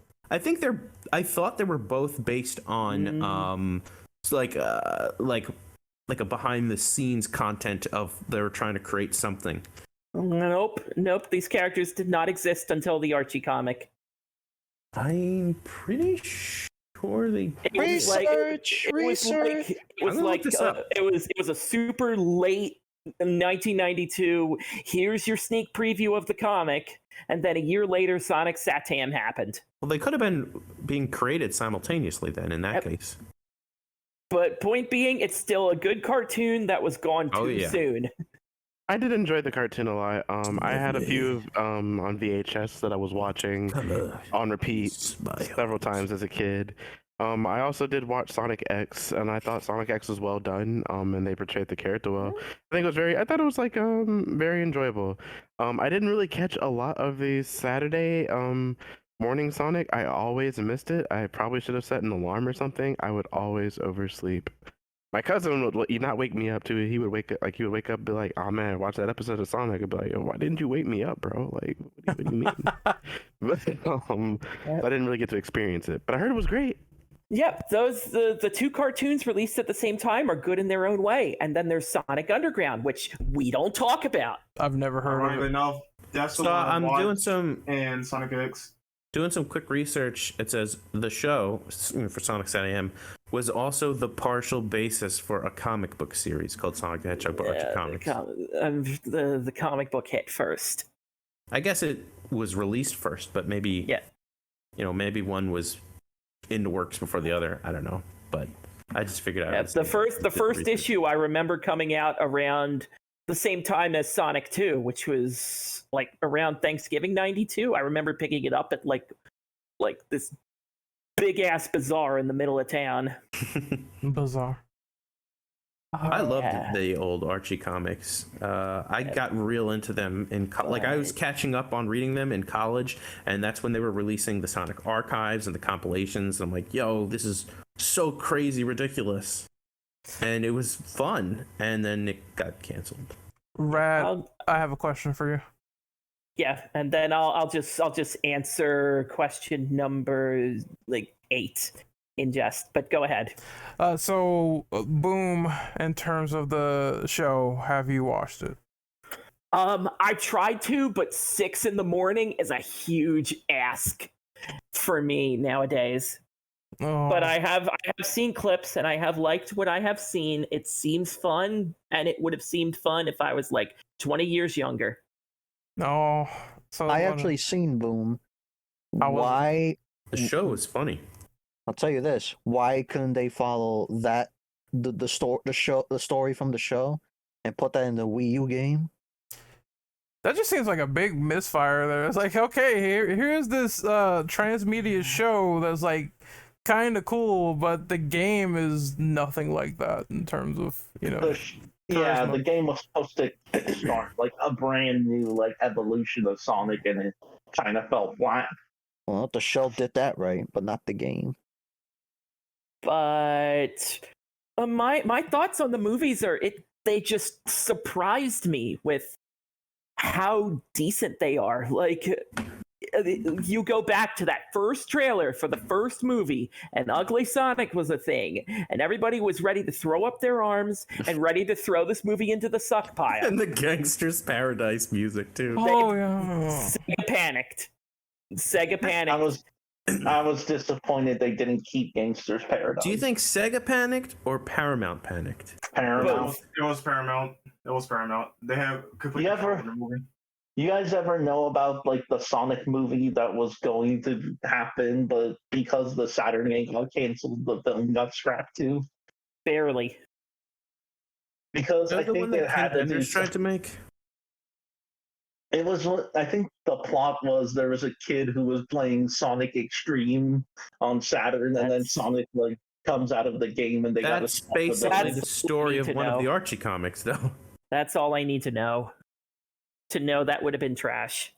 I thought they were both based on like a behind the scenes content of they were trying to create something. Nope. These characters did not exist until the Archie comic. I'm pretty sure they. It was like it was a super late 1992. Here's your sneak preview of the comic, and then a year later, Sonic Satam happened. Well, they could have been being created simultaneously then. In that Yep. case, But point being, it's still a good cartoon that was gone too Oh, yeah. soon. I did enjoy the cartoon a lot. I had a few on VHS that I was watching on repeat several times as a kid. I also did watch Sonic X, and I thought Sonic X was well done. And they portrayed the character well. I thought it was like very enjoyable. I didn't really catch a lot of the Saturday morning Sonic. I always missed it. I probably should have set an alarm or something. I would always oversleep. My cousin would not wake me up too. He would wake up and be like, "Oh man, watch that episode of Sonic." I'd be like, "Why didn't you wake me up, bro? Like, what do you mean?" But, I didn't really get to experience it, but I heard it was great. Yep, the 2 cartoons released at the same time are good in their own way, and then there's Sonic Underground, which we don't talk about. I've never heard of Ironically it. enough, that's the so one I I'm watched, doing some and Sonic X. quick research. It says the show for Sonic Sat AM was also the partial basis for a comic book series called Sonic the Hedgehog by Archie Comics. The comic book hit first. I guess it was released first, but maybe maybe one was in the works before the other. I don't know, but I just figured out. Yeah, the first issue I remember coming out around the same time as Sonic 2, which was like around Thanksgiving '92. I remember picking it up at like this big ass bazaar in the middle of town. Bizarre. I loved Yeah. the old Archie comics. I got real into them I was catching up on reading them in college, and that's when they were releasing the Sonic archives and the compilations. I'm like, yo, this is so crazy ridiculous, and it was fun. And then it got canceled. Rad, I have a question for you. Yeah, and then I'll just answer question number 8 in jest. But go ahead. Boom, in terms of the show, have you watched it? I tried to, but 6 in the morning is a huge ask for me nowadays. Oh, But I have seen clips, and I have liked what I have seen. It seems fun, and it would have seemed fun if I was like 20 years younger. no. So I actually seen Boom. How was it? Why? The show was funny. I'll tell you this: why couldn't they follow that the story from the show and put that in the Wii U game? That just seems like a big misfire there. It's like, okay, here's this transmedia show that's like kind of cool, but the game is nothing like that in terms of, Yeah, Charisma. the game was supposed to start like a brand new like evolution of Sonic, and it kind of fell flat. Well, the show did that right, but not the game. But my thoughts on the movies are they just surprised me with how decent they are. Like, you go back to that first trailer for the first movie, and Ugly Sonic was a thing, and everybody was ready to throw up their arms and ready to throw this movie into the suck pile. And the Gangster's Paradise music too. Oh yeah. Sega panicked. Sega panicked. I was disappointed they didn't keep Gangster's Paradise. Do you think Sega panicked or Paramount panicked? Paramount? It was Paramount. It was Paramount. They have completely covered the movie. You guys ever know about like the Sonic movie that was going to happen, but because the Saturday got canceled, the film got scrapped too? Barely. Because I The think one it that had to do. tried to make. It was. I think the plot was there was a kid who was playing Sonic Extreme on Saturn, and then Sonic like comes out of the game, and they got to. That's basically That's the story of need to one of know. the Archie comics, though. That's all I need to know. To know that would have been trash.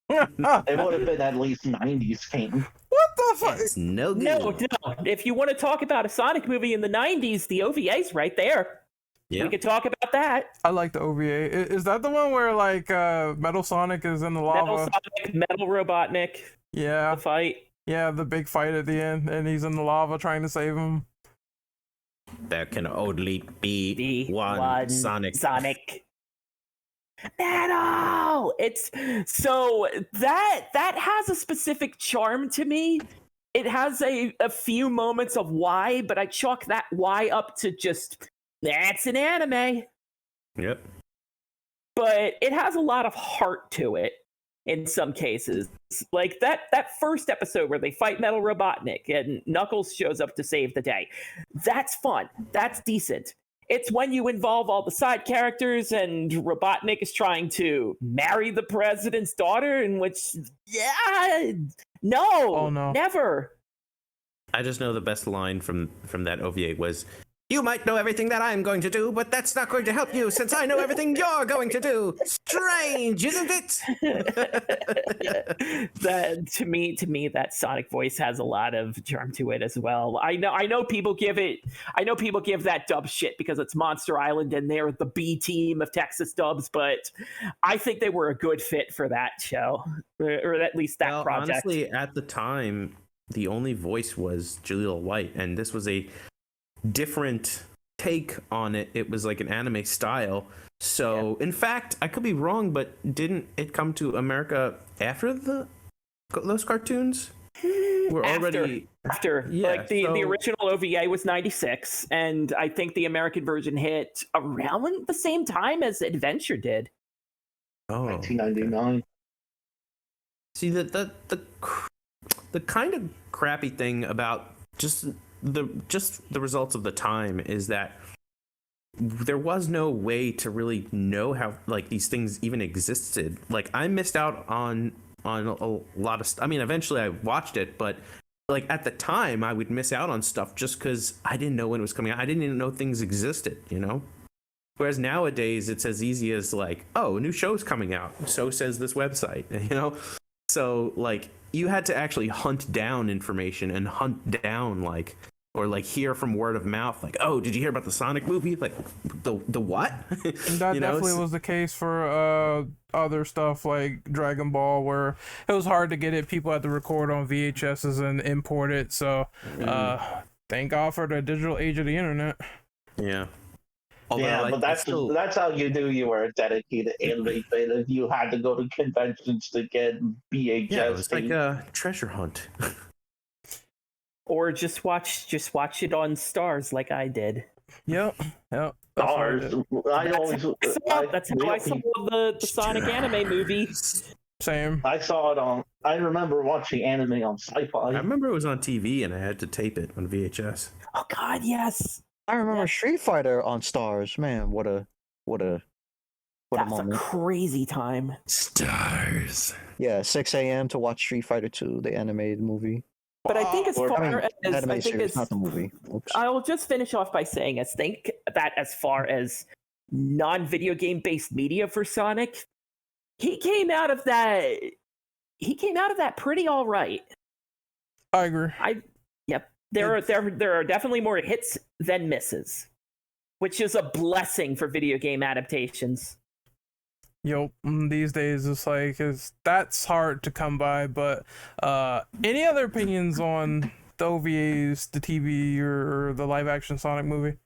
It would have been at least 90s game. What the fuck? It's no good. No. If you want to talk about a Sonic movie in the 90s, the OVA's right there. Yeah. We could talk about that. I like the OVA. Is that the one where like Metal Sonic is in the lava? Metal Sonic, Metal Robotnik, Yeah, the fight. yeah, the big fight at the end, and he's in the lava trying to save him. There can only be The one Sonic. Metal. It's so that has a specific charm to me. It has a few moments of why, but I chalk that why up to just that's an anime. Yep. But it has a lot of heart to it in some cases. Like that first episode where they fight Metal Robotnik and Knuckles shows up to save the day. That's fun. That's decent. It's when you involve all the side characters and Robotnik is trying to marry the president's daughter, in which, Oh, no. Never. I just know the best line from that OVA was, "You might know everything that I'm going to do, but that's not going to help you since I know everything you're going to do. Strange, isn't it?" That to me, that Sonic voice has a lot of charm to it as well. I know people give that dub shit because it's Monster Island and they're the B team of Texas dubs, but I think they were a good fit for that show, or at least that project. Honestly, at the time, the only voice was Jaleel White, and this was a different take on it. It was like an anime style. So, in fact, I could be wrong, but didn't it come to America after those cartoons? We're already after Yeah, like the so- original OVA was 96, and I think the American version hit around the same time as Adventure did. oh 1999. See the kind of crappy thing about just the results of the time is that there was no way to really know how like these things even existed. Like I missed out on a lot of I mean, eventually I watched it, but like at the time I would miss out on stuff just because I didn't know when it was coming out. I didn't even know things existed, you know? Whereas nowadays it's as easy as like, oh, a new show's coming out. So says this website, you know? So like you had to actually hunt down information and hunt down like or like hear from word of mouth, like, oh, did you hear about the Sonic movie? Like the what? And that You know, definitely so- was the case for other stuff like Dragon Ball, where it was hard to get it. People had to record on VHSs and import it. So thank God for the digital age of the internet. Yeah. Although, Yeah, like, but that's how you knew you were a dedicated anime fan. If you had to go to conventions to get VHS. yeah, it was like tapes. a treasure hunt. Or just watch it on Stars like I did. Yep. That's what I Stars. did. That's how I saw the Sonic anime movie. Same. I saw it on. I remember watching anime on I Sci-Fi. remember it was on TV and I had to tape it on VHS. Oh God, yes. I remember Street Fighter on Stars. Man, what a That's a moment. crazy time. Stars. Yeah, 6 a.m. to watch Street Fighter 2, the animated movie. But I think as Or- far I mean, as anime I think series, as not the movie. Oops. I'll just finish off by saying, I think that as far as non-video game based media for Sonic, he came out of that pretty all right. I agree. There are definitely more hits than misses, which is a blessing for video game adaptations. Yo, these days that's hard to come by. But any other opinions on the OVAs, the TV, or the live action Sonic movie?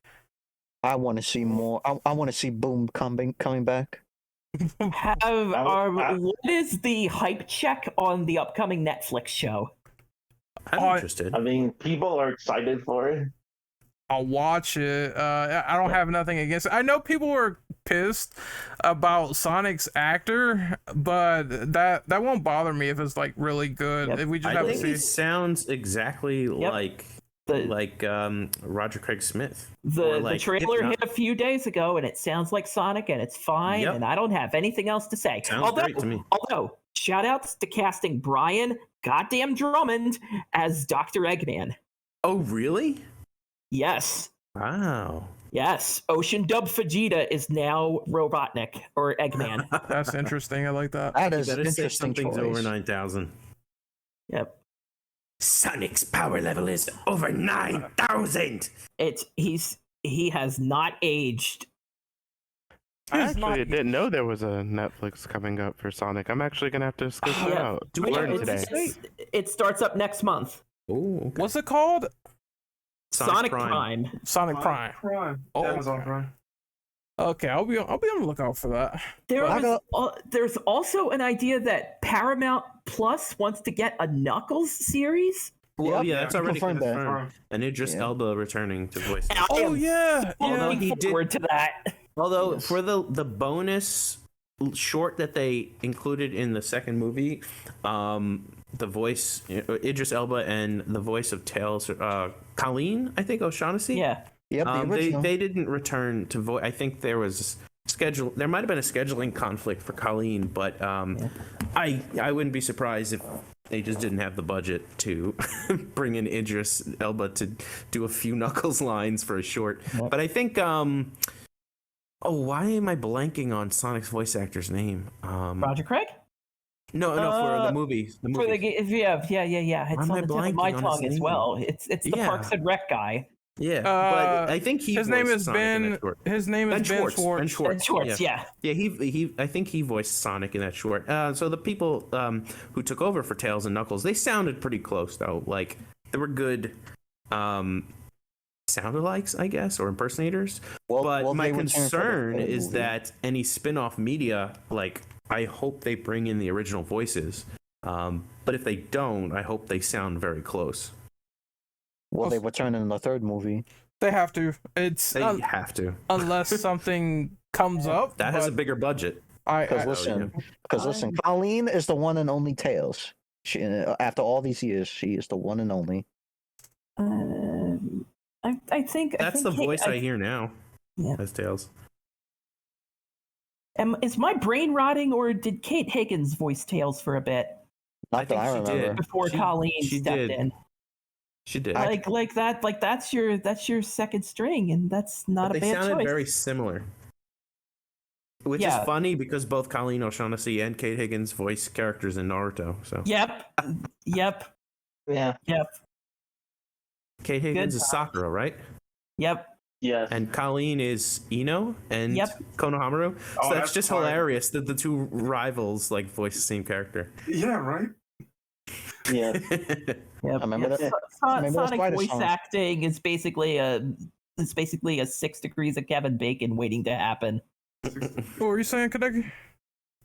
I want to see more. I want to see Boom coming back. What is the hype check on the upcoming Netflix show? I'm interested. I mean, people are excited for it. I'll watch it. I don't have nothing against it. I know people were pissed about Sonic's actor, but that won't bother me if it's like really good. Yep. If we just I have to think see. he sounds exactly like Roger Craig Smith. The trailer hit a few days ago, and it sounds like Sonic, and it's fine. Yep. And I don't have anything else to say. Sounds great to me. Although, shout outs to casting Brian goddamn Drummond as Dr. Eggman. Oh, really? Yes. Wow. Yes. Ocean Dub Vegeta is now Robotnik or Eggman. That's interesting. I like that. That You is better say interesting something's choice. over 9,000. Yep. Sonic's power level is over 9,000. He has not aged. I actually didn't know there was a Netflix coming up for Sonic. I'm actually gonna have to scope that Yeah. out. Do we Learn know today. It starts up next month. Oh, okay. What's it called? Sonic Prime. Sonic Prime. Oh, Amazon okay. Prime. Okay, I'll be on the lookout for that. There's also an idea that Paramount Plus wants to get a Knuckles series. Well, Yep, yeah, that's already confirmed that. confirmed. And Idris Elba returning to voice. I Oh am yeah, Although yeah. he looking forward to that. Although Yes. for the bonus short that they included in the second movie, the voice Idris Elba and the voice of Tails, Colleen, I think O'Shaughnessy. Yeah. Yep, the original. they didn't return to voice. I think there was there might have been a scheduling conflict for Colleen, but I wouldn't be surprised if they just didn't have the budget to bring in Idris Elba to do a few Knuckles lines for a short. Yep. But I think why am I blanking on Sonic's voice actor's name? Roger Craig? No, for the movie. For the yeah. It's Why am on I the tip of blanking my on his tongue as name? well. It's the Yeah. Parks and Rec guy. Yeah, but I think his name is Ben. His name is Ben Schwartz. Ben Schwartz. Ben Schwartz, yeah. Yeah, he. I think he voiced Sonic in that short. So the people who took over for Tails and Knuckles, they sounded pretty close though. Like they were good sound-alikes, I guess, or impersonators. But my they return for the concern third is movie. that any spin-off media, like I hope they bring in the original voices. But if they don't, I hope they sound very close. Well, they return in the third movie. They have to. It's They have to. unless something comes up. That has a but bigger budget. Because I listen, Colleen is the one and only Tails. She, after all these years, she is the one and only. I think That's the voice I hear now. Yeah. As Tails. Is my brain rotting, or did Kate Higgins voice Tails for a bit Not that I think she remember. did. before Colleen she stepped did. in? She did. Like that's your second string, and that's not But a they bad sounded choice. very similar. Which Yeah. is funny because both Colleen O'Shaughnessy and Kate Higgins voice characters in Naruto. So Yep. Yeah. Kate Higgins Good. is Sakura, right? Yep. Yes. And Colleen is Ino and Yep. Konohamaru. So Oh, that's that's just fine. hilarious that the two rivals like voice the same character. Yeah, right. Yeah. Yep. I remember Yep. that. So- remember that Sonic Spider voice song. acting is basically a 6 degrees of Kevin Bacon waiting to happen. What were you saying, Kadeki?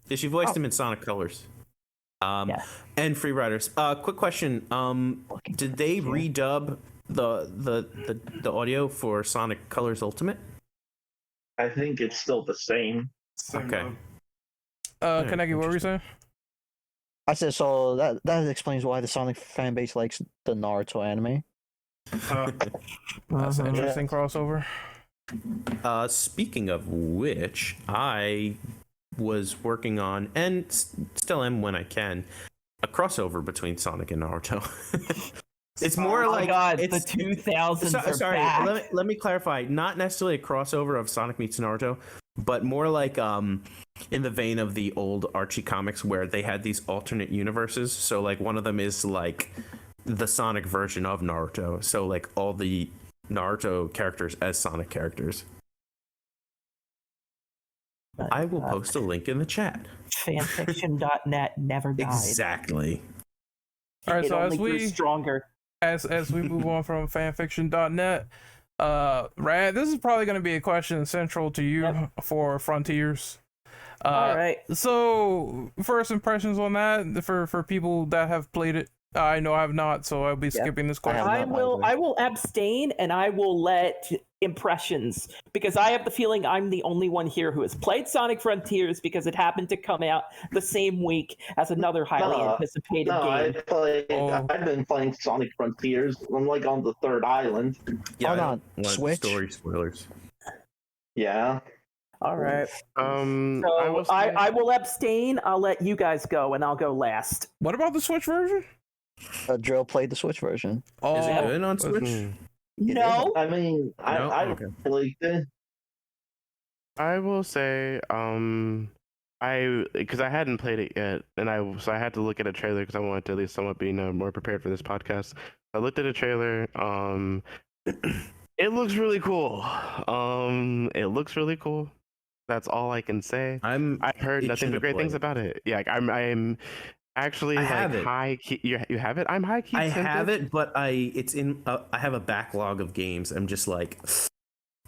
Yeah, she voiced him in Sonic Colors. Yeah. And Free Riders. Quick question. Did they redub the audio for Sonic Colors Ultimate? I think it's still the same. Same Okay. dub. Kaneki, what were you saying? I said so. That explains why the Sonic fan base likes the Naruto anime. That's an interesting crossover. Speaking of which, I was working on, and still am when I can, a crossover between Sonic and Naruto. It's more Oh my like god, it's the 2000s are sorry. back. Let me clarify. Not necessarily a crossover of Sonic meets Naruto, but more like in the vein of the old Archie comics where they had these alternate universes. So like one of them is like the Sonic version of Naruto. So like all the Naruto characters as Sonic characters. I will post a link in the chat. Fanfiction.net never died. Exactly. All right, It so only grew stronger. as we move on from fanfiction.net, Rad, this is probably going to be a question central to you for Frontiers. All right. So first impressions on that for people that have played it. I know I have not, so I'll be skipping this question. I will abstain, and I will let impressions, because I have the feeling I'm the only one here who has played Sonic Frontiers because it happened to come out the same week as another highly anticipated game. I've been playing Sonic Frontiers. I'm like on the third island. Yeah, Hold I on, don't want Switch? story spoilers. Yeah. All right. I So I will abstain. I'll let you guys go, and I'll go last. What about the Switch version? Drill played the Switch version. Oh, Is it good on Switch? No. I mean, I okay. liked it. I will say, because I hadn't played it yet, and so I had to look at a trailer because I wanted to at least somewhat be more prepared for this podcast. I looked at a trailer. It looks really cool. It looks really cool. That's all I can say. I've heard nothing but great things about it. Yeah, like, I'm actually I like have it. high key. You have it? I'm high key. I tempted. have it, but I have a backlog of games. I'm just like,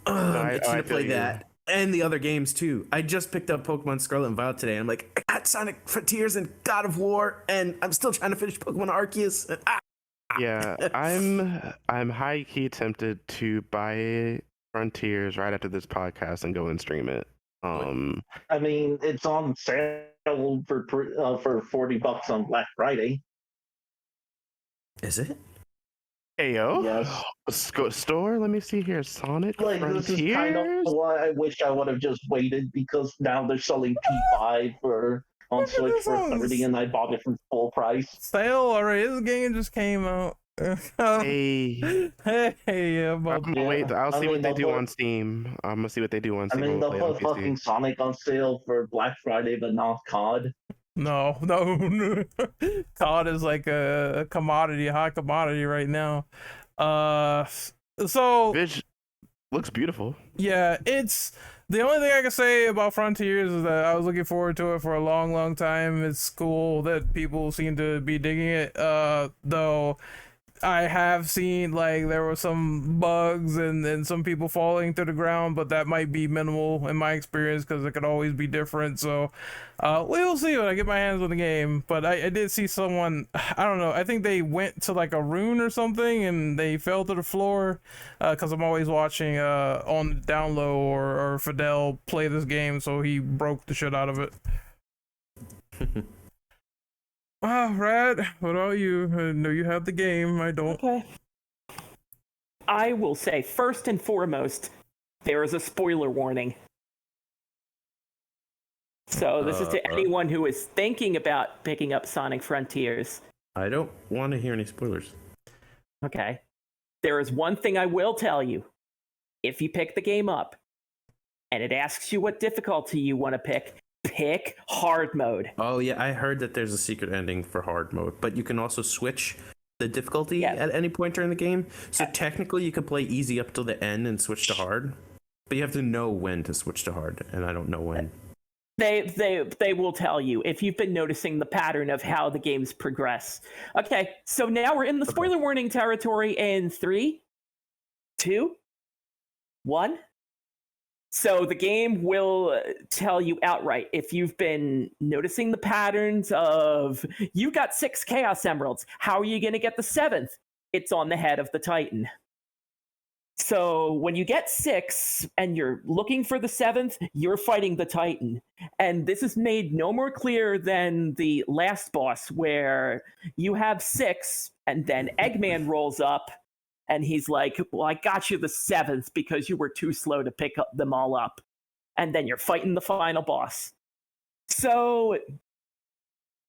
I'm itching to feel play you. that. And the other games too. I just picked up Pokemon Scarlet and Violet today. I'm like, I got Sonic Frontiers and God of War, and I'm still trying to finish Pokemon Arceus. And, Yeah, I'm high key tempted to buy Frontiers right after this podcast and go and stream it. I mean, it's on sale for $40 on Black Friday. Is it? Ayo, Yes. store. Let me see here. Sonic Like, Frontiers. this is kind of why I wish I would have just waited, because now they're selling P5 on Look at Switch this for on $30, and I bought it for full price. sale already. This game just came out. Hey, Hey, I'm gonna wait. I'll see what they do on Steam. I'm gonna see what they do on I Steam. mean, when we they'll play it put on fucking PC. Sonic on sale for Black Friday, but not COD. No. COD is like a commodity, a hot commodity right now. So Looks beautiful. yeah, it's the only thing I can say about Frontiers is that I was looking forward to it for a long time. It's cool that people seem to be digging it. Though I have seen like there were some bugs and some people falling to the ground, but that might be minimal in my experience because it could always be different. So we'll see when I get my hands on the game. But I did see someone, I don't know, I think they went to like a rune or something and they fell to the floor, because I'm always watching on down low or Fidel play this game, so he broke the shit out of it. Rad, what about you? I know you have the game, I don't. Okay. I will say, first and foremost, there is a spoiler warning. So this is to anyone who is thinking about picking up Sonic Frontiers. I don't want to hear any spoilers. Okay. There is one thing I will tell you. If you pick the game up and it asks you what difficulty you want to pick hard mode. Oh yeah, I heard that there's a secret ending for hard mode, but you can also switch the difficulty at any point during the game. So technically you could play easy up till the end and switch to hard, but you have to know when to switch to hard, and I don't know when. They will tell you if you've been noticing the pattern of how the games progress. Okay, so now we're in the spoiler warning territory in 3, 2, 1. So the game will tell you outright if you've been noticing the patterns of you got 6 Chaos Emeralds. How are you going to get the 7th? It's on the head of the Titan. So when you get 6 and you're looking for the 7th, you're fighting the Titan. And this is made no more clear than the last boss, where you have 6 and then Eggman rolls up. And he's like, well, I got you the 7th because you were too slow to pick them all up. And then you're fighting the final boss. So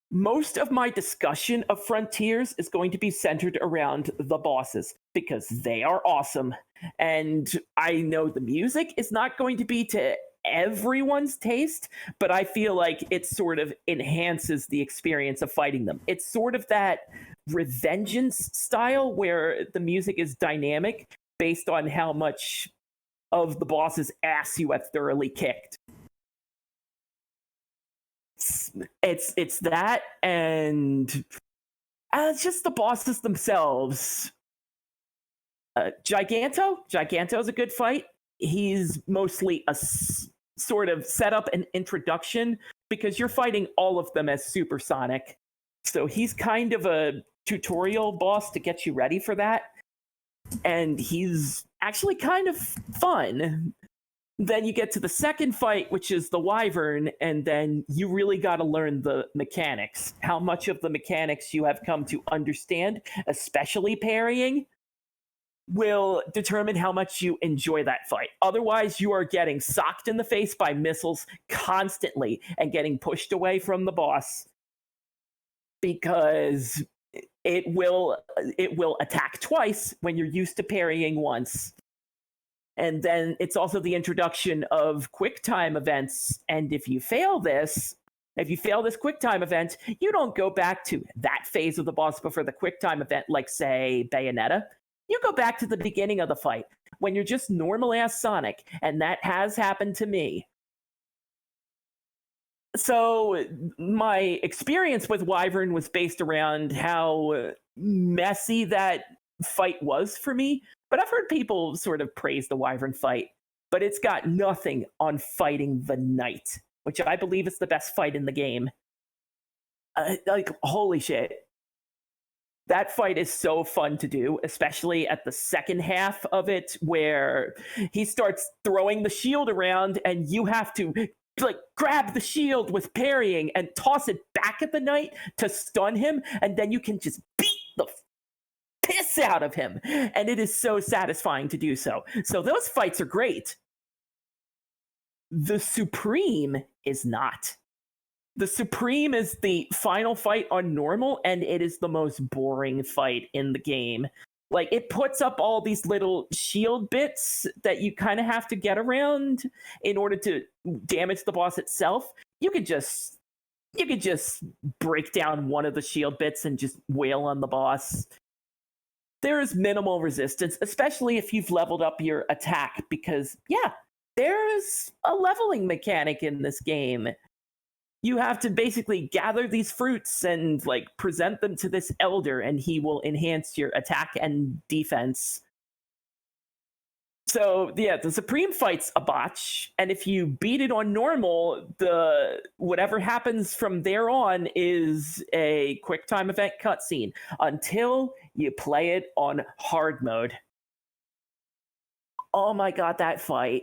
most of my discussion of Frontiers is going to be centered around the bosses, because they are awesome. And I know the music is not going to be to everyone's taste, but I feel like it sort of enhances the experience of fighting them. It's sort of that Revengeance style where the music is dynamic based on how much of the boss's ass you have thoroughly kicked. It's that, and it's just the bosses themselves. Giganto's a good fight. He's mostly a sort of setup and introduction because you're fighting all of them as supersonic. So he's kind of a tutorial boss to get you ready for that. And he's actually kind of fun. Then you get to the second fight, which is the Wyvern, and then you really got to learn the mechanics. How much of the mechanics you have come to understand, especially parrying, will determine how much you enjoy that fight. Otherwise, you are getting socked in the face by missiles constantly and getting pushed away from the boss because it will attack twice when you're used to parrying once. And then it's also the introduction of quick time events. And if you fail this quick time event, you don't go back to that phase of the boss before the quick time event, like say Bayonetta. You go back to the beginning of the fight when you're just normal ass Sonic, and that has happened to me. So my experience with Wyvern was based around how messy that fight was for me. But I've heard people sort of praise the Wyvern fight, but it's got nothing on fighting the Knight, which I believe is the best fight in the game. Holy shit. That fight is so fun to do, especially at the second half of it, where he starts throwing the shield around and you have to grab the shield with parrying and toss it back at the Knight to stun him, and then you can just beat the piss out of him, and it is so satisfying to do so. So those fights are great. The Supreme is not. The Supreme is the final fight on normal, and it is the most boring fight in the game. Like, it puts up all these little shield bits that you kind of have to get around in order to damage the boss itself. You could just break down one of the shield bits and just wail on the boss. There is minimal resistance, especially if you've leveled up your attack, because, yeah, there's a leveling mechanic in this game. You have to basically gather these fruits and present them to this elder, and he will enhance your attack and defense. So yeah, the Supreme fight's a botch, and if you beat it on normal, whatever happens from there on is a quick time event cutscene until you play it on hard mode. Oh my god, that fight.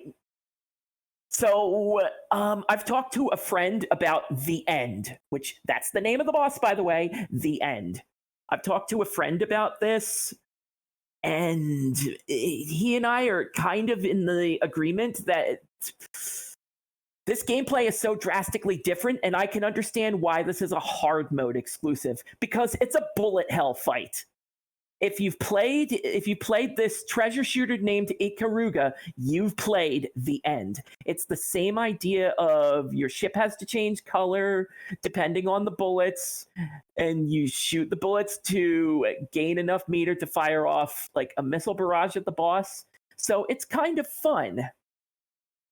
So I've talked to a friend about The End, which that's the name of the boss, by the way, The End. I've talked to a friend about this, and he and I are kind of in the agreement that this gameplay is so drastically different, and I can understand why this is a hard mode exclusive, because it's a bullet hell fight. If you've played this treasure shooter named Ikaruga, you've played The End. It's the same idea of your ship has to change color depending on the bullets, and you shoot the bullets to gain enough meter to fire off a missile barrage at the boss. So it's kind of fun.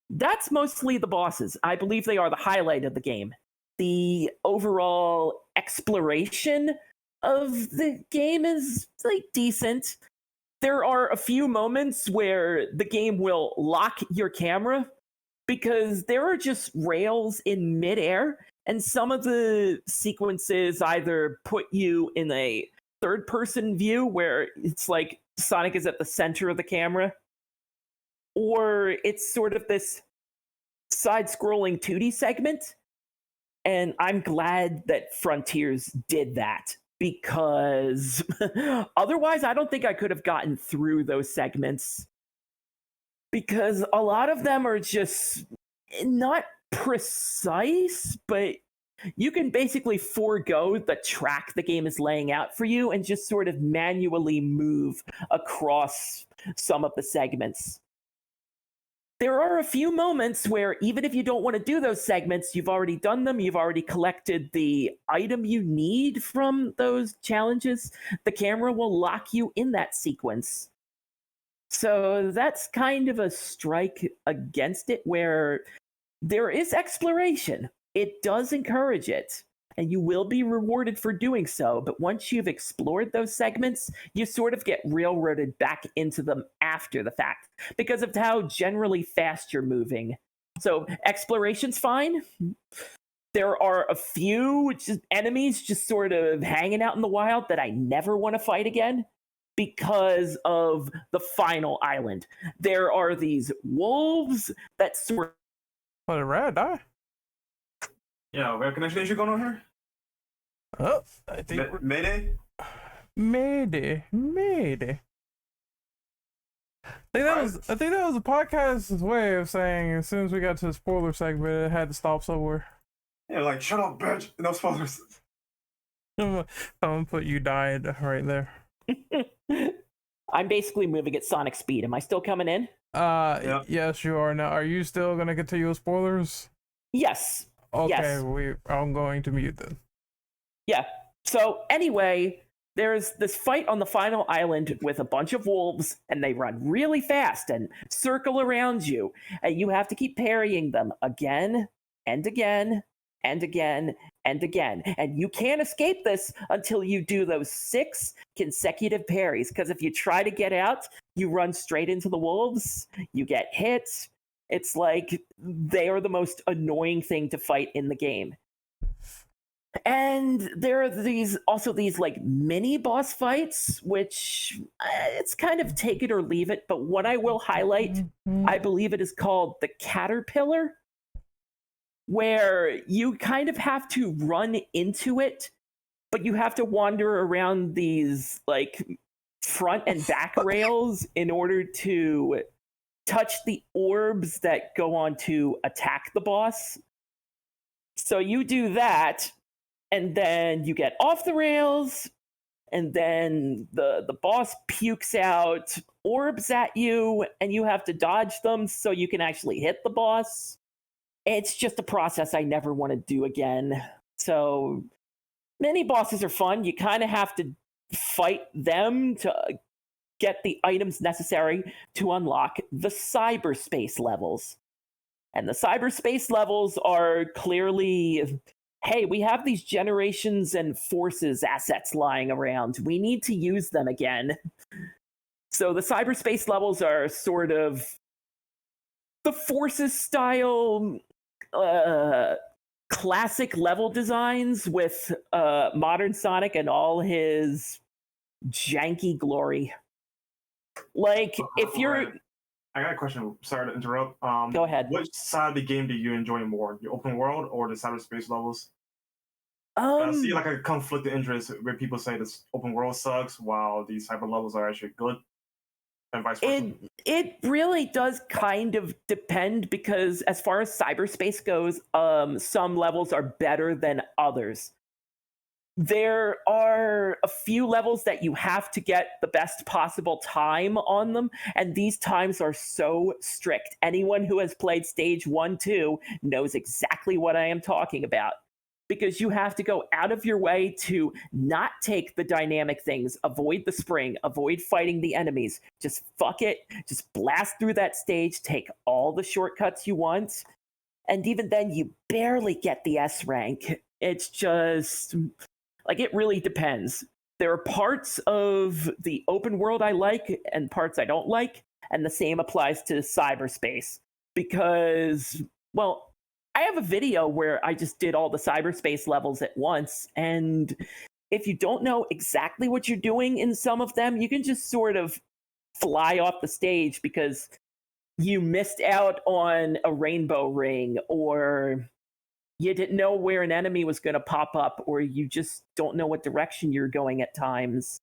That's mostly the bosses. I believe they are the highlight of the game. The overall exploration of the game is decent. There are a few moments where the game will lock your camera because there are just rails in midair, and some of the sequences either put you in a third-person view where it's like Sonic is at the center of the camera, or it's sort of this side-scrolling 2D segment. And I'm glad that Frontiers did that, because otherwise I don't think I could have gotten through those segments, because a lot of them are just not precise, but you can basically forego the track the game is laying out for you and just sort of manually move across some of the segments. there are a few moments where even if you don't want to do those segments, you've already done them, you've already collected the item you need from those challenges, the camera will lock you in that sequence. So that's kind of a strike against it, where there is exploration. It does encourage it, and you will be rewarded for doing so. But once you've explored those segments, you sort of get railroaded back into them after the fact because of how generally fast you're moving. So exploration's fine. There are a few enemies just sort of hanging out in the wild that I never want to fight again because of the final island. There are these wolves that sort of... What, did Red die? Yeah, we have connection issue going on here. Oh, I think Mayday. Mayday. I think that was the podcast's way of saying as soon as we got to the spoiler segment, it had to stop somewhere. Yeah, like shut up, bitch. No spoilers. I'm gonna put you died right there. I'm basically moving at Sonic speed. Am I still coming in? Yeah. Yes, you are. Now, are you still gonna continue with spoilers? Yes. Okay, Yes. I'm going to mute then. Yeah. So anyway, there's this fight on the final island with a bunch of wolves, and they run really fast and circle around you, and you have to keep parrying them again and again and again and again. And you can't escape this until you do those 6 consecutive parries, because if you try to get out, you run straight into the wolves, you get hit. It's like they are the most annoying thing to fight in the game. And there are these like mini boss fights, which it's kind of take it or leave it. But what I will highlight, I believe it is called the Caterpillar, where you kind of have to run into it, but you have to wander around these like front and back rails in order to touch the orbs that go on to attack the boss. So you do that, and then you get off the rails, and then the boss pukes out orbs at you, and you have to dodge them so you can actually hit the boss. It's just a process I never want to do again. So mini bosses are fun. You kind of have to fight them to get the items necessary to unlock the cyberspace levels. And the cyberspace levels are clearly, hey, we have these generations and forces assets lying around. We need to use them again. So the cyberspace levels are sort of the forces style classic level designs with modern Sonic and all his janky glory. Like, if you're... I got a question. Sorry to interrupt. Go ahead. Which side of the game do you enjoy more, the open world or the cyberspace levels? I see like a conflict of interest where people say this open world sucks while these cyber levels are actually good, and vice versa. It really does kind of depend, because as far as cyberspace goes, some levels are better than others. There are a few levels that you have to get the best possible time on them, and these times are so strict. Anyone who has played stage 1, 2 knows exactly what I am talking about, because you have to go out of your way to not take the dynamic things, avoid the spring, avoid fighting the enemies. Just fuck it, just blast through that stage, take all the shortcuts you want, and even then you barely get the S rank. It's just... like, it really depends. There are parts of the open world I like and parts I don't like, and the same applies to cyberspace. Because, well, I have a video where I just did all the cyberspace levels at once, and if you don't know exactly what you're doing in some of them, you can just sort of fly off the stage because you missed out on a rainbow ring, or you didn't know where an enemy was going to pop up, or you just don't know what direction you're going at times.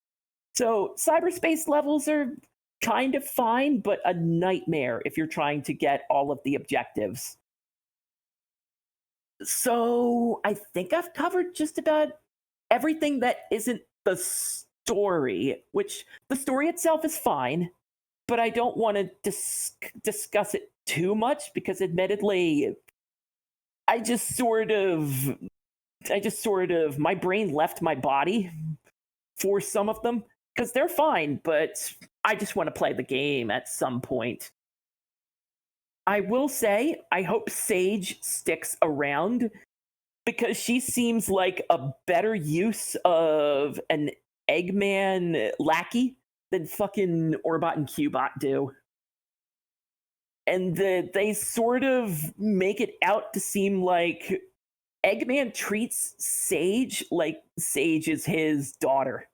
So cyberspace levels are kind of fine, but a nightmare if you're trying to get all of the objectives. So I think I've covered just about everything that isn't the story, which the story itself is fine, but I don't want to discuss it too much because admittedly I just sort of my brain left my body for some of them because they're fine, but I just want to play the game at some point. I will say, I hope Sage sticks around because she seems like a better use of an Eggman lackey than fucking Orbot and Cubot do. And they sort of make it out to seem like Eggman treats Sage like Sage is his daughter,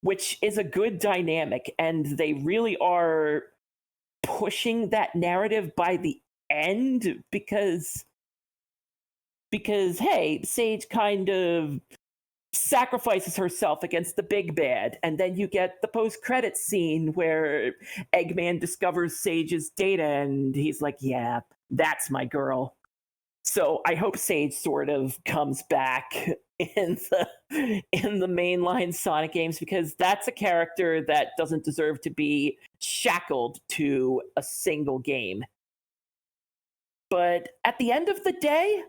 which is a good dynamic. And they really are pushing that narrative by the end because hey, Sage kind of sacrifices herself against the big bad, and then you get the post-credits scene where Eggman discovers Sage's data and he's like, yeah, that's my girl. So I hope Sage sort of comes back in the mainline Sonic games because that's a character that doesn't deserve to be shackled to a single game. But at the end of the day,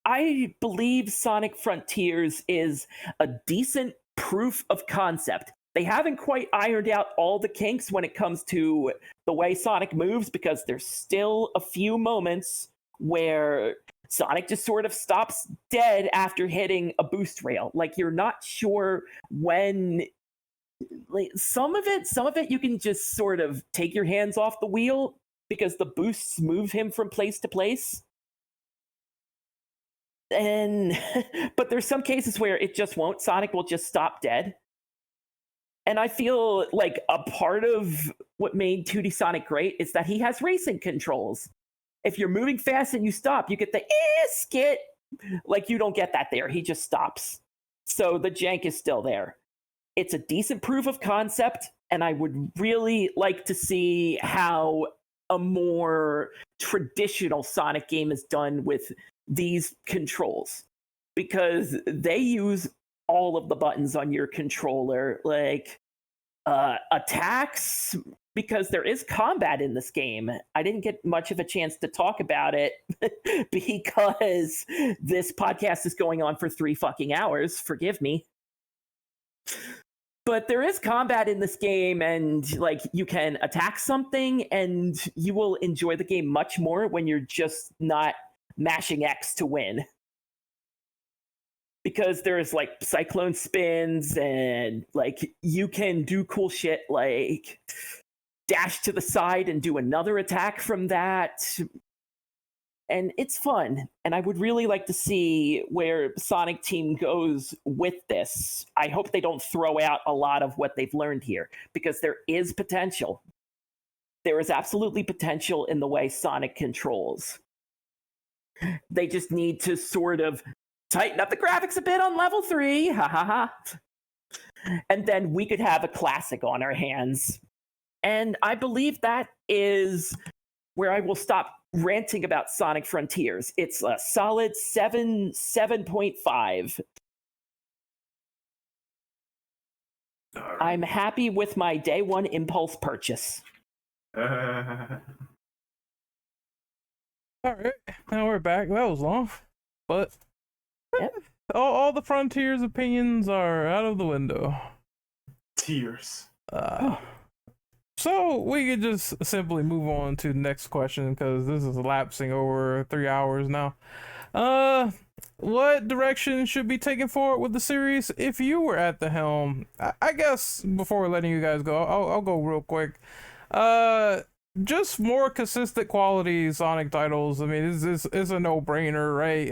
I believe Sonic Frontiers is a decent proof of concept. They haven't quite ironed out all the kinks when it comes to the way Sonic moves because there's still a few moments where Sonic just sort of stops dead after hitting a boost rail. Like, you're not sure when... Like, some of it you can just sort of take your hands off the wheel because the boosts move him from place to place. But there's some cases where it just won't. Sonic will just stop dead. And I feel like a part of what made 2D Sonic great is that he has racing controls. If you're moving fast and you stop, you get the skit. Like, you don't get that there. He just stops. So the jank is still there. It's a decent proof of concept, and I would really like to see how a more traditional Sonic game is done with these controls, because they use all of the buttons on your controller, like attacks, because there is combat in this game. I didn't get much of a chance to talk about it because this podcast is going on for 3 fucking hours. Forgive me. But there is combat in this game, and like, you can attack something and you will enjoy the game much more when you're just not mashing X to win. Because there's like cyclone spins, and like, you can do cool shit like dash to the side and do another attack from that. And it's fun. And I would really like to see where Sonic Team goes with this. I hope they don't throw out a lot of what they've learned here, because there is potential. There is absolutely potential in the way Sonic controls. They just need to sort of tighten up the graphics a bit on level 3. Ha ha ha. And then we could have a classic on our hands. And I believe that is where I will stop ranting about Sonic Frontiers. It's a solid 7.5. I'm happy with my day one impulse purchase. All right, now we're back. That was long, but all the Frontiers opinions are out of the window. Tears. So we could just simply move on to the next question, because this is lapsing over 3 hours now. What direction should be taken forward with the series if you were at the helm? I guess before letting you guys go, I'll go real quick. Just more consistent quality Sonic titles. I mean, it's a no-brainer, right?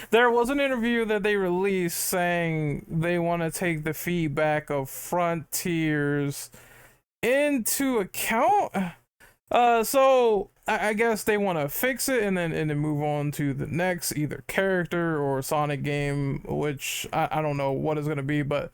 There was an interview that they released saying they want to take the feedback of Frontiers into account. So I guess they want to fix it and then move on to the next either character or Sonic game, which I don't know what it's gonna be, but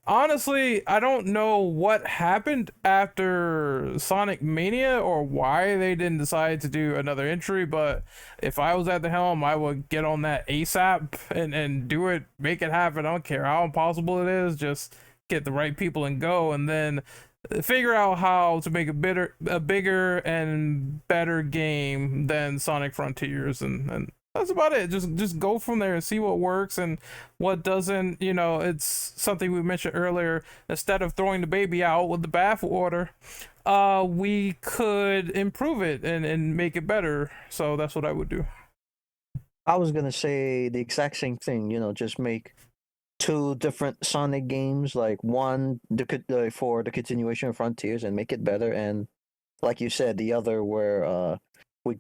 honestly, I don't know what happened after Sonic Mania or why they didn't decide to do another entry. But if I was at the helm, I would get on that ASAP and do it, make it happen. I don't care how impossible it is, just get the right people and go. And then figure out how to make a bigger and better game than Sonic Frontiers, and that's about it. Just go from there and see what works and what doesn't. You know, it's something we mentioned earlier. Instead of throwing the baby out with the bathwater, we could improve it and make it better. So that's what I would do. I was gonna say the exact same thing. You know, just make two different Sonic games, like one for the continuation of Frontiers and make it better, and like you said, the other where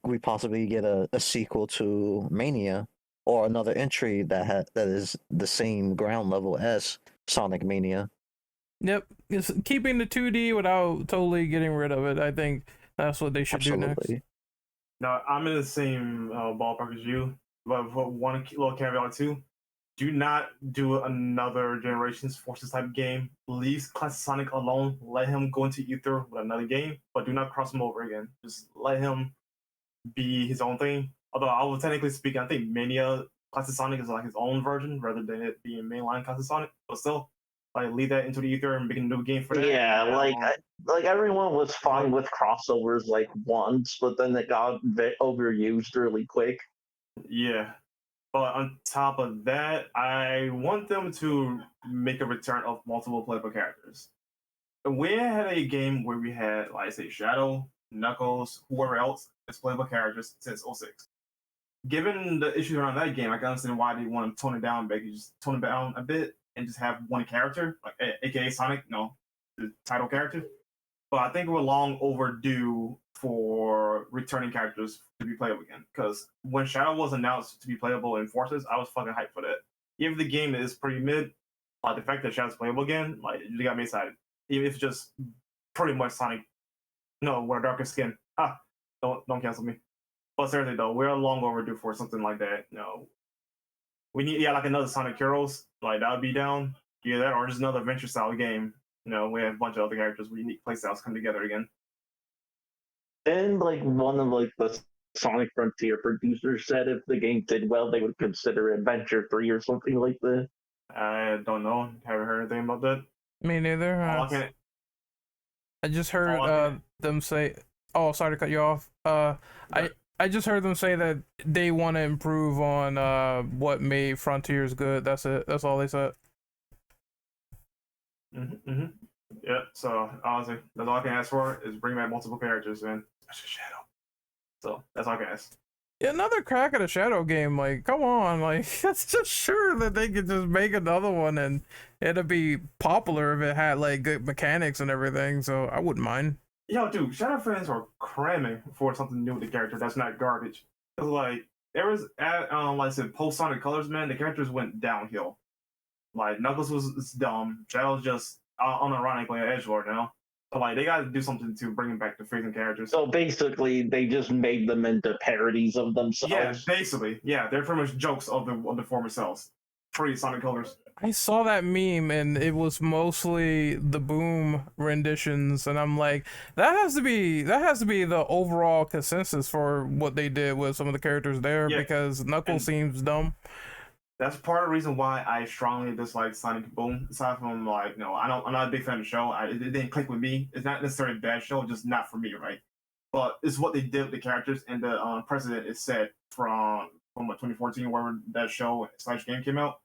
we possibly get a sequel to Mania or another entry that is the same ground level as Sonic Mania. Yep, it's keeping the 2D without totally getting rid of it. I think that's what they should do next. Absolutely. No, I'm in the same ballpark as you, but for one little caveat too. Do not do another Generations Forces type game. Leave Classic Sonic alone. Let him go into Ether with another game, but do not cross him over again. Just let him be his own thing. Although I will technically speak, I think Mania Classic Sonic is like his own version rather than it being mainline Classic Sonic. But still, like leave that into the Ether and make a new game for that. Yeah, like everyone was fine with crossovers like once, but then it got overused really quick. Yeah. But on top of that, I want them to make a return of multiple playable characters. We had a game where we had, like, say, Shadow, Knuckles, whoever else as playable characters since 06. Given the issues around that game, I can understand why they want to tone it down, but just tone it down a bit and just have one character, like aka Sonic, the title character. But I think we're long overdue for returning characters to be playable again. Because when Shadow was announced to be playable in Forces, I was fucking hyped for that. Even if the game is pretty mid, the fact that Shadow's playable again, like, it got me excited. Even if it's just pretty much Sonic, with a darker skin. Don't cancel me. But seriously though, we're long overdue for something like that. We need like another Sonic Heroes, like that would be down. Yeah, that or just another adventure style game. We have a bunch of other characters with unique playstyles come together again. And like one of like the Sonic Frontier producers said if the game did well, they would consider Adventure 3 or something like that. I don't know. Haven't heard anything about that. Me neither. I just heard them say. Oh, sorry to cut you off. I just heard them say that they want to improve on what made Frontiers good. That's it. That's all they said. Yeah. So honestly, that's all I can ask for is bring back multiple characters and especially Shadow. So that's all I can ask. Yeah, another crack at a Shadow game. Like, come on. Like, that's just sure that they could just make another one and it'd be popular if it had like good mechanics and everything. So I wouldn't mind. Yo, dude, Shadow fans are cramming for something new with the character that's not garbage. Cause like there was like I said, post Sonic Colors, man, the characters went downhill. Like Knuckles was dumb. Shadow's just unironically an edgelord now. So like they got to do something to bring back the freaking characters. So basically, they just made them into parodies of themselves. Yeah, basically, yeah, they're pretty much jokes of the former selves. Pretty Sonic Colors. I saw that meme and it was mostly the Boom renditions, and I'm like, that has to be the overall consensus for what they did with some of the characters there, because Knuckles seems dumb. That's part of the reason why I strongly dislike Sonic Boom. Aside from I'm not a big fan of the show. It didn't click with me. It's not necessarily a bad show, just not for me, right? But it's what they did with the characters, and the precedent is set from 2014, where that show / game came out.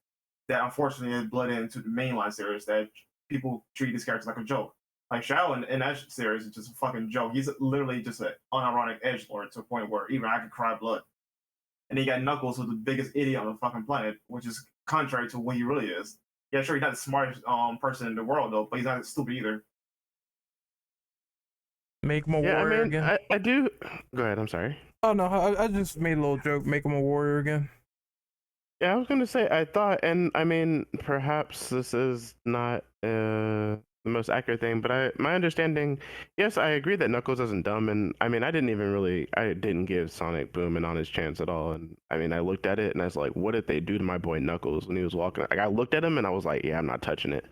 That unfortunately it bled into the mainline series that people treat these characters like a joke. Like Shadow in that series is just a fucking joke. He's literally just an unironic edgelord to a point where even I could cry blood. And then you got Knuckles, who's the biggest idiot on the fucking planet, which is contrary to what he really is. Yeah, sure, he's not the smartest person in the world though, but he's not stupid either. Make him a warrior again. I do. Go ahead. I'm sorry. Oh no, I just made a little joke. Make him a warrior again. Yeah, I was gonna say I thought, and I mean, perhaps this is not the most accurate thing, but my understanding, yes, I agree that Knuckles isn't dumb, and I mean, I didn't give Sonic Boom an honest chance at all, and I mean, I looked at it and I was like, what did they do to my boy Knuckles when he was walking? Like, I looked at him and I was like, yeah, I'm not touching it.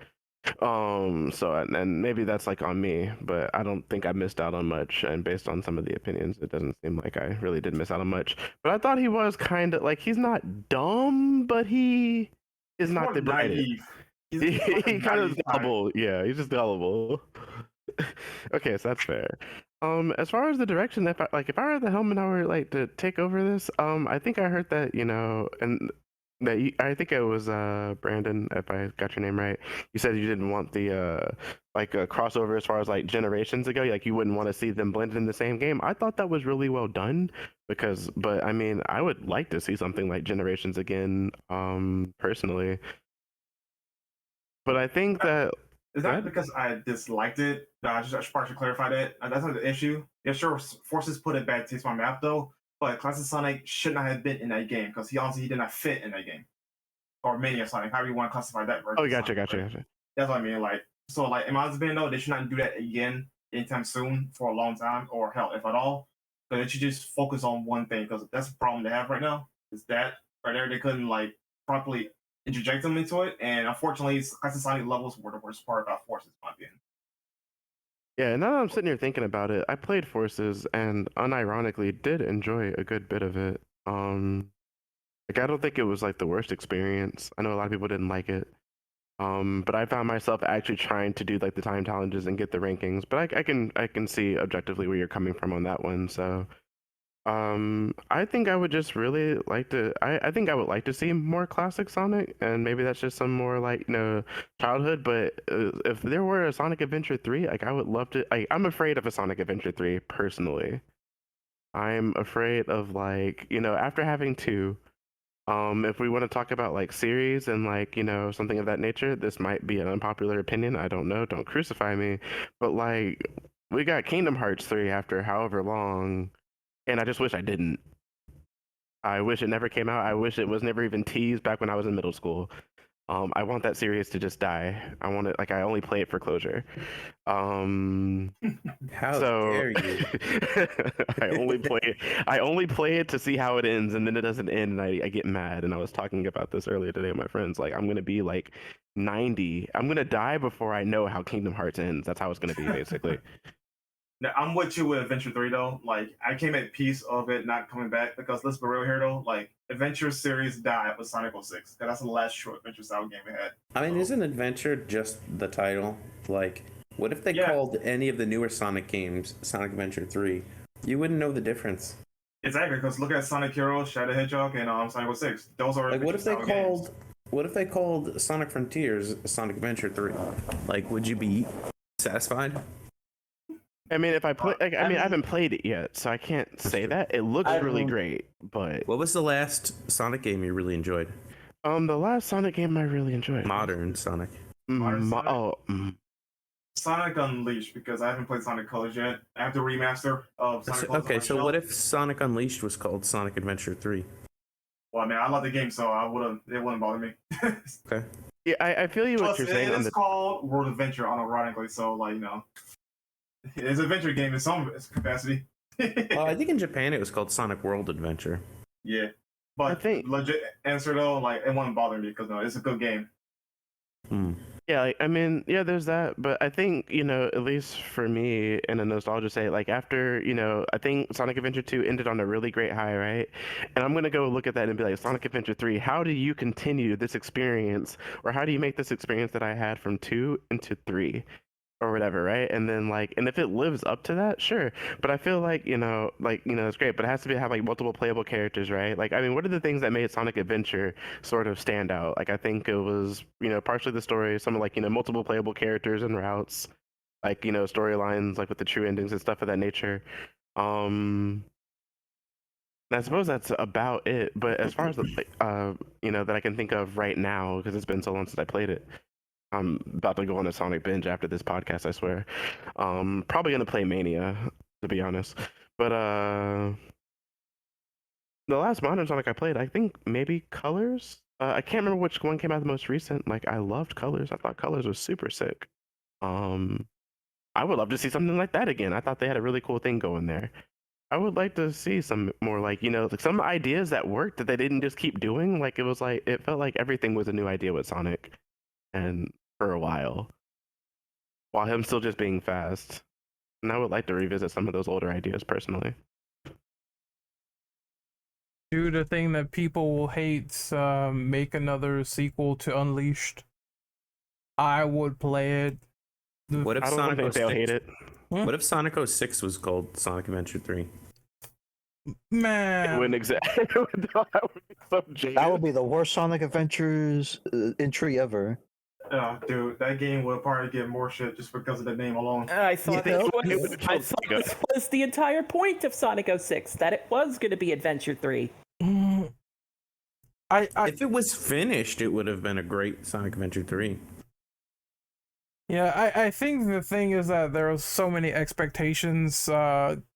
So and maybe that's like on me, but I don't think I missed out on much, and based on some of the opinions, it doesn't seem like I really did miss out on much. But I thought he was kind of like, he's not dumb, but he is not the brightest. He kind of gullible. Yeah, he's just gullible. Okay, so that's fair. As far as the direction, if I were the helm and I were like to take over this, I think I heard that, and that I think it was Brandon, if I got your name right. You said you didn't want the like a crossover as far as like generations ago, like you wouldn't want to see them blended in the same game. I thought that was really well done but I mean, I would like to see something like Generations again, personally. But I think that Is Go that ahead. because I disliked it? No, I should partially clarify that. That's not the issue. Yeah, sure, Forces put a bad taste in my mouth though, but Classic Sonic should not have been in that game because he did not fit in that game. Or Mania Sonic, however you want to classify that version. Oh, of gotcha, Sonic, gotcha, right? gotcha. That's what I mean. Like, in my opinion though, they should not do that again anytime soon for a long time, or hell, if at all. But they should just focus on one thing because that's the problem they have right now. Is that right there they couldn't like properly interject them into it, and unfortunately, Classic Sonic levels were the worst part about Forces, in my opinion. Yeah, now that I'm sitting here thinking about it, I played Forces and unironically did enjoy a good bit of it. Like I don't think it was like the worst experience. I know a lot of people didn't like it. But I found myself actually trying to do like the time challenges and get the rankings. But I can see objectively where you're coming from on that one. So I think I would just really like to I think I would like to see more classic Sonic, and maybe that's just some more like, childhood, but if there were a Sonic Adventure 3, like I would love to I'm afraid of a Sonic Adventure 3 personally. I'm afraid of like, after having two, if we want to talk about like series and like, something of that nature, this might be an unpopular opinion. I don't know, don't crucify me. But like we got Kingdom Hearts 3 after however long, and I just wish I didn't. I wish it never came out. I wish it was never even teased back when I was in middle school. I want that series to just die. I want it like I only play it for closure. How So dare you? I only play it to see how it ends, and then it doesn't end, and I get mad. And I was talking about this earlier today with my friends. Like I'm gonna be like 90. I'm gonna die before I know how Kingdom Hearts ends. That's how it's gonna be basically. Now, I'm with you with Adventure 3 though. Like I came at peace of it not coming back because let's be real here though. Like Adventure series died with Sonic 06. That's the last short Adventure style game we had. I mean, isn't Adventure just the title? Like, what if they Yeah. called any of the newer Sonic games Sonic Adventure 3? You wouldn't know the difference. Exactly, because look at Sonic Heroes, Shadow Hedgehog, and Sonic 06. Those are Like, what if they Adventure style games. called Sonic Frontiers Sonic Adventure 3? Like, would you be satisfied? I mean, if I play, like, I haven't played it yet, so I can't say that. It looks really great, but What was the last Sonic game you really enjoyed? the last Sonic game I really enjoyed. Modern Sonic. Modern Sonic? Oh, Sonic Unleashed, because I haven't played Sonic Colors yet. I have the remaster of Sonic Colors. Okay, so what if Sonic Unleashed was called Sonic Adventure 3? Well, I mean, I love the game, so it wouldn't bother me. Okay. yeah, I feel you what Plus, you're saying. it's called World Adventure, unironically, so like it's an adventure game in some capacity. Well, I think in Japan it was called Sonic World Adventure. Yeah, but I think- legit answer though, like it wouldn't bother me because it's a good game. Yeah, like, I mean, yeah, there's that, but I think, at least for me, in a nostalgia state, like after, I think Sonic Adventure 2 ended on a really great high, right? And I'm gonna go look at that and be like, Sonic Adventure 3, how do you continue this experience, or how do you make this experience that I had from 2 into 3? Or whatever, right? And then and if it lives up to that, sure. But I feel like, it's great, but it has to have like multiple playable characters, right? Like, I mean, what are the things that made Sonic Adventure sort of stand out? Like, I think it was, partially the story, some of multiple playable characters and routes, storylines, like with the true endings and stuff of that nature. I suppose that's about it. But as far as that I can think of right now, because it's been so long since I played it. I'm about to go on a Sonic binge after this podcast, I swear. Probably gonna play Mania, to be honest. But the last modern Sonic I played, I think maybe Colors. I can't remember which one came out the most recent. Like I loved Colors. I thought Colors was super sick. I would love to see something like that again. I thought they had a really cool thing going there. I would like to see some more like some ideas that worked that they didn't just keep doing. Like it felt like everything was a new idea with Sonic. And for a while him still just being fast. And I would like to revisit some of those older ideas personally. Do the thing that people will hate, make another sequel to Unleashed. I would play it What if I don't Sonic think they'll 06? hate it. What if Sonic 06 was called Sonic Adventure 3? It Man, wouldn't exactly. That would be so jaded. That would be the worst Sonic Adventures entry ever. Dude, that game would probably get more shit just because of the name alone. I thought, Yeah, this was the entire point of Sonic 06, that it was going to be Adventure 3. If it was finished, it would have been a great Sonic Adventure 3. yeah, I think the thing is that there are so many expectations,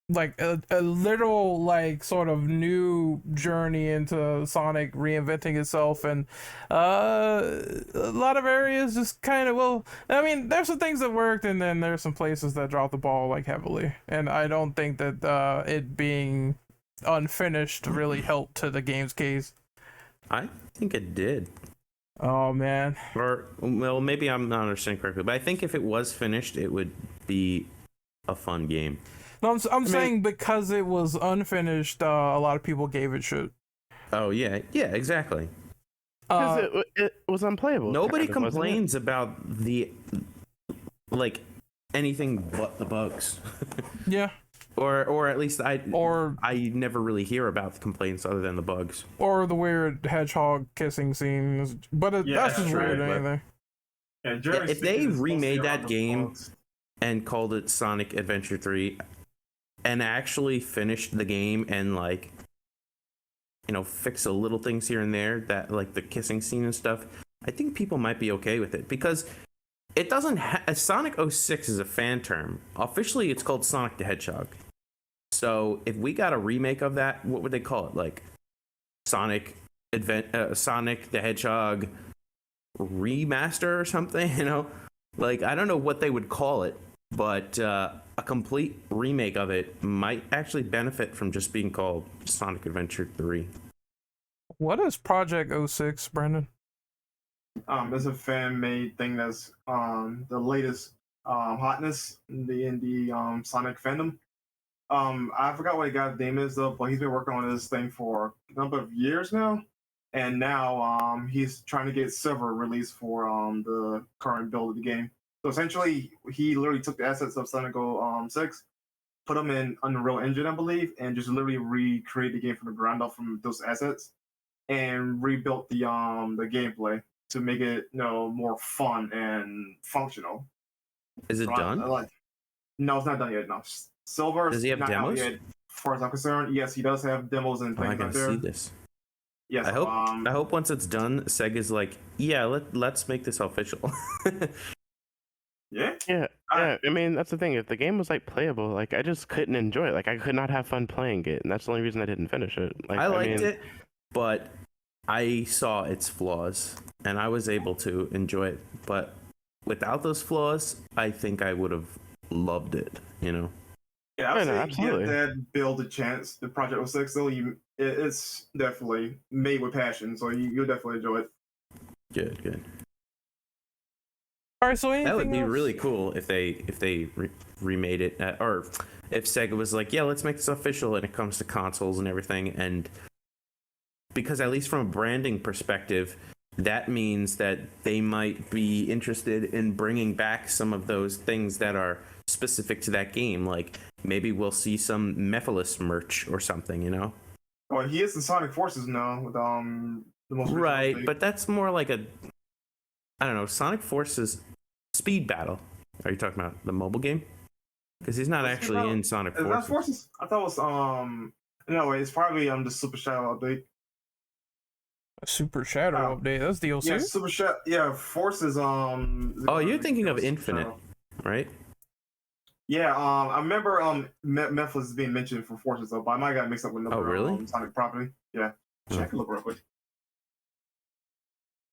like a little like sort of new journey into Sonic reinventing itself, and a lot of areas just kind of, well, I mean, there's some things that worked, and then there's some places that dropped the ball like heavily, and I don't think that it being unfinished really helped to the game's case. I think it did. Oh man. Or, well, maybe I'm not understanding correctly, but I think if it was finished, it would be a fun game. No, I'm saying because it was unfinished, a lot of people gave it shit. Oh, yeah, exactly. Because it was unplayable. Nobody kind of, wasn't it? complains about the, like, anything but the bugs. Yeah. Or at least I never really hear about the complaints other than the bugs. Or the weird hedgehog kissing scenes, but that's just right, weird but- anything. Yeah, generally If they speaking, it's remade mostly that around the game bugs. and called it Sonic Adventure 3 and actually finished the game and, like, you know, fix the little things here and there, that, like, the kissing scene and stuff, I think people might be okay with it, because it doesn't Sonic 06 is a fan term. Officially, it's called Sonic the Hedgehog. So if we got a remake of that, what would they call it? Like Sonic the Hedgehog remaster or something, you know? Like, I don't know what they would call it, but a complete remake of it might actually benefit from just being called Sonic Adventure 3. What is Project 06, Brandon? It's a fan-made thing that's the latest hotness in the Sonic fandom. I forgot what the guy's name is though, but he's been working on this thing for a number of years now, and now he's trying to get Silver released for the current build of the game. So essentially, he literally took the assets of Sonic 06, put them in Unreal Engine, I believe, and just literally recreated the game from the ground up from those assets, and rebuilt the gameplay to make it, you know, more fun and functional. Is it So done? No, it's not done yet. No, Silver. Does he have not out demos? yet, as far as I'm concerned, yes, he does have demos and Oh, I things gotta out there. see this. Yes, I hope once it's done, Sega's like, yeah, let's make this official. Yeah. Yeah, I mean, that's the thing. If the game was like playable, like I just couldn't enjoy it. Like I could not have fun playing it, and that's the only reason I didn't finish it. Like I liked mean, it, but I saw its flaws, and I was able to enjoy it. But without those flaws, I think I would have loved it. You know. Yeah, I would Yeah, no, say absolutely. give that build a chance. The Project 06, though, it's definitely made with passion, so you'll definitely enjoy it. Good. All right, so anything That would be else? really cool if they remade it, or if Sega was like, yeah, let's make this official when it comes to consoles and everything. And because at least from a branding perspective, that means that they might be interested in bringing back some of those things that are specific to that game. Like maybe we'll see some Mephiles merch or something, you know? Well, he is in Sonic Forces now with the most recent Right, update. but that's more like a, I don't know, Sonic Forces Speed Battle. Are you talking about the mobile game? Because he's not Speed actually Battle? in Sonic Is that Forces. Forces? I thought it was no, it's probably the Super Shadow update. A Super Shadow Oh. update. That's DLC. Yeah, Super Shadow. Yeah, Forces. Oh, you're thinking of Super Infinite, Shadow. right? Yeah, I remember Memphis being mentioned for Forces though, but I might got mixed up with another really? Sonic property. Yeah, check a look real quick.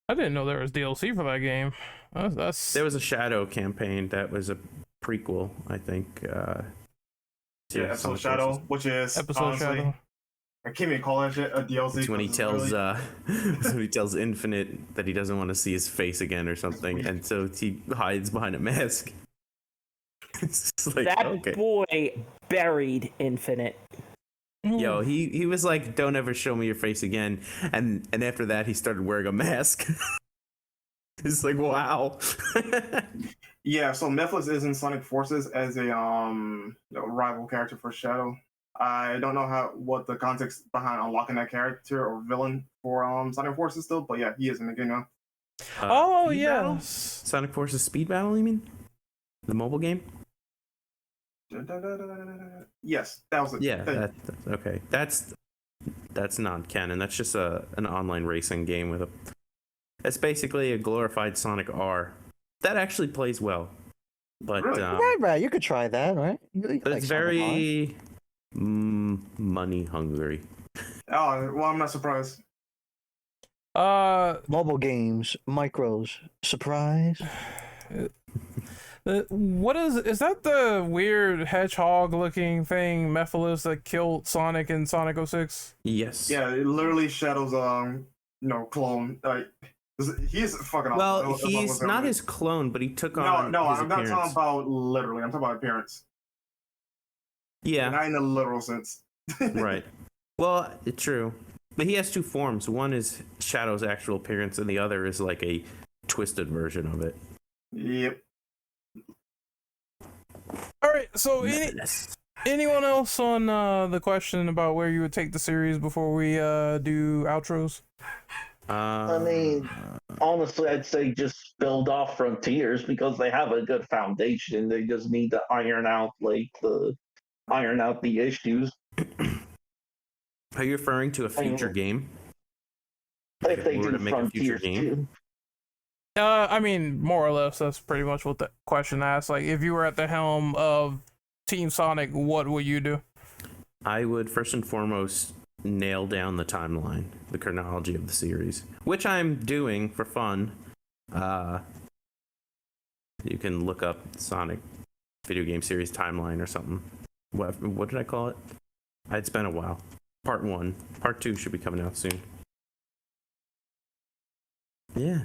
I didn't know there was DLC for that game. That's There was a Shadow campaign that was a prequel, I think. To Yeah, Episode Sonic Shadow, Forces. which is Episode honestly, Shadow. I can't even call that shit a DLC. It's when he 'cause it's tells really- when he tells Infinite that he doesn't want to see his face again or something, and so he hides behind a mask. It's just like, That okay. boy buried Infinite. Yo, he was like, don't ever show me your face again, and after that he started wearing a mask. It's like, wow. Yeah, so Mephiles is in Sonic Forces as a rival character for Shadow. I don't know what the context behind unlocking that character or villain for Sonic Forces still, but yeah, he is in the game now. Oh Speed Battle? yes. Sonic Forces Speed Battle, you mean? The mobile game? Yes, that was it. Yeah, that's okay. That's non-canon. That's just an online racing game with a. It's basically a glorified Sonic R. That actually plays well, but Really? Right. You could try that, right? but it's very money hungry. Oh, well, I'm not surprised. Mobile games, micros, surprise. What is that the weird hedgehog looking thing, Mephiles, that killed Sonic in Sonic 06? Yes. Yeah, it literally Shadow's clone. He is fucking Well, awesome. he's not his clone, but he took on. No, his I'm not appearance. talking about literally. I'm talking about appearance. Yeah. Not in a literal sense. Right. Well, it's true. But he has two forms. One is Shadow's actual appearance, and the other is like a twisted version of it. Yep. All right. So anyone else on the question about where you would take the series before we do outros? I mean, honestly, I'd say just build off Frontiers because they have a good foundation. They just need to iron out the issues. Are you referring to a future game? If they If we were do to make a future Frontiers game? too. I mean, more or less, that's pretty much what the question asks. Like, if you were at the helm of Team Sonic, what would you do? I would first and foremost nail down the timeline, the chronology of the series, which I'm doing for fun. You can look up Sonic video game series timeline or something. What did I call it? It's been a while. Part 1. Part 2 should be coming out soon. Yeah.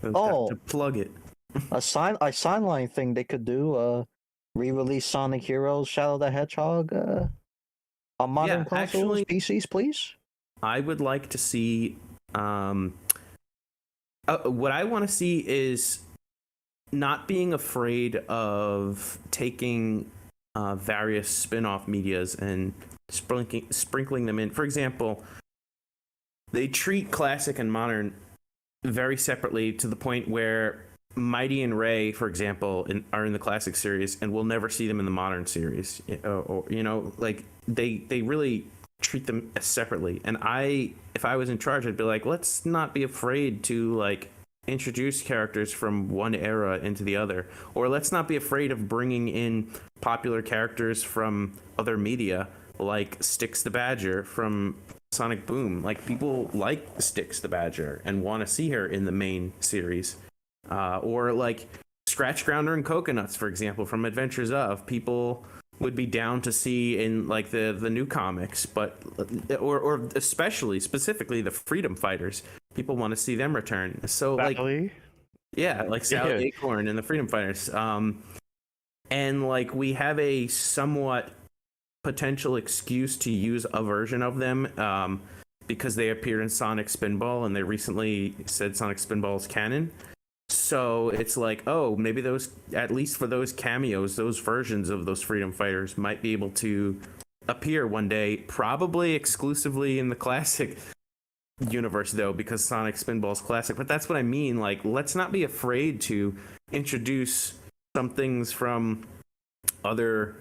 To plug it. A sideline thing they could do. Re-release Sonic Heroes, Shadow the Hedgehog. On modern consoles, actually, PCs, please. I would like to see. What I want to see is not being afraid of taking various spin-off medias and sprinkling them in. For example, they treat classic and modern very separately to the point where Mighty and Ray, for example, are in the classic series, and we'll never see them in the modern series. They really treat them separately. And if I was in charge, I'd be like, let's not be afraid to introduce characters from one era into the other, or let's not be afraid of bringing in popular characters from other media, like Styx the Badger from Sonic Boom. Like, people like Styx the Badger and want to see her in the main series. Or like Scratch Grounder and Coconuts, for example, from Adventures of. People would be down to see in the new comics, but or especially specifically the Freedom Fighters. People want to see them return. So Sally? Sally Acorn and the Freedom Fighters. And we have a somewhat potential excuse to use a version of them because they appeared in Sonic Spinball, and they recently said Sonic Spinball is canon. So it's maybe those, at least for those cameos, those versions of those Freedom Fighters might be able to appear one day, probably exclusively in the classic universe, though, because Sonic Spinball's classic. But that's what I mean. Let's not be afraid to introduce some things from other...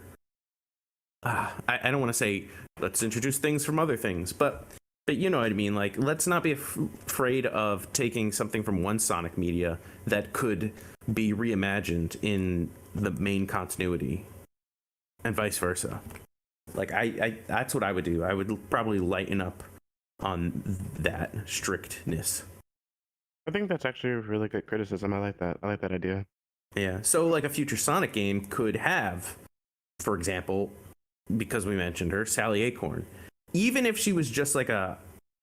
I don't want to say let's introduce things from other things, but you know what I mean. Let's not be afraid of taking something from one Sonic media that could be reimagined in the main continuity, and vice versa. That's what I would do. I would probably lighten up on that strictness. I think that's actually a really good criticism. I like that. I like that idea. Yeah. So a future Sonic game could have, for example, because we mentioned her, Sally Acorn. Even if she was just a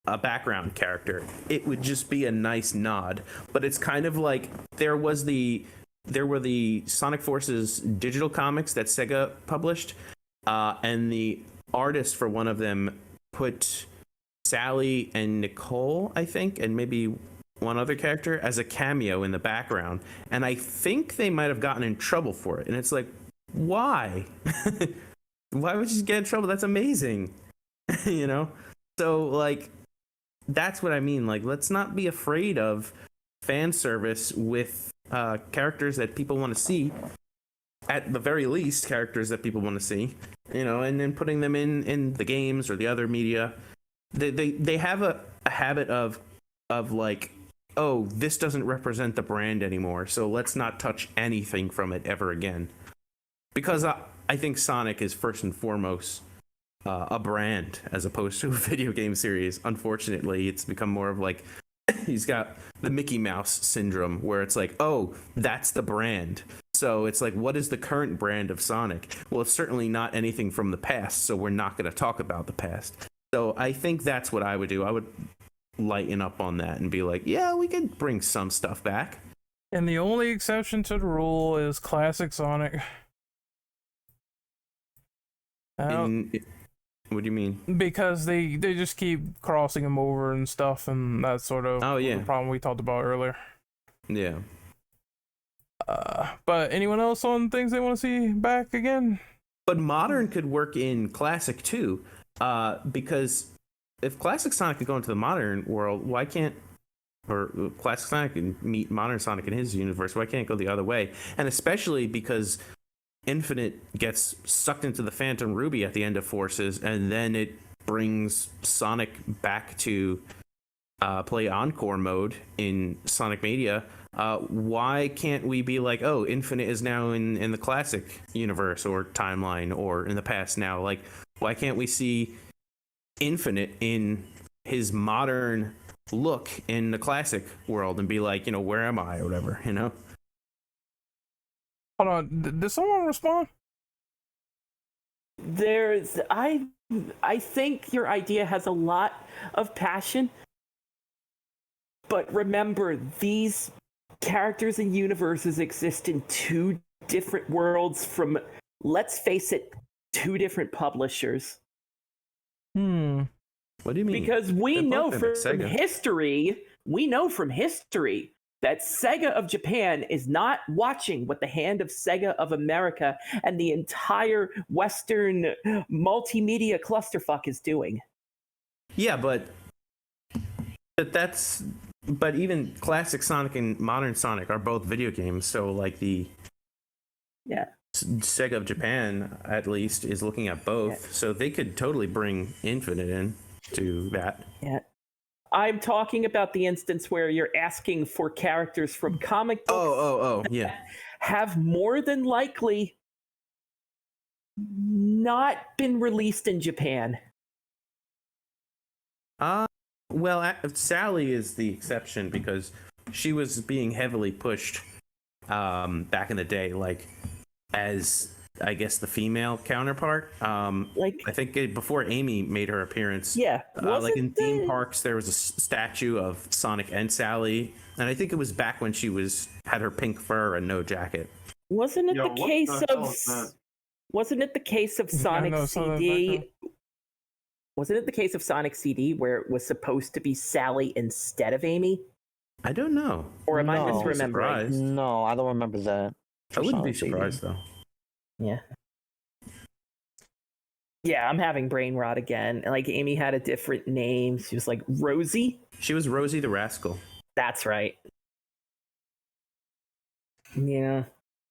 background character, it would just be a nice nod. But it's kind of there were the Sonic Forces digital comics that Sega published, and the artist for one of them put Sally and Nicole, I think, and maybe one other character as a cameo in the background, and I think they might have gotten in trouble for it. And it's like, why? Why would you get in trouble? That's amazing. You know? So like, that's what I mean. Like, let's not be afraid of fan service with characters that people want to see. At the very least, characters that people want to see, you know, and then putting them in the games or the other media. They have a habit of like, oh, this doesn't represent the brand anymore, so let's not touch anything from it ever again. Because I think Sonic is first and foremost a brand as opposed to a video game series. Unfortunately, it's become more of like, he's got the Mickey Mouse syndrome where it's like, oh, that's the brand. So it's like, what is the current brand of Sonic? Well, it's certainly not anything from the past, so we're not going to talk about the past. So I think that's what I would do. I would lighten up on that and be like, yeah, we could bring some stuff back. And the only exception to the rule is classic Sonic. What do you mean? Because they just keep crossing them over and stuff, and that's sort of the problem we talked about earlier. Yeah. But anyone else on things they want to see back again? But modern could work in classic too, because if classic Sonic could go into the modern world, why can't, or classic Sonic can meet modern Sonic in his universe, why can't it go the other way? And especially because Infinite gets sucked into the Phantom Ruby at the end of Forces, and then it brings Sonic back to play Encore mode in Sonic Mania. Why can't we be like, oh, Infinite is now in the classic universe or timeline or in the past now? Like, why can't we see Infinite in his modern look in the classic world and be like, you know, where am I or whatever, you know? Hold on, did someone respond? I think your idea has a lot of passion, but remember, these characters and universes exist in two different worlds from, let's face it, two different publishers. What do you mean? Because we know from history that Sega of Japan is not watching what the hand of Sega of America and the entire Western multimedia clusterfuck is doing. Yeah, but even classic Sonic and modern Sonic are both video games, so like the Sega of Japan at least is looking at both, so they could totally bring Infinite in to that. Yeah. I'm talking about the instance where you're asking for characters from comic books yeah, have more than likely not been released in Japan. Well, Sally is the exception because she was being heavily pushed back in the day, like as I guess the female counterpart. I think before Amy made her appearance. Yeah. Like in theme parks, there was a statue of Sonic and Sally, and I think it was back when she had her pink fur and no jacket. Wasn't it the case of Sonic CD? Wasn't it the case of Sonic CD where it was supposed to be Sally instead of Amy? I don't know. Or am I misremembering? No, I don't remember that. I wouldn't be surprised though. Yeah. Yeah, I'm having brain rot again. Like, Amy had a different name. She was like Rosie. She was Rosie the Rascal. That's right. Yeah.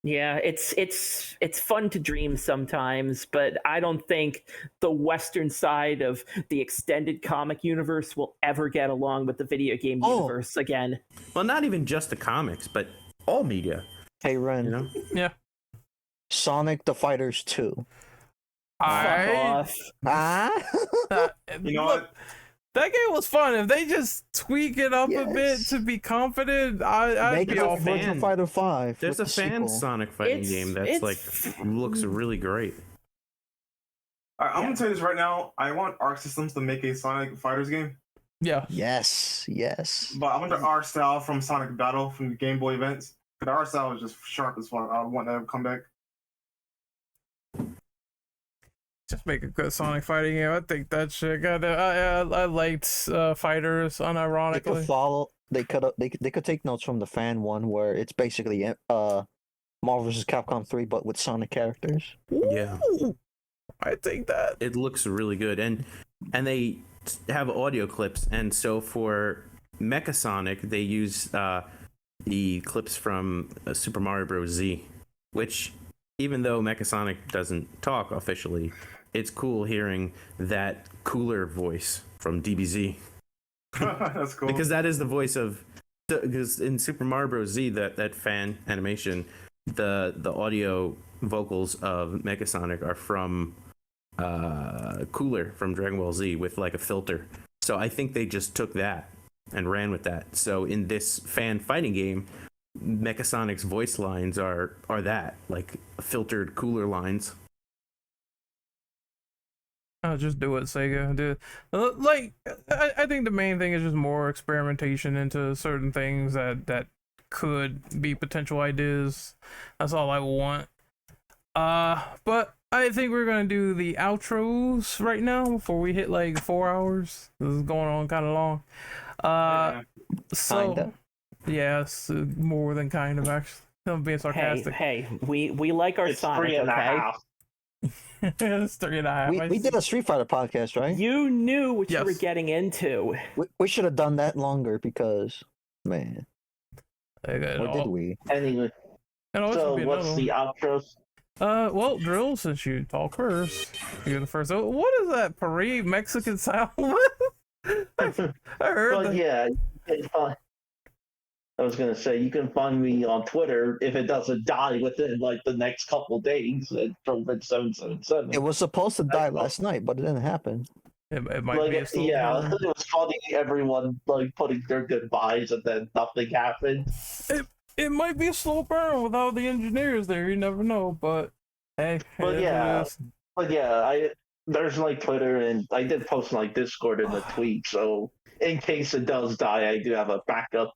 Yeah, it's fun to dream sometimes, but I don't think the Western side of the extended comic universe will ever get along with the video game universe again. Well, not even just the comics, but all media. Hey, Ren. You know? Yeah. Sonic the Fighters 2. Fuck off. You know what? That game was fun. If they just tweak it up a bit to be confident, I'd be all fan. Virtua Fighter 5. There's a fan Sonic fighting game that's like looks really great. All right, I'm gonna tell you this right now. I want Arc Systems to make a Sonic Fighters game. Yeah. Yes. But I want the art style from Sonic Battle from the Game Boy events. The art style is just sharp as fuck. I want that to come back. Just make a good Sonic fighting game. I think that shit got. I liked fighters unironically. they could take notes from the fan one where it's basically Marvel vs. Capcom 3 but with Sonic characters. Yeah. Ooh, I think that. It looks really good, and they have audio clips, and so for Mecha Sonic they use the clips from Super Mario Bros. Z, which, even though Mecha Sonic doesn't talk officially, it's cool hearing that cooler voice from DBZ. That's cool. Because that is the voice of, because in Super Mario Bros. Z, that fan animation, the audio vocals of Mecha Sonic are from Cooler from Dragon Ball Z with like a filter. So I think they just took that and ran with that. So in this fan fighting game, Mecha Sonic's voice lines are that, like filtered Cooler lines. I'll just do it, Sega. Like, I think the main thing is just more experimentation into certain things that could be potential ideas. That's all I want. But I think we're gonna do the outros right now before we hit like 4 hours. This is going on kind of long. So Kinda. yes, more than kind of, actually. I'm being sarcastic. Hey, we like our It's Sonic, 3.5. okay? It's 3.5. We did a Street Fighter podcast, right? You knew what you were Yes. getting into. We should have done that longer because, man, or did we? Anyway, so what's the outro? Well, Drill, since you talk first, you're the first. Oh, what is that parade Mexican style? I heard But that. yeah, I was gonna say you can find me on Twitter if it doesn't die within like the next couple days at Trovit777. It was supposed to die last night, but it didn't happen. It might Like, be a slow yeah, burn. it was funny. Everyone like putting their goodbyes, and then nothing happened. It might be a slow burn without the engineers there. You never know, but hey. But it is yeah. what it is. But yeah, there's like Twitter, and I did post like Discord in the tweet. So in case it does die, I do have a backup.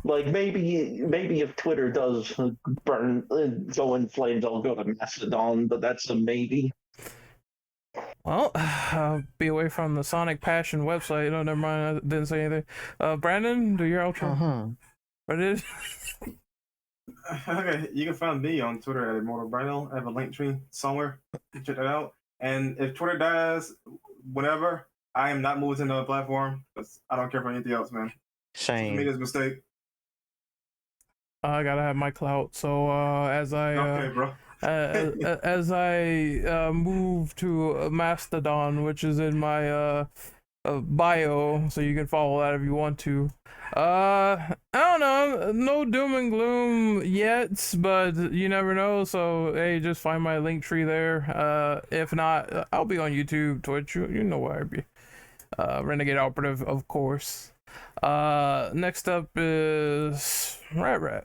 Like maybe if Twitter does burn, go in flames, I'll go to Mastodon. But that's a maybe. Well, I'll be away from the Sonic Passion website. No, never mind. I didn't say anything. Brandon, do your outro. Uh-huh. What it is? Okay, you can find me on Twitter at Immortal Brino. I have a link tree somewhere. Check that out. And if Twitter dies, whenever, I am not moving to another platform because I don't care for anything else, man. Same. Made this mistake. I gotta have my clout. So as I Okay, bro. as I move to Mastodon, which is in my bio, so you can follow that if you want to. I don't know, no doom and gloom yet, but you never know. So hey, just find my link tree there. If not, I'll be on YouTube, Twitch. You know where I'd be. Renegade Operative, of course. Next up is Rat.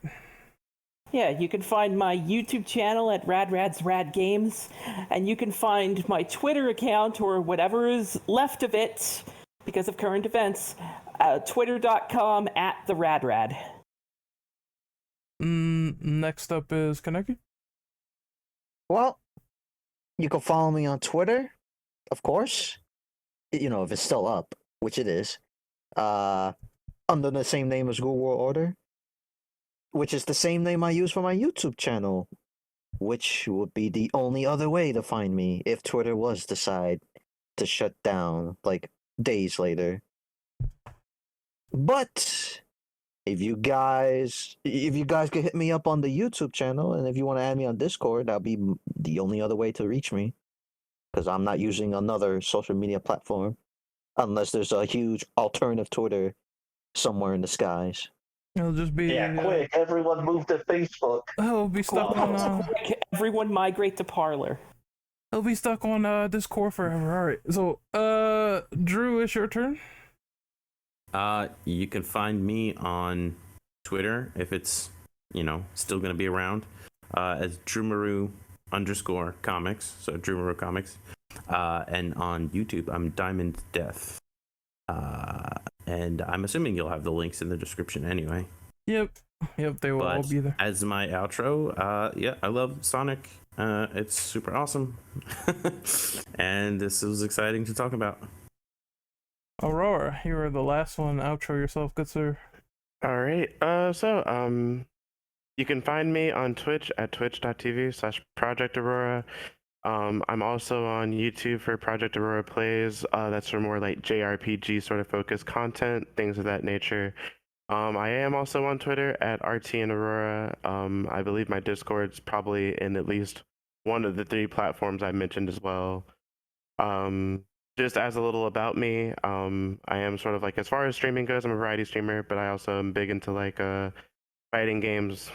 Yeah, you can find my YouTube channel at RadRad's Rad Games, and you can find my Twitter account, or whatever is left of it because of current events, twitter.com @theRadRad. Next up is Kaneki. Well, you can follow me on Twitter, of course. You know, if it's still up, which it is. Under the same name as Google World Order, which is the same name I use for my YouTube channel, which would be the only other way to find me if Twitter was decide to shut down like days later. But if you guys could hit me up on the YouTube channel, and if you want to add me on Discord, that'll be the only other way to reach me, because I'm not using another social media platform unless there's a huge alternative Twitter somewhere in the skies. It'll just be Quick, everyone move to Facebook. It'll be stuck on Everyone migrate to Parlor. it'll be stuck on Discord forever. All right, so Drew, it's your turn. You can find me on Twitter if it's still gonna be around, as DrewMaru_comics, so Drew Maru Comics, and on YouTube I'm Diamond Death. And I'm assuming you'll have the links in the description anyway. Yep, they will all But be there. as my outro, I love Sonic. It's super awesome. And this was exciting to talk about. Aurora, you were the last one. Outro yourself, good sir. All right. You can find me on Twitch at twitch.tv/Project Aurora. I'm also on YouTube for Project Aurora Plays. That's for more like JRPG sort of focused content, things of that nature. I am also on Twitter at RT and Aurora. I believe my Discord's probably in at least one of the 3 platforms I mentioned as well. Just as a little about me, I am sort of like, as far as streaming goes, I'm a variety streamer, but I also am big into like fighting games.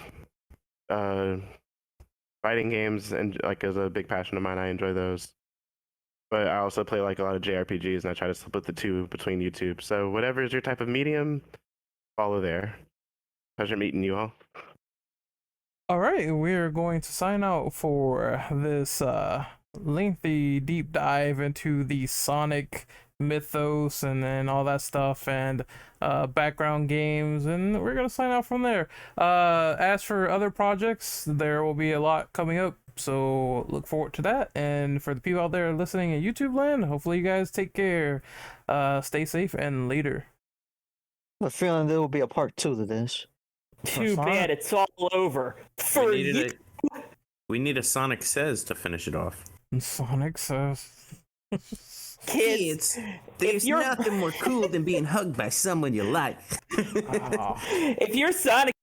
Fighting games and like is a big passion of mine. I enjoy those. But I also play like a lot of JRPGs and I try to split the two between YouTube. So whatever is your type of medium, follow there. Pleasure meeting you all. All right, we're going to sign out for this lengthy deep dive into the Sonic mythos and then all that stuff and background games, and we're gonna sign out from there. As for other projects, there will be a lot coming up, so look forward to that. And for the people out there listening in YouTube land, hopefully you guys take care, stay safe, and later. I have a feeling there will be a part 2 to this. Too bad it's all over. For you. We need a Sonic Says to finish it off. Sonic Says. Kids, there's nothing more cool than being hugged by someone you like. If you're Sonic